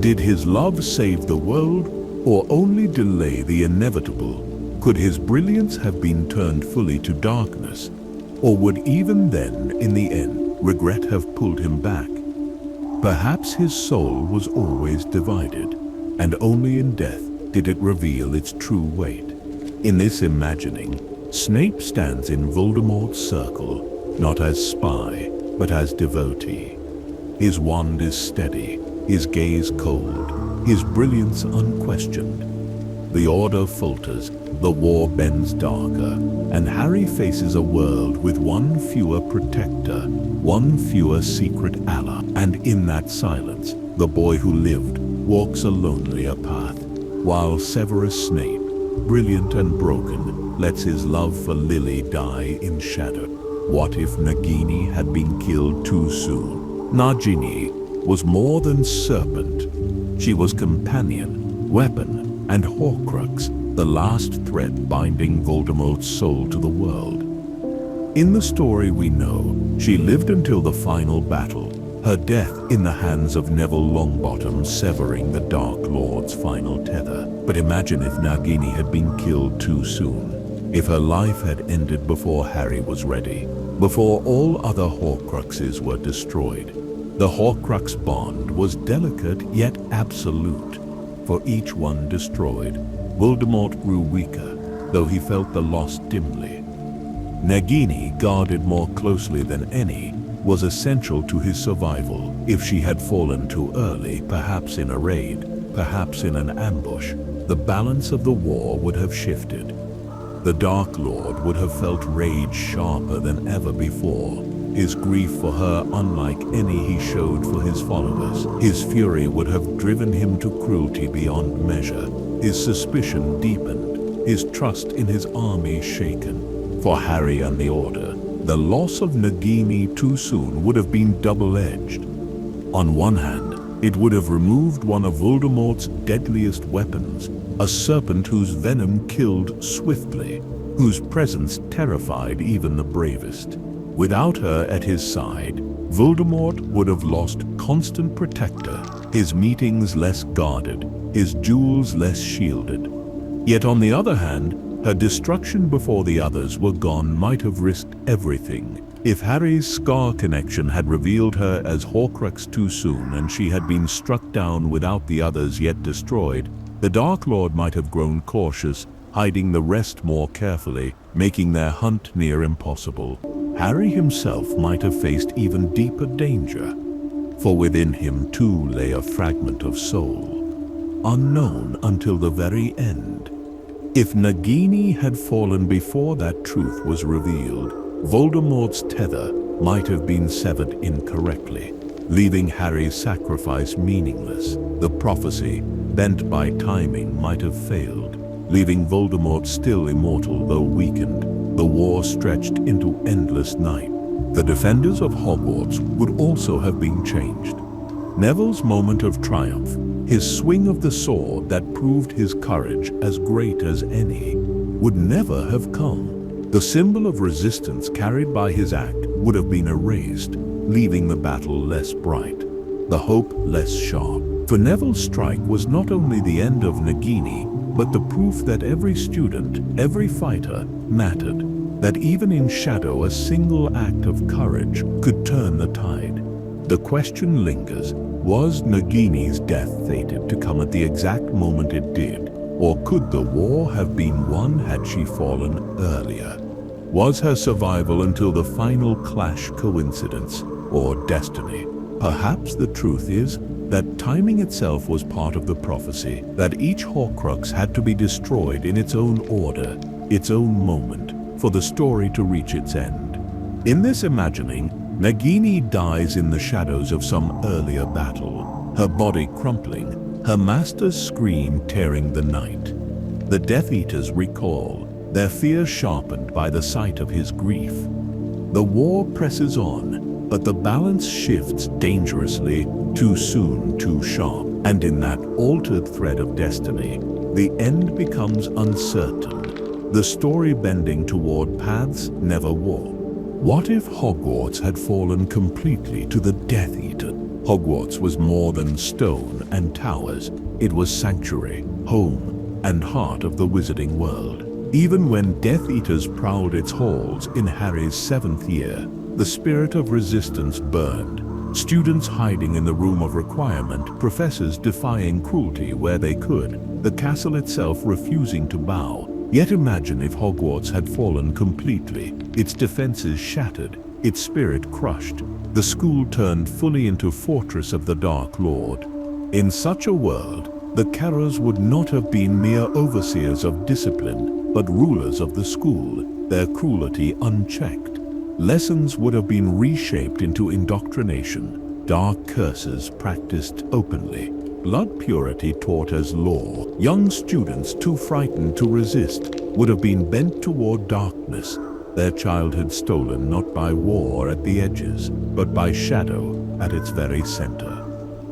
Did his love save the world, or only delay the inevitable? Could his brilliance have been turned fully to darkness, or would even then, in the end, regret have pulled him back? Perhaps his soul was always divided, and only in death did it reveal its true weight. In this imagining, Snape stands in Voldemort's circle, not as spy, but as devotee. His wand is steady, his gaze cold, his brilliance unquestioned. The Order falters, the war bends darker, and Harry faces a world with one fewer protector, one fewer secret ally. And in that silence, the boy who lived walks a lonelier path, while Severus Snape, brilliant and broken, lets his love for Lily die in shadow. What if Nagini had been killed too soon? Nagini was more than serpent. She was companion, weapon, and Horcrux, the last thread binding Voldemort's soul to the world. In the story we know, she lived until the final battle, her death in the hands of Neville Longbottom severing the Dark Lord's final tether. But imagine if Nagini had been killed too soon, if her life had ended before Harry was ready, before all other Horcruxes were destroyed. The Horcrux bond was delicate yet absolute. For each one destroyed, Voldemort grew weaker, though he felt the loss dimly. Nagini, guarded more closely than any, was essential to his survival. If she had fallen too early, perhaps in a raid, perhaps in an ambush, the balance of the war would have shifted. The Dark Lord would have felt rage sharper than ever before, his grief for her unlike any he showed for his followers. His fury would have driven him to cruelty beyond measure, his suspicion deepened, his trust in his army shaken. For Harry and the Order, the loss of Nagini too soon would have been double-edged. On one hand, it would have removed one of Voldemort's deadliest weapons, a serpent whose venom killed swiftly, whose presence terrified even the bravest. Without her at his side, Voldemort would have lost constant protector, his meetings less guarded, his duels less shielded. Yet on the other hand, her destruction before the others were gone might have risked everything. If Harry's scar connection had revealed her as Horcrux too soon and she had been struck down without the others yet destroyed, the Dark Lord might have grown cautious, hiding the rest more carefully, making their hunt near impossible. Harry himself might have faced even deeper danger, for within him too lay a fragment of soul, unknown until the very end. If Nagini had fallen before that truth was revealed, Voldemort's tether might have been severed incorrectly, leaving Harry's sacrifice meaningless. The prophecy, bent by timing, might have failed, leaving Voldemort still immortal though weakened. The war stretched into endless night. The defenders of Hogwarts would also have been changed. Neville's moment of triumph, his swing of the sword that proved his courage as great as any, would never have come. The symbol of resistance carried by his act would have been erased, leaving the battle less bright, the hope less sharp. For Neville's strike was not only the end of Nagini, but the proof that every student, every fighter, mattered, that even in shadow a single act of courage could turn the tide. The question lingers, was Nagini's death fated to come at the exact moment it did, or could the war have been won had she fallen earlier? Was her survival until the final clash coincidence, or destiny? Perhaps the truth is that timing itself was part of the prophecy, that each Horcrux had to be destroyed in its own order, its own moment, for the story to reach its end. In this imagining, Nagini dies in the shadows of some earlier battle, her body crumpling, her master's scream tearing the night. The Death Eaters recoil, their fear sharpened by the sight of his grief. The war presses on, but the balance shifts dangerously, too soon, too sharp. And in that altered thread of destiny, the end becomes uncertain, the story bending toward paths never walked. What if Hogwarts had fallen completely to the Death Eater? Hogwarts was more than stone and towers. It was sanctuary, home, and heart of the wizarding world. Even when Death Eaters prowled its halls in Harry's 7th year, the spirit of resistance burned. Students hiding in the room of requirement, professors defying cruelty where they could, the castle itself refusing to bow. Yet imagine if Hogwarts had fallen completely, its defenses shattered, its spirit crushed, the school turned fully into fortress of the Dark Lord. In such a world, the Carrows would not have been mere overseers of discipline, but rulers of the school, their cruelty unchecked. Lessons would have been reshaped into indoctrination, dark curses practiced openly, blood purity taught as law. Young students too frightened to resist would have been bent toward darkness, their childhood stolen not by war at the edges, but by shadow at its very center.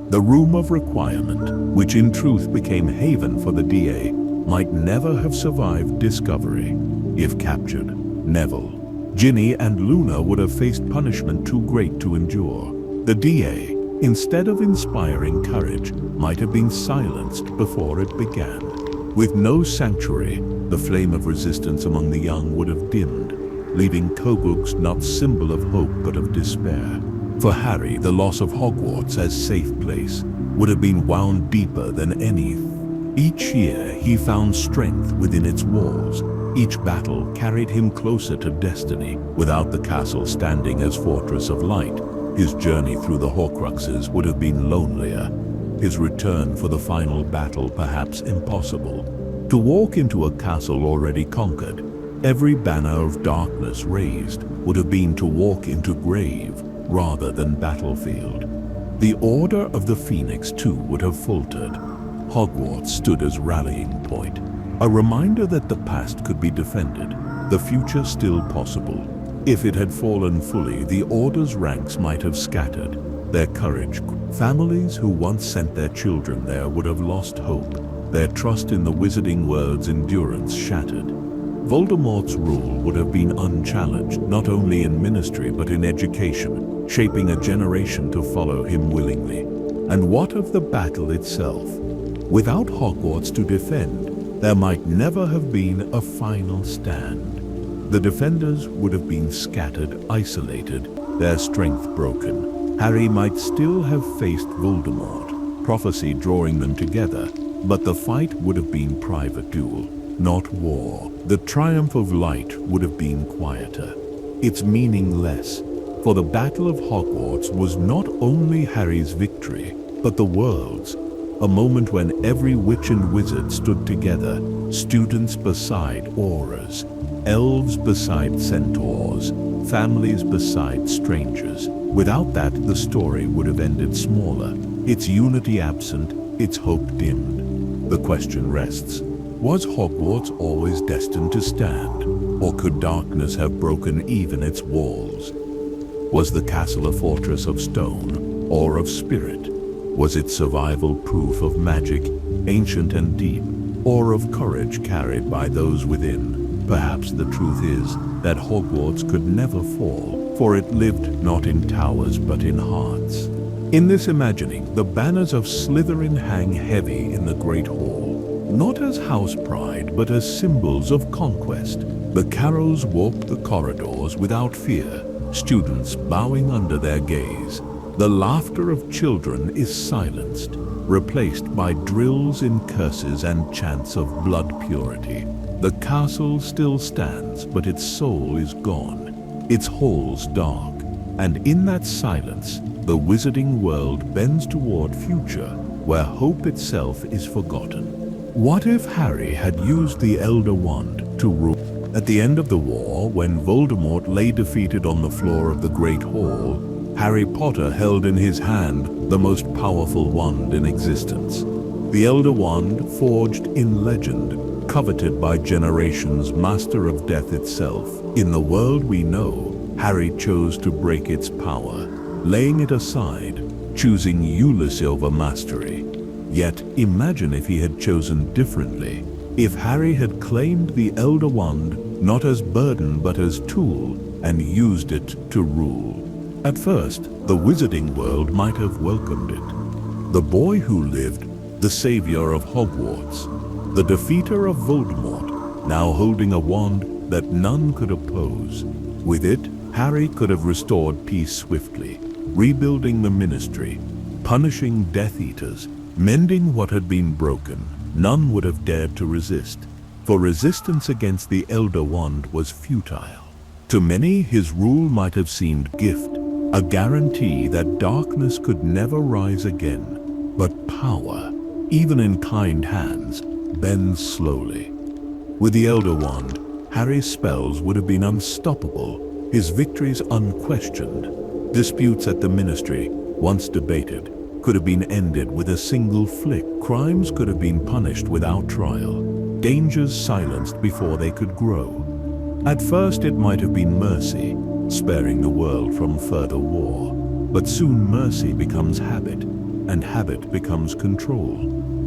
The room of requirement, which in truth became haven for the DA, might never have survived discovery. If captured, Neville, Ginny and Luna would have faced punishment too great to endure. The DA, instead of inspiring courage, might have been silenced before it began. With no sanctuary, the flame of resistance among the young would have dimmed, leaving Kobuk's not symbol of hope but of despair. For Harry, the loss of Hogwarts as safe place would have been wound deeper than any. Each year he found strength within its walls. Each battle carried him closer to destiny. Without the castle standing as fortress of light, his journey through the Horcruxes would have been lonelier, his return for the final battle perhaps impossible. To walk into a castle already conquered, every banner of darkness raised, would have been to walk into grave rather than battlefield. The Order of the Phoenix too would have faltered. Hogwarts stood as rallying point, a reminder that the past could be defended, the future still possible. If it had fallen fully, the Order's ranks might have scattered, their courage. Families who once sent their children there would have lost hope, their trust in the wizarding world's endurance shattered. Voldemort's rule would have been unchallenged, not only in ministry but in education, shaping a generation to follow him willingly. And what of the battle itself? Without Hogwarts to defend, there might never have been a final stand. The defenders would have been scattered, isolated, their strength broken. Harry might still have faced Voldemort, prophecy drawing them together, but the fight would have been private duel, not war. The triumph of light would have been quieter, its meaning less, for the Battle of Hogwarts was not only Harry's victory, but the world's. A moment when every witch and wizard stood together, students beside aurors, elves beside centaurs, families beside strangers. Without that, the story would have ended smaller, its unity absent, its hope dimmed. The question rests, was Hogwarts always destined to stand, or could darkness have broken even its walls? Was the castle a fortress of stone, or of spirit? Was its survival proof of magic, ancient and deep, or of courage carried by those within? Perhaps the truth is that Hogwarts could never fall, for it lived not in towers but in hearts. In this imagining, the banners of Slytherin hang heavy in the Great Hall, not as house pride but as symbols of conquest. The Carrows walk the corridors without fear, students bowing under their gaze. The laughter of children is silenced, replaced by drills in curses and chants of blood purity. The castle still stands, but its soul is gone, its halls dark, and in that silence, the wizarding world bends toward future, where hope itself is forgotten. What if Harry had used the Elder Wand to rule? At the end of the war, when Voldemort lay defeated on the floor of the Great Hall, Harry Potter held in his hand the most powerful wand in existence. The Elder Wand, forged in legend, coveted by generations, master of death itself. In the world we know, Harry chose to break its power, laying it aside, choosing Ulysses over mastery. Yet imagine if he had chosen differently. If Harry had claimed the Elder Wand not as burden but as tool and used it to rule. At first, the wizarding world might have welcomed it. The boy who lived, the savior of Hogwarts, the defeater of Voldemort, now holding a wand that none could oppose. With it, Harry could have restored peace swiftly, rebuilding the Ministry, punishing Death Eaters, mending what had been broken. None would have dared to resist, for resistance against the Elder Wand was futile. To many, his rule might have seemed gift, a guarantee that darkness could never rise again. But power, even in kind hands, bends slowly. With the Elder Wand, Harry's spells would have been unstoppable, his victories unquestioned. Disputes at the Ministry, once debated, could have been ended with a single flick. Crimes could have been punished without trial, dangers silenced before they could grow. At first it might have been mercy, sparing the world from further war. But soon mercy becomes habit, and habit becomes control.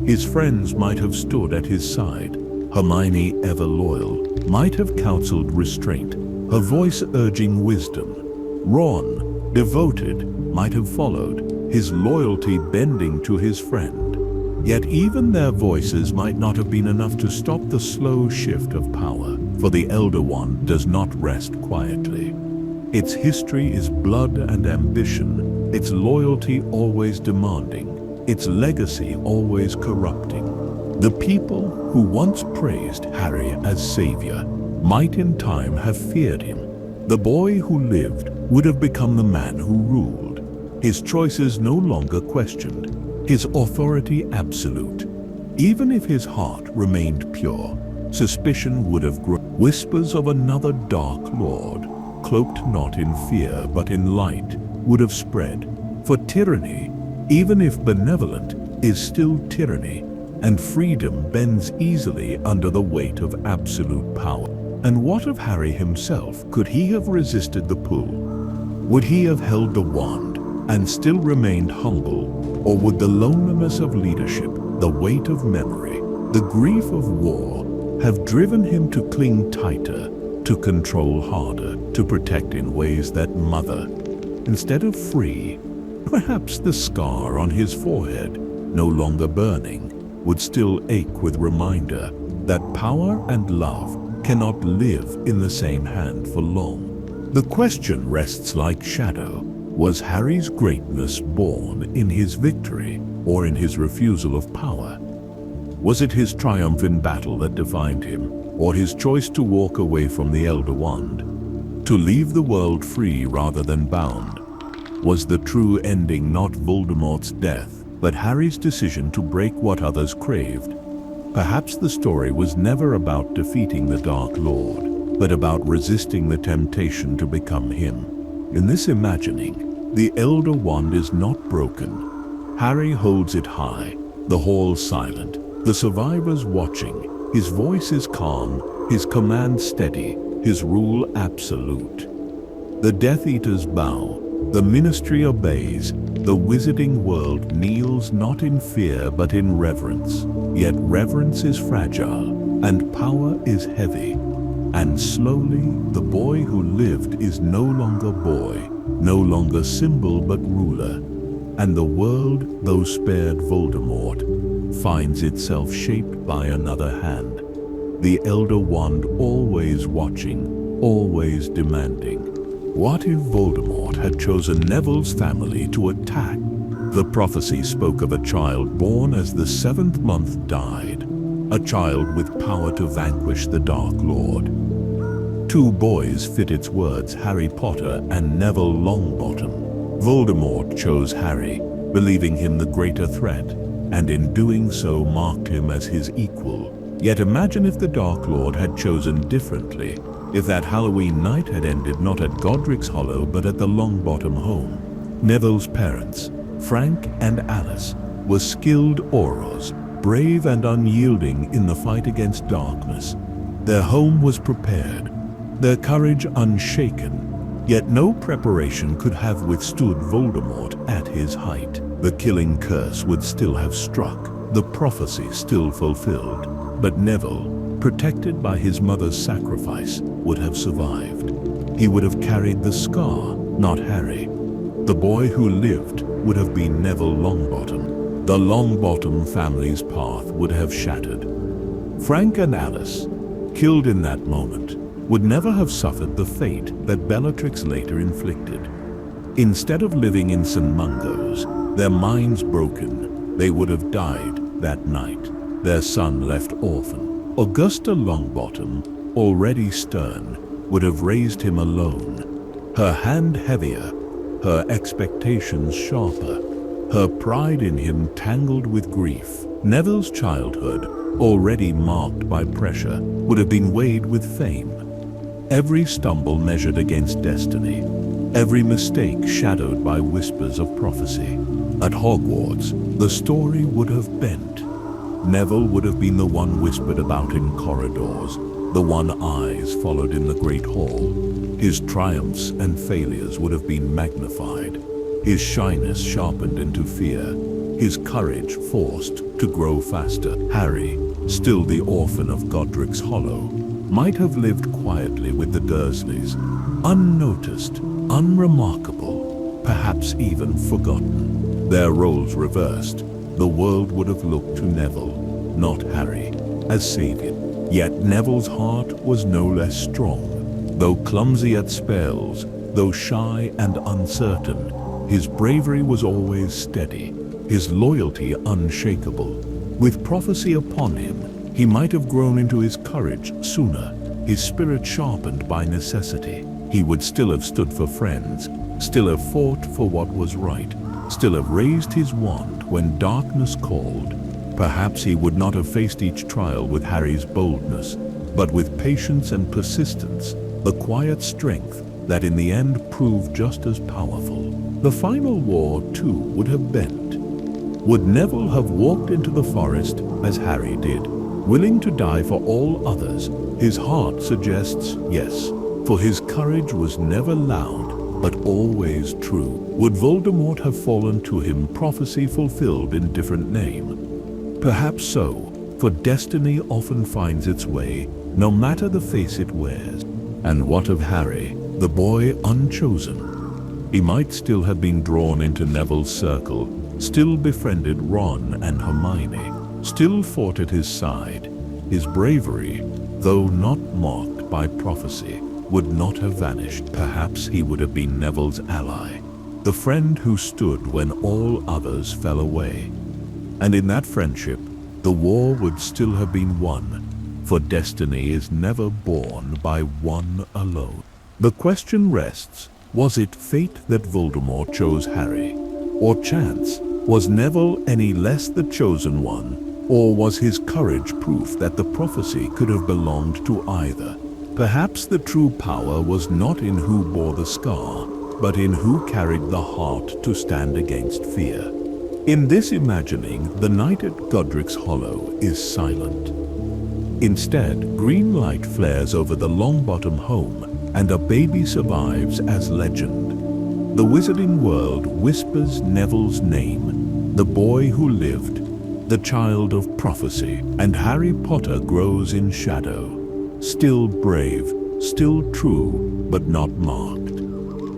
His friends might have stood at his side. Hermione, ever loyal, might have counseled restraint, her voice urging wisdom. Ron, devoted, might have followed, his loyalty bending to his friend. Yet even their voices might not have been enough to stop the slow shift of power, for the Elder Wand does not rest quietly. Its history is blood and ambition, its loyalty always demanding, its legacy always corrupting. The people who once praised Harry as savior might in time have feared him. The boy who lived would have become the man who ruled. His choices no longer questioned, his authority absolute. Even if his heart remained pure, suspicion would have grown. Whispers of another dark lord, cloaked not in fear but in light, would have spread. For tyranny, even if benevolent, is still tyranny, and freedom bends easily under the weight of absolute power. And what of Harry himself? Could he have resisted the pull? Would he have held the wand and still remained humble? Or would the loneliness of leadership, the weight of memory, the grief of war have driven him to cling tighter, to control harder, to protect in ways that mother? Instead of free, perhaps the scar on his forehead, no longer burning, would still ache with reminder that power and love cannot live in the same hand for long. The question rests like shadow. Was Harry's greatness born in his victory or in his refusal of power? Was it his triumph in battle that defined him, or his choice to walk away from the Elder Wand, to leave the world free rather than bound? Was the true ending not Voldemort's death, but Harry's decision to break what others craved? Perhaps the story was never about defeating the Dark Lord, but about resisting the temptation to become him. In this imagining, the Elder Wand is not broken. Harry holds it high, the hall silent, the survivors watching. His voice is calm, his command steady, his rule absolute. The Death Eaters bow, the Ministry obeys, the wizarding world kneels not in fear but in reverence. Yet reverence is fragile, and power is heavy. And slowly, the boy who lived is no longer boy, no longer symbol but ruler. And the world, though spared Voldemort, finds itself shaped by another hand. The Elder Wand always watching, always demanding. What if Voldemort had chosen Neville's family to attack? The prophecy spoke of a child born as the 7th month died, a child with power to vanquish the Dark Lord. Two boys fit its words, Harry Potter and Neville Longbottom. Voldemort chose Harry, believing him the greater threat, and in doing so marked him as his equal. Yet imagine if the Dark Lord had chosen differently, if that Halloween night had ended not at Godric's Hollow but at the Longbottom home. Neville's parents, Frank and Alice, were skilled Aurors, brave and unyielding in the fight against darkness. Their home was prepared, their courage unshaken, yet no preparation could have withstood Voldemort at his height. The killing curse would still have struck, the prophecy still fulfilled, but Neville, protected by his mother's sacrifice, would have survived. He would have carried the scar, not Harry. The boy who lived would have been Neville Longbottom. The Longbottom family's path would have shattered. Frank and Alice, killed in that moment, would never have suffered the fate that Bellatrix later inflicted. Instead of living in St. Mungo's, their minds broken, they would have died that night, their son left orphan. Augusta Longbottom, already stern, would have raised him alone, her hand heavier, her expectations sharper, her pride in him tangled with grief. Neville's childhood, already marked by pressure, would have been weighed with fame. Every stumble measured against destiny, every mistake shadowed by whispers of prophecy. At Hogwarts, the story would have bent. Neville would have been the one whispered about in corridors, the one eyes followed in the Great Hall. His triumphs and failures would have been magnified, his shyness sharpened into fear, his courage forced to grow faster. Harry, still the orphan of Godric's Hollow, might have lived quietly with the Dursleys, unnoticed, unremarkable, perhaps even forgotten. Their roles reversed, the world would have looked to Neville, not Harry, as savior. Yet Neville's heart was no less strong. Though clumsy at spells, though shy and uncertain, his bravery was always steady, his loyalty unshakable. With prophecy upon him, he might have grown into his courage sooner, his spirit sharpened by necessity. He would still have stood for friends, still have fought for what was right, still have raised his wand when darkness called. Perhaps he would not have faced each trial with Harry's boldness, but with patience and persistence, the quiet strength that in the end proved just as powerful. The final war, too, would have bent. Would Neville have walked into the forest as Harry did, willing to die for all others? His heart suggests yes, for his courage was never loud, but always true. Would Voldemort have fallen to him, prophecy fulfilled in different name? Perhaps so, for destiny often finds its way, no matter the face it wears. And what of Harry, the boy unchosen? He might still have been drawn into Neville's circle, still befriended Ron and Hermione, still fought at his side. His bravery, though not marked by prophecy, would not have vanished. Perhaps he would have been Neville's ally, the friend who stood when all others fell away. And in that friendship, the war would still have been won, for destiny is never born by one alone. The question rests, was it fate that Voldemort chose Harry? Or chance? Was Neville any less the chosen one? Or was his courage proof that the prophecy could have belonged to either? Perhaps the true power was not in who bore the scar, but in who carried the heart to stand against fear. In this imagining, the night at Godric's Hollow is silent. Instead, green light flares over the Longbottom home, and a baby survives as legend. The wizarding world whispers Neville's name, the boy who lived, the child of prophecy, and Harry Potter grows in shadow, still brave, still true, but not marked.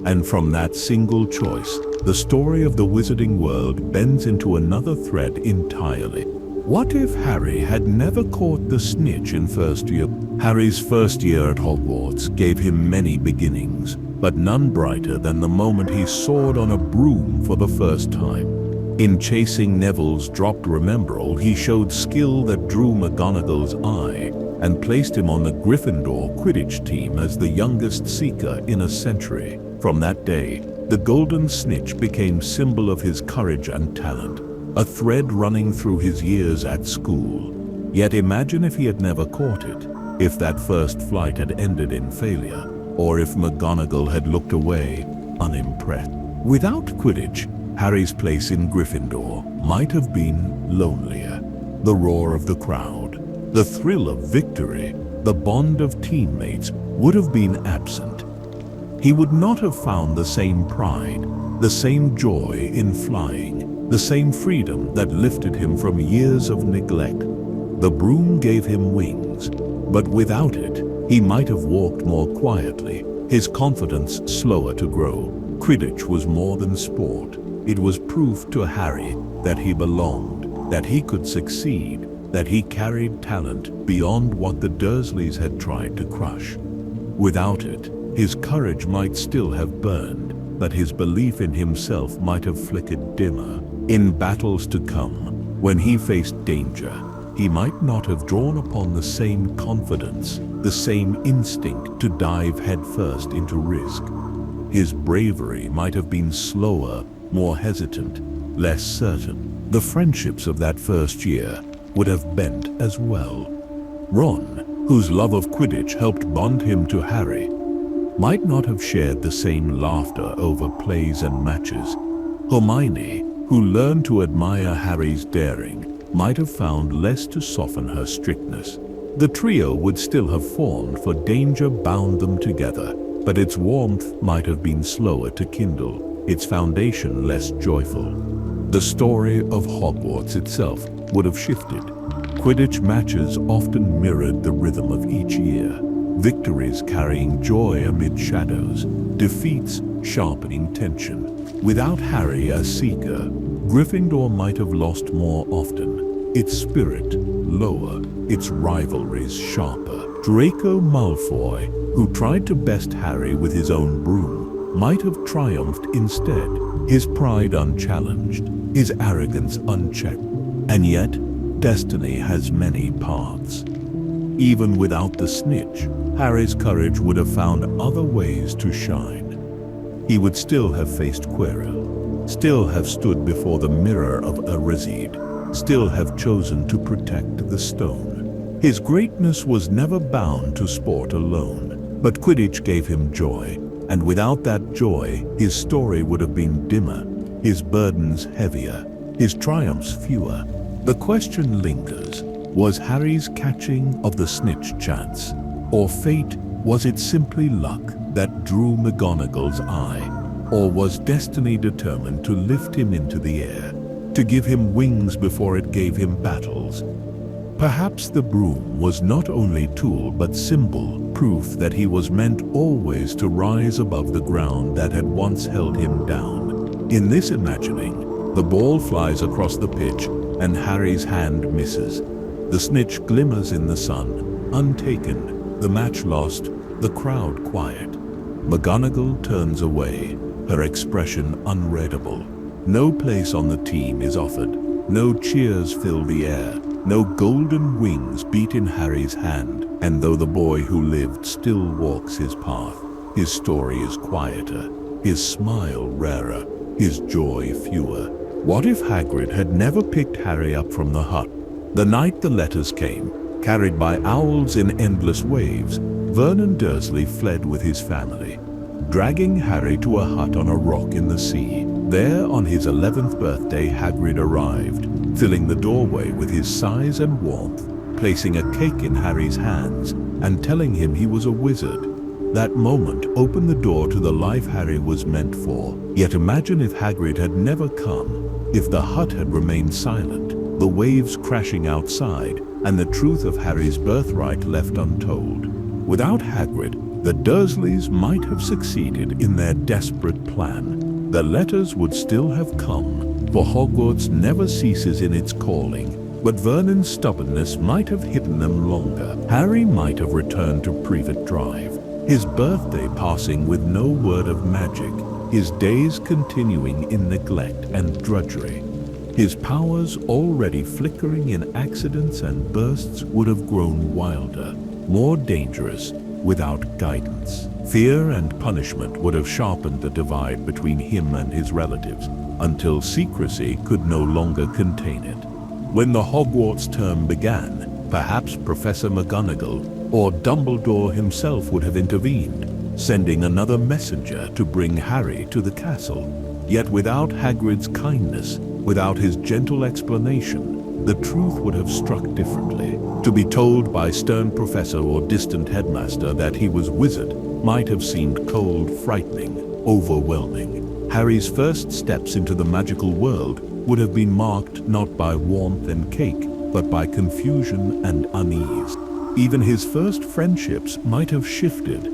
And from that single choice, the story of the wizarding world bends into another thread entirely. What if Harry had never caught the snitch in first year? Harry's first year at Hogwarts gave him many beginnings, but none brighter than the moment he soared on a broom for the first time. In chasing Neville's dropped Remembrall, he showed skill that drew McGonagall's eye and placed him on the Gryffindor Quidditch team as the youngest Seeker in a century. From that day, the Golden Snitch became symbol of his courage and talent, a thread running through his years at school. Yet imagine if he had never caught it, if that first flight had ended in failure, or if McGonagall had looked away, unimpressed. Without Quidditch, Harry's place in Gryffindor might have been lonelier. The roar of the crowd, the thrill of victory, the bond of teammates would have been absent. He would not have found the same pride, the same joy in flying, the same freedom that lifted him from years of neglect. The broom gave him wings, but without it, he might have walked more quietly, his confidence slower to grow. Quidditch was more than sport. It was proof to Harry that he belonged, that he could succeed, that he carried talent beyond what the Dursleys had tried to crush. Without it, his courage might still have burned, but his belief in himself might have flickered dimmer. In battles to come, when he faced danger, he might not have drawn upon the same confidence, the same instinct to dive headfirst into risk. His bravery might have been slower, more hesitant, less certain. The friendships of that first year would have bent as well. Ron, whose love of Quidditch helped bond him to Harry, might not have shared the same laughter over plays and matches. Hermione, who learned to admire Harry's daring, might have found less to soften her strictness. The trio would still have formed, for danger bound them together, but its warmth might have been slower to kindle, its foundation less joyful. The story of Hogwarts itself would have shifted. Quidditch matches often mirrored the rhythm of each year, victories carrying joy amid shadows, defeats sharpening tension. Without Harry as seeker, Gryffindor might have lost more often, its spirit lower, its rivalries sharper. Draco Malfoy, who tried to best Harry with his own broom, might have triumphed instead, his pride unchallenged, his arrogance unchecked. And yet, destiny has many paths. Even without the snitch, Harry's courage would have found other ways to shine. He would still have faced Quirrell, still have stood before the mirror of Erised, still have chosen to protect the stone. His greatness was never bound to sport alone, but Quidditch gave him joy, and without that joy, his story would have been dimmer, his burdens heavier, his triumphs fewer. The question lingers, was Harry's catching of the snitch chance, or fate? Was it simply luck that drew McGonagall's eye, or was destiny determined to lift him into the air, to give him wings before it gave him battles? Perhaps the broom was not only tool but symbol, proof that he was meant always to rise above the ground that had once held him down. In this imagining, the ball flies across the pitch and Harry's hand misses. The snitch glimmers in the sun, untaken, the match lost, the crowd quiet. McGonagall turns away, her expression unreadable. No place on the team is offered, no cheers fill the air, no golden wings beat in Harry's hand, and though the boy who lived still walks his path, his story is quieter, his smile rarer, his joy fewer. What if Hagrid had never picked Harry up from the hut? The night the letters came, carried by owls in endless waves, Vernon Dursley fled with his family, dragging Harry to a hut on a rock in the sea. There, on his 11th birthday, Hagrid arrived, filling the doorway with his size and warmth, placing a cake in Harry's hands, and telling him he was a wizard. That moment opened the door to the life Harry was meant for. Yet imagine if Hagrid had never come, if the hut had remained silent, the waves crashing outside, and the truth of Harry's birthright left untold. Without Hagrid, the Dursleys might have succeeded in their desperate plan. The letters would still have come, for Hogwarts never ceases in its calling, but Vernon's stubbornness might have hidden them longer. Harry might have returned to Privet Drive, his birthday passing with no word of magic, his days continuing in neglect and drudgery. His powers, already flickering in accidents and bursts, would have grown wilder, more dangerous, without guidance. Fear and punishment would have sharpened the divide between him and his relatives, until secrecy could no longer contain it. When the Hogwarts term began, perhaps Professor McGonagall or Dumbledore himself would have intervened. sending another messenger to bring Harry to the castle. Yet without Hagrid's kindness, without his gentle explanation, the truth would have struck differently. To be told by stern professor or distant headmaster that he was wizard might have seemed cold, frightening, overwhelming. Harry's first steps into the magical world would have been marked not by warmth and cake, but by confusion and unease. Even his first friendships might have shifted.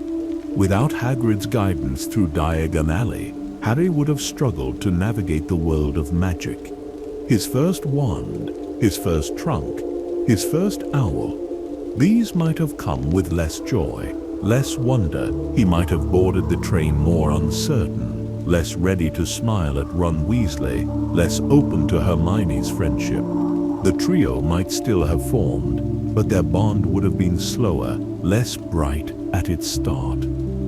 Without Hagrid's guidance through Diagon Alley, Harry would have struggled to navigate the world of magic. His first wand, his first trunk, his first owl, these might have come with less joy, less wonder. He might have boarded the train more uncertain, less ready to smile at Ron Weasley, less open to Hermione's friendship. The trio might still have formed, but their bond would have been slower, less bright at its start.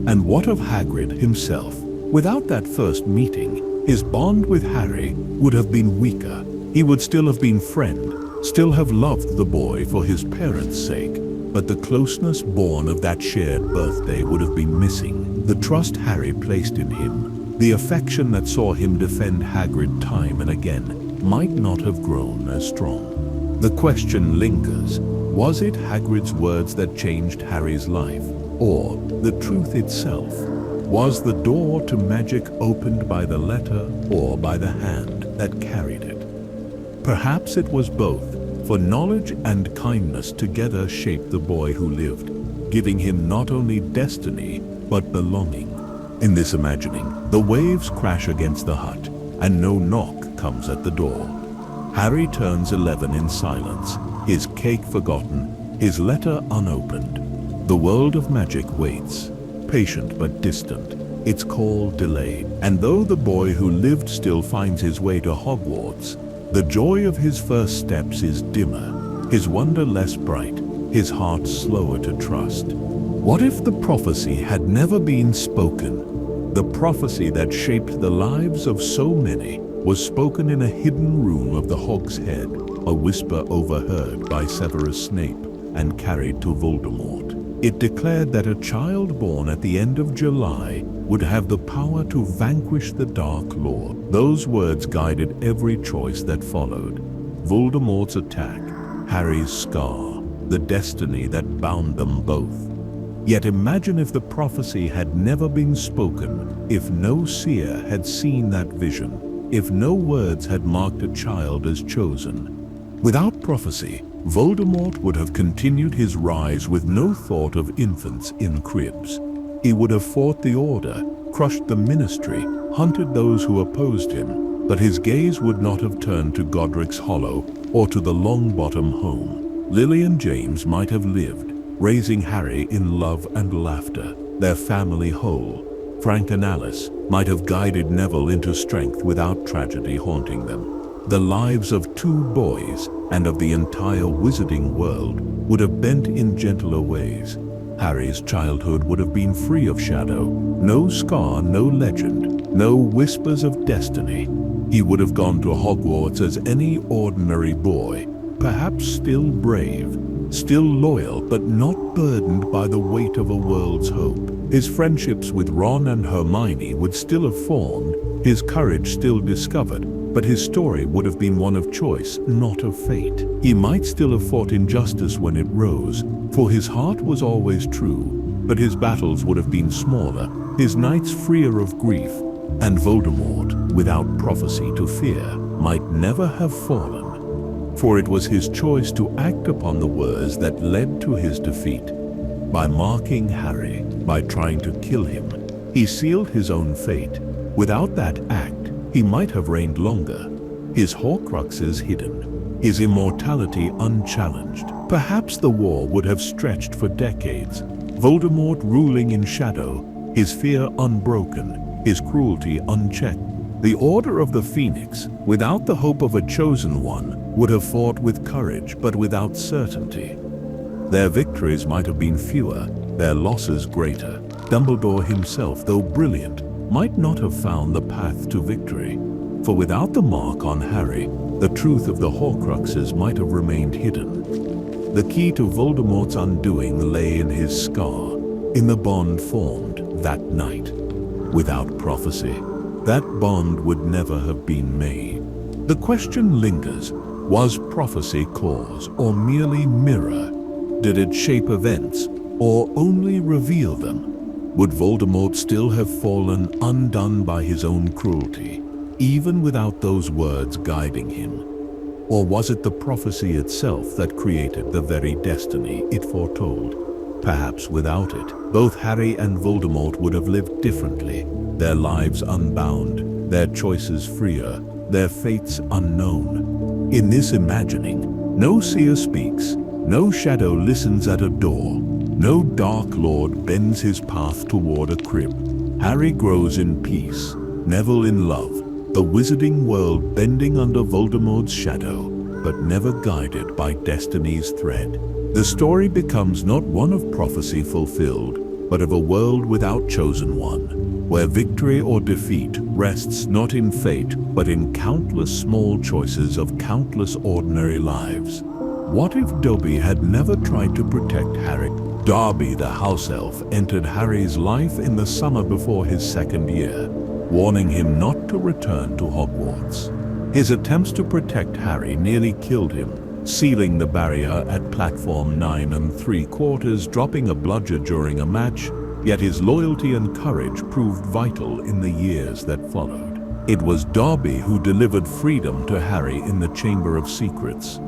And what of Hagrid himself? Without that first meeting, his bond with Harry would have been weaker. He would still have been friend, still have loved the boy for his parents' sake, but the closeness born of that shared birthday would have been missing. The trust Harry placed in him, the affection that saw him defend Hagrid time and again, might not have grown as strong. The question lingers, was it Hagrid's words that changed Harry's life, or the truth itself? Was the door to magic opened by the letter or by the hand that carried it? Perhaps it was both, for knowledge and kindness together shaped the boy who lived, giving him not only destiny, but belonging. In this imagining, the waves crash against the hut, and no knock comes at the door. Harry turns 11 in silence, his cake forgotten, his letter unopened. The world of magic waits, patient but distant, its call delayed. And though the boy who lived still finds his way to Hogwarts, the joy of his first steps is dimmer, his wonder less bright, his heart slower to trust. What if the prophecy had never been spoken? The prophecy that shaped the lives of so many was spoken in a hidden room of the Hog's Head, a whisper overheard by Severus Snape and carried to Voldemort. It declared that a child born at the end of July would have the power to vanquish the Dark Lord. Those words guided every choice that followed. Voldemort's attack, Harry's scar, the destiny that bound them both. Yet imagine if the prophecy had never been spoken, if no seer had seen that vision, if no words had marked a child as chosen. Without prophecy, Voldemort would have continued his rise with no thought of infants in cribs. He would have fought the Order, crushed the Ministry, hunted those who opposed him, but his gaze would not have turned to Godric's Hollow or to the Longbottom home. Lily and James might have lived, raising Harry in love and laughter, their family whole. Frank and Alice might have guided Neville into strength without tragedy haunting them. The lives of two boys and of the entire wizarding world would have bent in gentler ways. Harry's childhood would have been free of shadow, no scar, no legend, no whispers of destiny. He would have gone to Hogwarts as any ordinary boy, perhaps still brave, still loyal, but not burdened by the weight of a world's hope. His friendships with Ron and Hermione would still have formed, his courage still discovered, but his story would have been one of choice, not of fate. He might still have fought injustice when it rose, for his heart was always true, but his battles would have been smaller, his nights freer of grief, and Voldemort, without prophecy to fear, might never have fallen. For it was his choice to act upon the words that led to his defeat. By marking Harry, by trying to kill him, he sealed his own fate. Without that act, he might have reigned longer, his Horcruxes hidden, his immortality unchallenged. Perhaps the war would have stretched for decades, Voldemort ruling in shadow, his fear unbroken, his cruelty unchecked. The Order of the Phoenix, without the hope of a chosen one, would have fought with courage but without certainty. Their victories might have been fewer, their losses greater. Dumbledore himself, though brilliant, might not have found the path to victory. For without the mark on Harry, the truth of the Horcruxes might have remained hidden. The key to Voldemort's undoing lay in his scar, in the bond formed, that night. Without prophecy, that bond would never have been made. The question lingers, was prophecy cause or merely mirror? Did it shape events or only reveal them? Would Voldemort still have fallen undone by his own cruelty, even without those words guiding him? Or was it the prophecy itself that created the very destiny it foretold? Perhaps without it, both Harry and Voldemort would have lived differently, their lives unbound, their choices freer, their fates unknown. In this imagining, no seer speaks, no shadow listens at a door, no dark lord bends his path toward a crib. Harry grows in peace, Neville in love, the wizarding world bending under Voldemort's shadow, but never guided by destiny's thread. The story becomes not one of prophecy fulfilled, but of a world without chosen one, where victory or defeat rests not in fate, but in countless small choices of countless ordinary lives. What if Dobby had never tried to protect Harry? Darby, the house elf, entered Harry's life in the summer before his second year, warning him not to return to Hogwarts. His attempts to protect Harry nearly killed him, sealing the barrier at platform 9 3/4, dropping a bludger during a match, yet his loyalty and courage proved vital in the years that followed. It was Darby who delivered freedom to Harry in the Chamber of Secrets.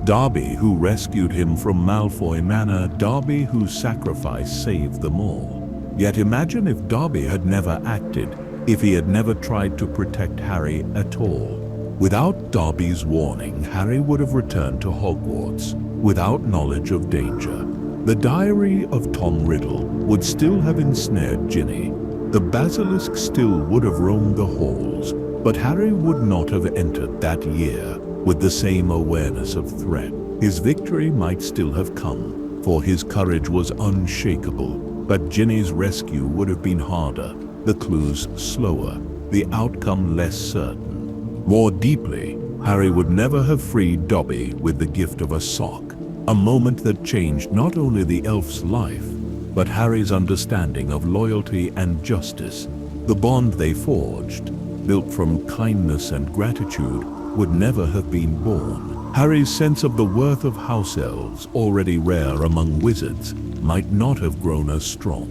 Darby who rescued him from Malfoy Manor, Darby whose sacrifice saved them all. Yet imagine if Darby had never acted, if he had never tried to protect Harry at all. Without Darby's warning, Harry would have returned to Hogwarts, without knowledge of danger. The diary of Tom Riddle would still have ensnared Ginny. The basilisk still would have roamed the halls, but Harry would not have entered that year with the same awareness of threat. His victory might still have come, for his courage was unshakable, but Ginny's rescue would have been harder, the clues slower, the outcome less certain. More deeply, Harry would never have freed Dobby with the gift of a sock, a moment that changed not only the elf's life, but Harry's understanding of loyalty and justice. The bond they forged, built from kindness and gratitude, would never have been born. Harry's sense of the worth of house elves, already rare among wizards, might not have grown as strong.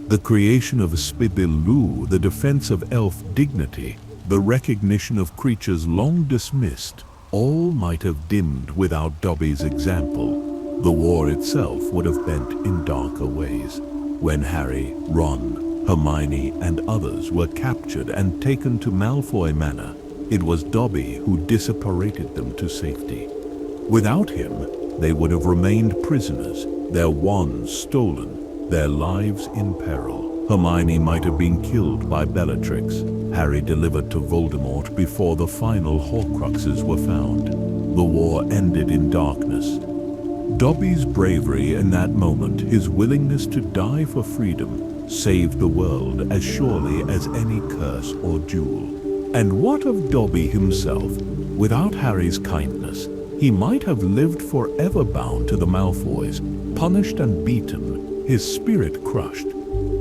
The creation of Spibiloo, the defense of elf dignity, the recognition of creatures long dismissed, all might have dimmed without Dobby's example. The war itself would have bent in darker ways. When Harry, Ron, Hermione, and others were captured and taken to Malfoy Manor, it was Dobby who disapparated them to safety. Without him, they would have remained prisoners, their wands stolen, their lives in peril. Hermione might have been killed by Bellatrix, Harry delivered to Voldemort before the final Horcruxes were found. The war ended in darkness. Dobby's bravery in that moment, his willingness to die for freedom, saved the world as surely as any curse or duel. And what of Dobby himself? Without Harry's kindness, he might have lived forever bound to the Malfoys, punished and beaten, his spirit crushed.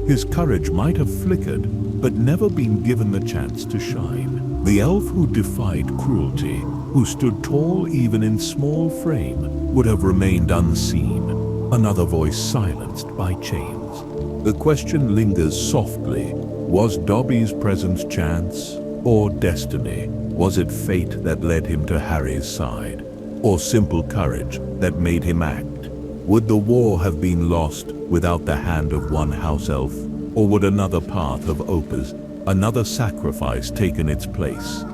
His courage might have flickered, but never been given the chance to shine. The elf who defied cruelty, who stood tall even in small frame, would have remained unseen, another voice silenced by chains. The question lingers softly, was Dobby's presence chance? Or destiny? Was it fate that led him to Harry's side? Or simple courage that made him act? Would the war have been lost without the hand of one house elf? Or would another path have opened, another sacrifice taken its place?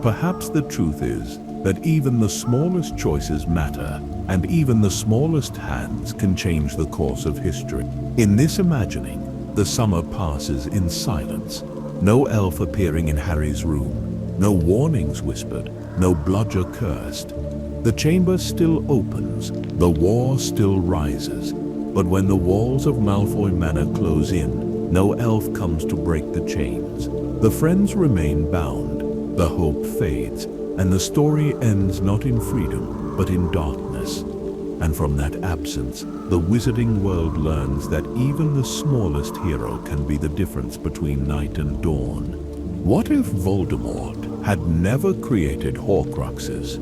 Perhaps the truth is that even the smallest choices matter, and even the smallest hands can change the course of history. In this imagining, the summer passes in silence. No elf appearing in Harry's room, no warnings whispered, no bludger cursed. The chamber still opens, the war still rises, but when the walls of Malfoy Manor close in, no elf comes to break the chains. The friends remain bound, the hope fades, and the story ends not in freedom, but in darkness. And from that absence, the wizarding world learns that even the smallest hero can be the difference between night and dawn. What if Voldemort had never created Horcruxes?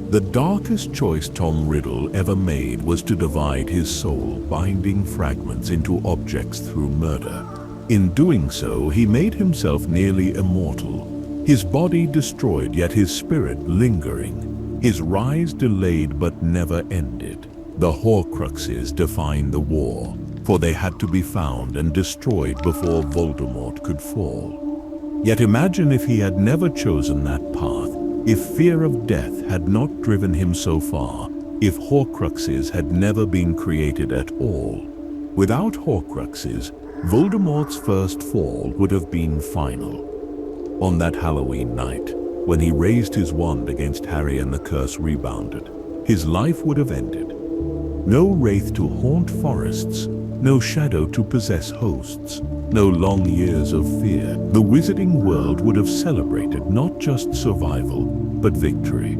The darkest choice Tom Riddle ever made was to divide his soul, binding fragments into objects through murder. In doing so, he made himself nearly immortal, his body destroyed yet his spirit lingering, his rise delayed but never ended. The Horcruxes defined the war, for they had to be found and destroyed before Voldemort could fall. Yet imagine if he had never chosen that path, if fear of death had not driven him so far, if Horcruxes had never been created at all. Without Horcruxes, Voldemort's first fall would have been final. On that Halloween night, when he raised his wand against Harry and the curse rebounded, his life would have ended. No wraith to haunt forests, no shadow to possess hosts, no long years of fear. The wizarding world would have celebrated not just survival, but victory.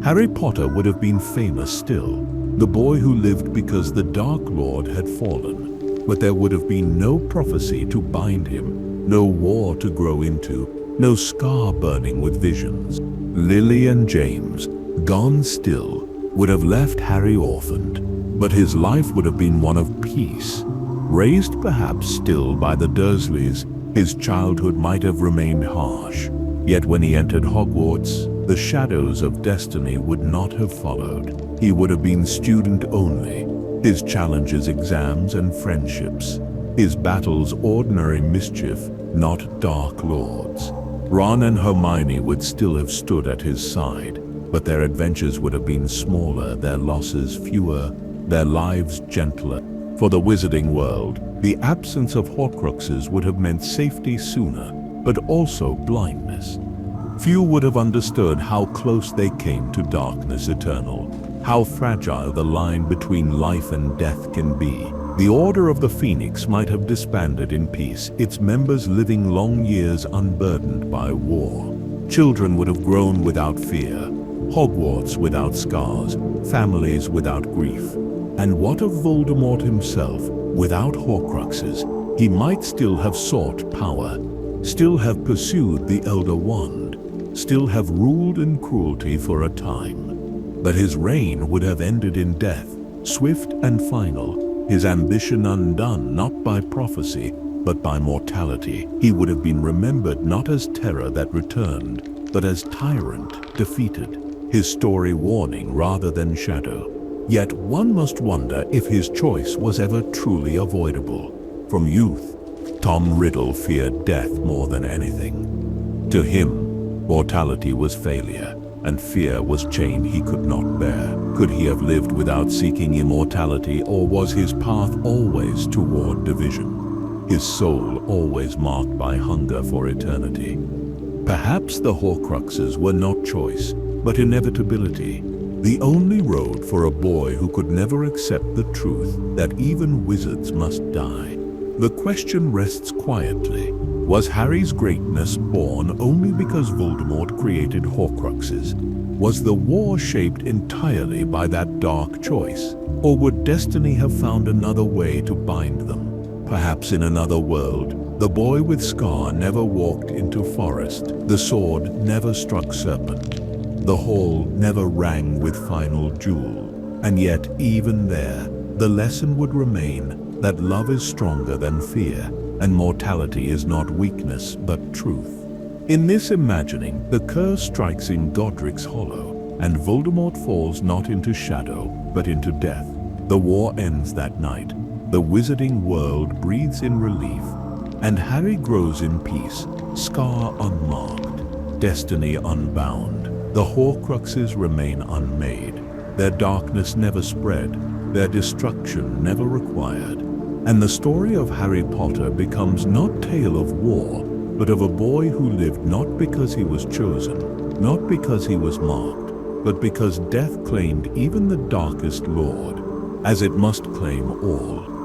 Harry Potter would have been famous still, the boy who lived because the Dark Lord had fallen. But there would have been no prophecy to bind him, no war to grow into, no scar burning with visions. Lily and James, gone still, would have left Harry orphaned, but his life would have been one of peace. Raised perhaps still by the Dursleys, his childhood might have remained harsh. Yet when he entered Hogwarts, the shadows of destiny would not have followed. He would have been student only, his challenges exams and friendships, his battles ordinary mischief, not Dark Lords. Ron and Hermione would still have stood at his side, but their adventures would have been smaller, their losses fewer, their lives gentler. For the wizarding world, the absence of Horcruxes would have meant safety sooner, but also blindness. Few would have understood how close they came to darkness eternal, how fragile the line between life and death can be. The Order of the Phoenix might have disbanded in peace, its members living long years unburdened by war. Children would have grown without fear, Hogwarts without scars, families without grief. And what of Voldemort himself? Without Horcruxes, he might still have sought power, still have pursued the Elder Wand, still have ruled in cruelty for a time. But his reign would have ended in death, swift and final, his ambition undone not by prophecy, but by mortality. He would have been remembered not as terror that returned, but as tyrant defeated, his story warning rather than shadow. Yet one must wonder if his choice was ever truly avoidable. From youth, Tom Riddle feared death more than anything. To him, mortality was failure, and fear was chain he could not bear. Could he have lived without seeking immortality, or was his path always toward division? His soul always marked by hunger for eternity. Perhaps the Horcruxes were not choice, but inevitability. The only road for a boy who could never accept the truth that even wizards must die. The question rests quietly. Was Harry's greatness born only because Voldemort created Horcruxes? Was the war shaped entirely by that dark choice? Or would destiny have found another way to bind them? Perhaps in another world, the boy with scar never walked into forest, the sword never struck serpent, the hall never rang with final jewel. And yet, even there, the lesson would remain that love is stronger than fear, and mortality is not weakness but truth. In this imagining, the curse strikes in Godric's Hollow, and Voldemort falls not into shadow, but into death. The war ends that night, the wizarding world breathes in relief, and Harry grows in peace, scar unmarked, destiny unbound. The Horcruxes remain unmade, their darkness never spread, their destruction never required. And the story of Harry Potter becomes not tale of war, but of a boy who lived not because he was chosen, not because he was marked, but because death claimed even the darkest lord, as it must claim all.